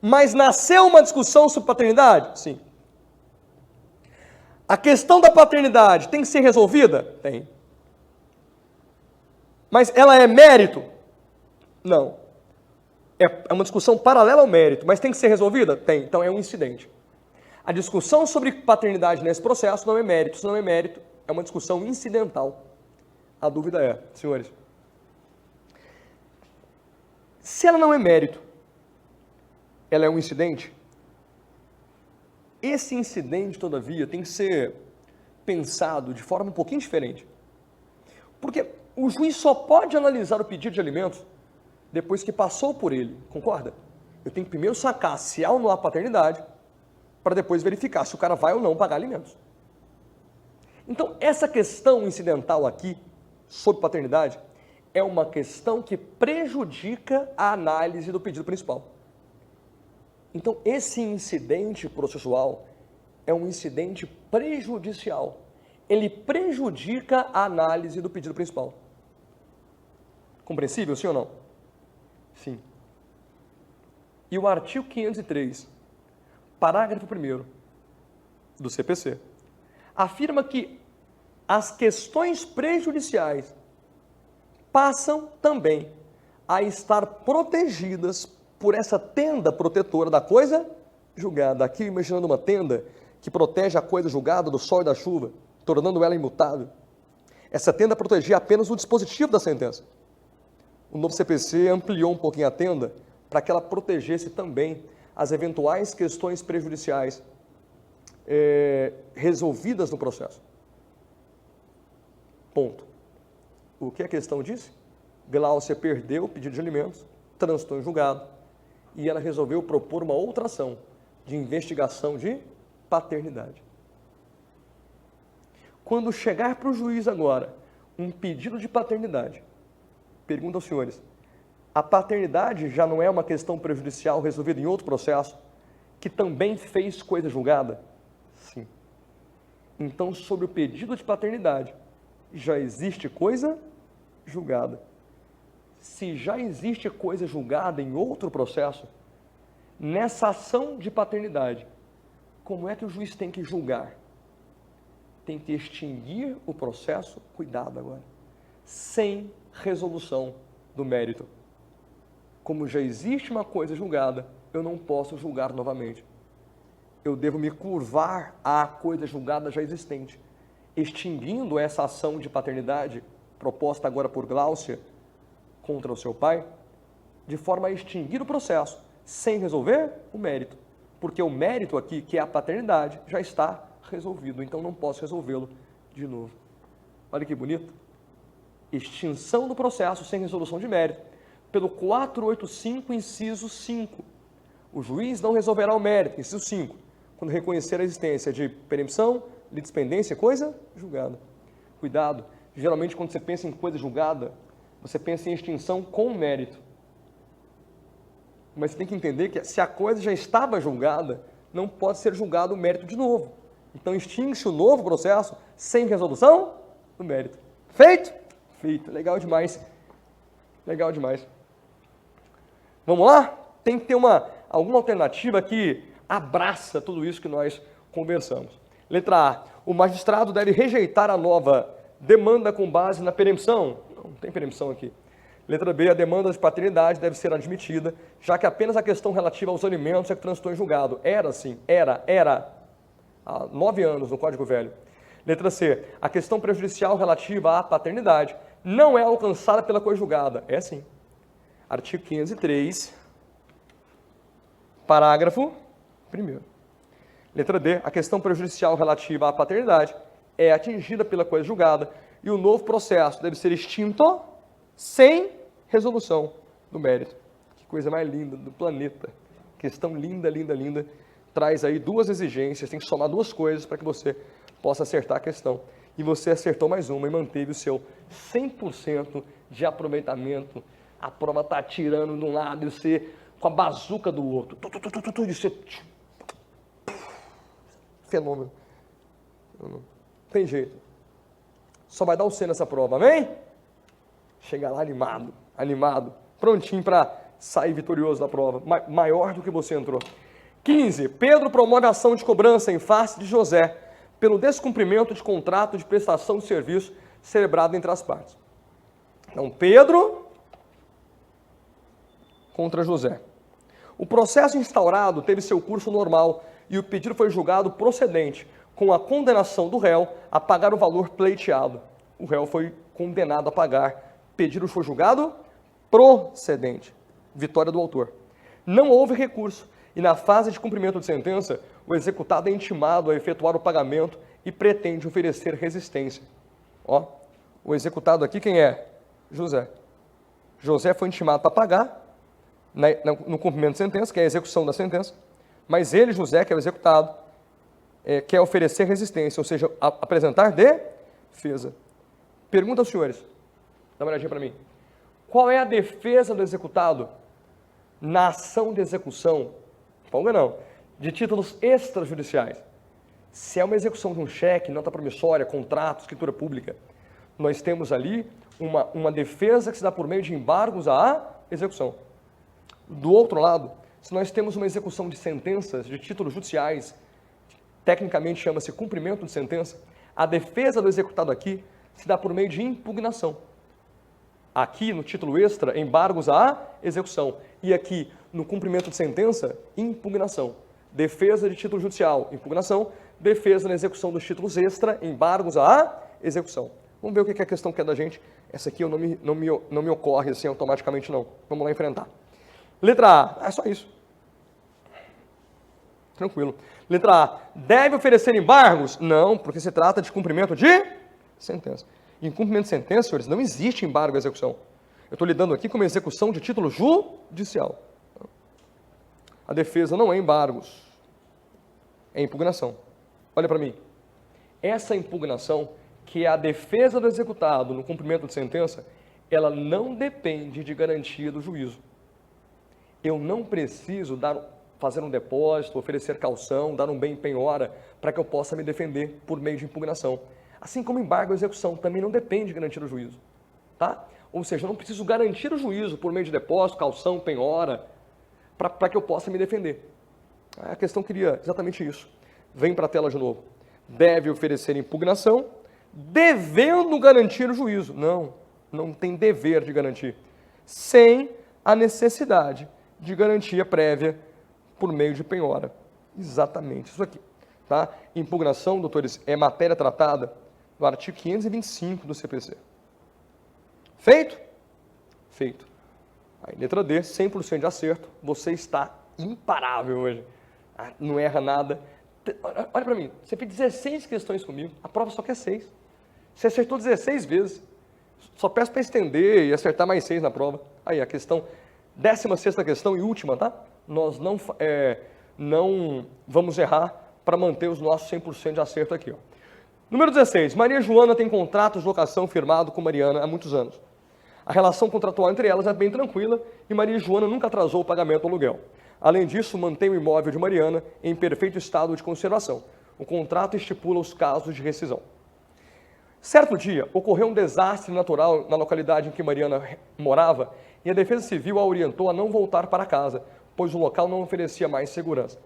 Mas nasceu uma discussão sobre paternidade? Sim. A questão da paternidade tem que ser resolvida? Tem. Mas ela é mérito? Não. É uma discussão paralela ao mérito, mas tem que ser resolvida? Tem. Então é um incidente. A discussão sobre paternidade nesse processo não é mérito. Se não é mérito, é uma discussão incidental. A dúvida é, senhores, se ela não é mérito, ela é um incidente? Esse incidente, todavia, tem que ser pensado de forma um pouquinho diferente. Porque o juiz só pode analisar o pedido de alimentos depois que passou por ele, concorda? Eu tenho que primeiro sacar se há ou não há paternidade, para depois verificar se o cara vai ou não pagar alimentos. Então, essa questão incidental aqui, sobre paternidade, é uma questão que prejudica a análise do pedido principal. Então, esse incidente processual é um incidente prejudicial. Ele prejudica a análise do pedido principal. Compreensível, sim ou não? Sim. E o artigo 503, parágrafo 1º do CPC, afirma que as questões prejudiciais passam também a estar protegidas por essa tenda protetora da coisa julgada. Aqui imaginando uma tenda que protege a coisa julgada do sol e da chuva, tornando ela imutável. Essa tenda protegia apenas o dispositivo da sentença. O novo CPC ampliou um pouquinho a tenda para que ela protegesse também as eventuais questões prejudiciais resolvidas no processo. Ponto. O que a questão disse? Gláucia perdeu o pedido de alimentos, transitou em julgado, e ela resolveu propor uma outra ação de investigação de paternidade. Quando chegar para o juiz agora um pedido de paternidade, pergunta aos senhores, a paternidade já não é uma questão prejudicial resolvida em outro processo, que também fez coisa julgada? Sim. Então, sobre o pedido de paternidade, já existe coisa julgada. Se já existe coisa julgada em outro processo, nessa ação de paternidade, como é que o juiz tem que julgar? Tem que extinguir o processo, cuidado agora, sem resolução do mérito. Como já existe uma coisa julgada, eu não posso julgar novamente. Eu devo me curvar à coisa julgada já existente, extinguindo essa ação de paternidade, proposta agora por Gláucia, contra o seu pai, de forma a extinguir o processo, sem resolver o mérito. Porque o mérito aqui, que é a paternidade, já está resolvido, então não posso resolvê-lo de novo. Olha que bonito. Extinção do processo sem resolução de mérito, pelo 485, inciso 5. O juiz não resolverá o mérito, inciso 5, quando reconhecer a existência de perempção, litispendência, coisa julgada. Cuidado, geralmente quando você pensa em coisa julgada, você pensa em extinção com mérito. Mas você tem que entender que se a coisa já estava julgada, não pode ser julgado o mérito de novo. Então extingue-se o novo processo sem resolução do mérito. Feito? Feito. Legal demais. Legal demais. Vamos lá? Tem que ter alguma alternativa que abraça tudo isso que nós conversamos. Letra A. O magistrado deve rejeitar a nova demanda com base na perempção. Não tem perempção aqui. Letra B. A demanda de paternidade deve ser admitida, já que apenas a questão relativa aos alimentos é que transitou em julgado. Era assim. Era. Há 9 anos no Código Velho. Letra C. A questão prejudicial relativa à paternidade não é alcançada pela coisa julgada. É sim. Artigo 503, parágrafo 1º. Letra D. A questão prejudicial relativa à paternidade é atingida pela coisa julgada e o novo processo deve ser extinto sem resolução do mérito. Que coisa mais linda do planeta. Questão linda, linda, linda. Traz aí duas exigências, tem que somar duas coisas para que você possa acertar a questão. E você acertou mais uma e manteve o seu 100% de aproveitamento. A prova está atirando de um lado e você com a bazuca do outro. E você... Fenômeno. Não tem jeito. Só vai dar o C nessa prova, amém? Chega lá animado, prontinho para sair vitorioso da prova. Maior do que você entrou. 15. Pedro promove ação de cobrança em face de José pelo descumprimento de contrato de prestação de serviço celebrado entre as partes. Então, Pedro contra José. O processo instaurado teve seu curso normal e o pedido foi julgado procedente, com a condenação do réu a pagar o valor pleiteado. O réu foi condenado a pagar. Pedido foi julgado procedente. Vitória do autor. Não houve recurso. E na fase de cumprimento de sentença, o executado é intimado a efetuar o pagamento e pretende oferecer resistência. Ó, o executado aqui quem é? José. José foi intimado para pagar no cumprimento de sentença, que é a execução da sentença, mas ele, José, que é o executado, quer oferecer resistência, ou seja, apresentar defesa. Pergunta aos senhores, dá uma olhadinha para mim. Qual é a defesa do executado na ação de execução, folga não, de títulos extrajudiciais? Se é uma execução de um cheque, nota promissória, contrato, escritura pública, nós temos ali uma defesa que se dá por meio de embargos à execução. Do outro lado, se nós temos uma execução de sentenças, de títulos judiciais, tecnicamente chama-se cumprimento de sentença, a defesa do executado aqui se dá por meio de impugnação. Aqui, no título extra, embargos à execução. E aqui, no cumprimento de sentença, impugnação. Defesa de título judicial, impugnação. Defesa na execução dos títulos extra, embargos à execução. Vamos ver o que a questão quer da gente. Essa aqui não me ocorre assim automaticamente, não. Vamos lá enfrentar. Letra A. É só isso. Tranquilo. Letra A. Deve oferecer embargos? Não, porque se trata de cumprimento de sentença. Em cumprimento de sentença, senhores, não existe embargo à execução. Eu estou lidando aqui com uma execução de título judicial. A defesa não é embargos, é impugnação. Olha para mim. Essa impugnação, que é a defesa do executado no cumprimento de sentença, ela não depende de garantia do juízo. Eu não preciso fazer um depósito, oferecer caução, dar um bem em penhora para que eu possa me defender por meio de impugnação. Assim como embargo à execução também não depende de garantir o juízo, tá? Ou seja, eu não preciso garantir o juízo por meio de depósito, caução, penhora, para que eu possa me defender. A questão queria exatamente isso. Vem para a tela de novo. Deve oferecer impugnação, devendo garantir o juízo. Não tem dever de garantir. Sem a necessidade de garantia prévia por meio de penhora. Exatamente isso aqui. Tá? Impugnação, doutores, é matéria tratada no artigo 525 do CPC. Feito? Feito. Aí, letra D, 100% de acerto. Você está imparável hoje. Não erra nada. Olha para mim, você fez 16 questões comigo, a prova só quer 6. Você acertou 16 vezes. Só peço para estender e acertar mais 6 na prova. Aí, a questão, 16ª questão e última, tá? Nós não vamos errar para manter os nossos 100% de acerto aqui, ó. Número 16. Maria Joana tem contrato de locação firmado com Mariana há muitos anos. A relação contratual entre elas é bem tranquila e Maria Joana nunca atrasou o pagamento do aluguel. Além disso, mantém o imóvel de Mariana em perfeito estado de conservação. O contrato estipula os casos de rescisão. Certo dia, ocorreu um desastre natural na localidade em que Mariana morava e a Defesa Civil a orientou a não voltar para casa, pois o local não oferecia mais segurança.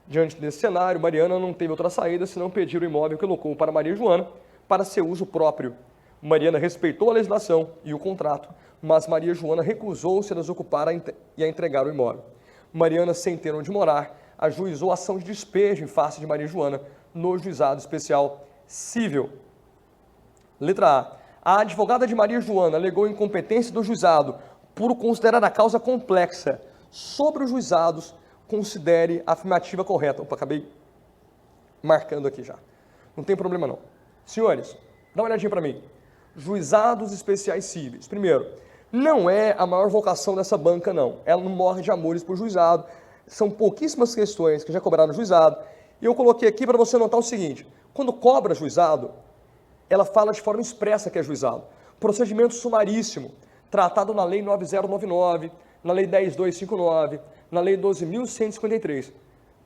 Diante desse cenário, Mariana não teve outra saída senão pedir o imóvel que alocou para Maria Joana para seu uso próprio. Mariana respeitou a legislação e o contrato, mas Maria Joana recusou-se a desocupar e a entregar o imóvel. Mariana, sem ter onde morar, ajuizou ação de despejo em face de Maria Joana no Juizado Especial Cível. Letra A. A advogada de Maria Joana alegou incompetência do juizado por considerar a causa complexa. Sobre os juizados, considere a afirmativa correta. Opa, acabei marcando aqui já. Não tem problema não. Senhores, dá uma olhadinha para mim. Juizados especiais cíveis. Primeiro, não é a maior vocação dessa banca, não. Ela não morre de amores por juizado. São pouquíssimas questões que já cobraram juizado. E eu coloquei aqui para você notar o seguinte. Quando cobra juizado, ela fala de forma expressa que é juizado. Procedimento sumaríssimo, tratado na Lei 9099, na Lei 10259, na Lei 12.153.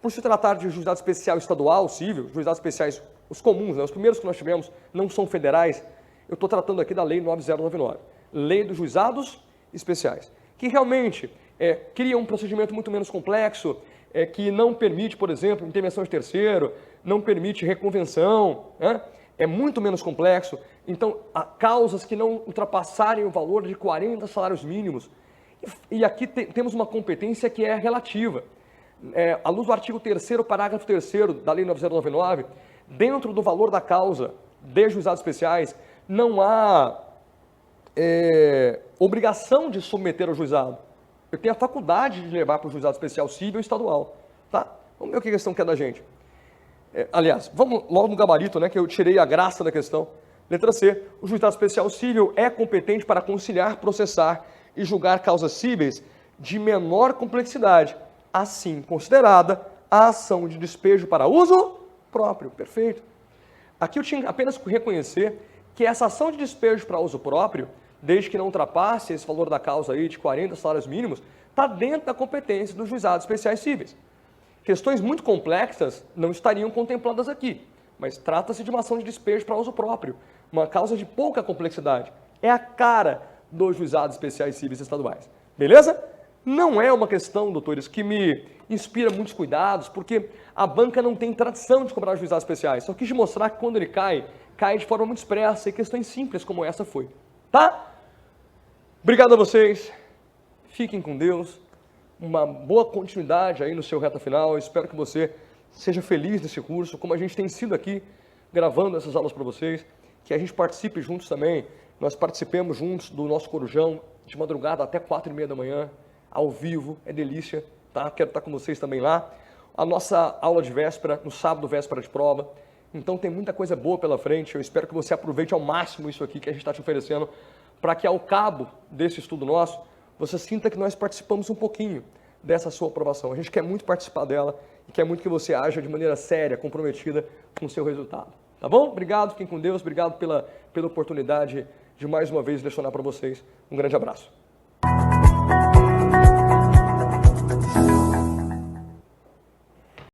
Por se tratar de juizado especial estadual, civil, juizados especiais, os comuns, né, os primeiros que nós tivemos, não são federais, eu estou tratando aqui da Lei 9099, Lei dos Juizados Especiais, que realmente cria um procedimento muito menos complexo, que não permite, por exemplo, intervenção de terceiro, não permite reconvenção, né? É muito menos complexo. Então, há causas que não ultrapassarem o valor de 40 salários mínimos. E aqui temos uma competência que é relativa. À luz do artigo 3º, parágrafo 3º da Lei 9099, dentro do valor da causa de juizados especiais, não há obrigação de submeter ao juizado. Eu tenho a faculdade de levar para o juizado especial civil e estadual. Tá? Vamos ver o que a questão quer da gente. Aliás, vamos logo no gabarito, né, que eu tirei a graça da questão. Letra C. O juizado especial cível é competente para conciliar, processar e julgar causas cíveis de menor complexidade, assim considerada a ação de despejo para uso próprio. Perfeito. Aqui eu tinha apenas que reconhecer que essa ação de despejo para uso próprio, desde que não ultrapasse esse valor da causa aí de 40 salários mínimos, está dentro da competência dos juizados especiais cíveis. Questões muito complexas não estariam contempladas aqui, mas trata-se de uma ação de despejo para uso próprio, uma causa de pouca complexidade. É a cara dos juizados especiais cíveis estaduais. Beleza? Não é uma questão, doutores, que me inspira muitos cuidados, porque a banca não tem tradição de cobrar juizados especiais. Só quis mostrar que quando ele cai, cai de forma muito expressa e questões simples como essa foi. Tá? Obrigado a vocês. Fiquem com Deus. Uma boa continuidade aí no seu reta final. Eu espero que você seja feliz nesse curso, como a gente tem sido aqui, gravando essas aulas para vocês. Que a gente participe juntos também. Nós participemos juntos do nosso corujão, de madrugada até 4h30 da manhã, ao vivo, é delícia, tá? Quero estar com vocês também lá. A nossa aula de véspera, no sábado, véspera de prova. Então tem muita coisa boa pela frente, eu espero que você aproveite ao máximo isso aqui que a gente está te oferecendo, para que ao cabo desse estudo nosso, você sinta que nós participamos um pouquinho dessa sua aprovação. A gente quer muito participar dela e quer muito que você haja de maneira séria, comprometida com o seu resultado. Tá bom? Obrigado, fiquem com Deus, obrigado pela oportunidade de mais uma vez lecionar para vocês. Um grande abraço.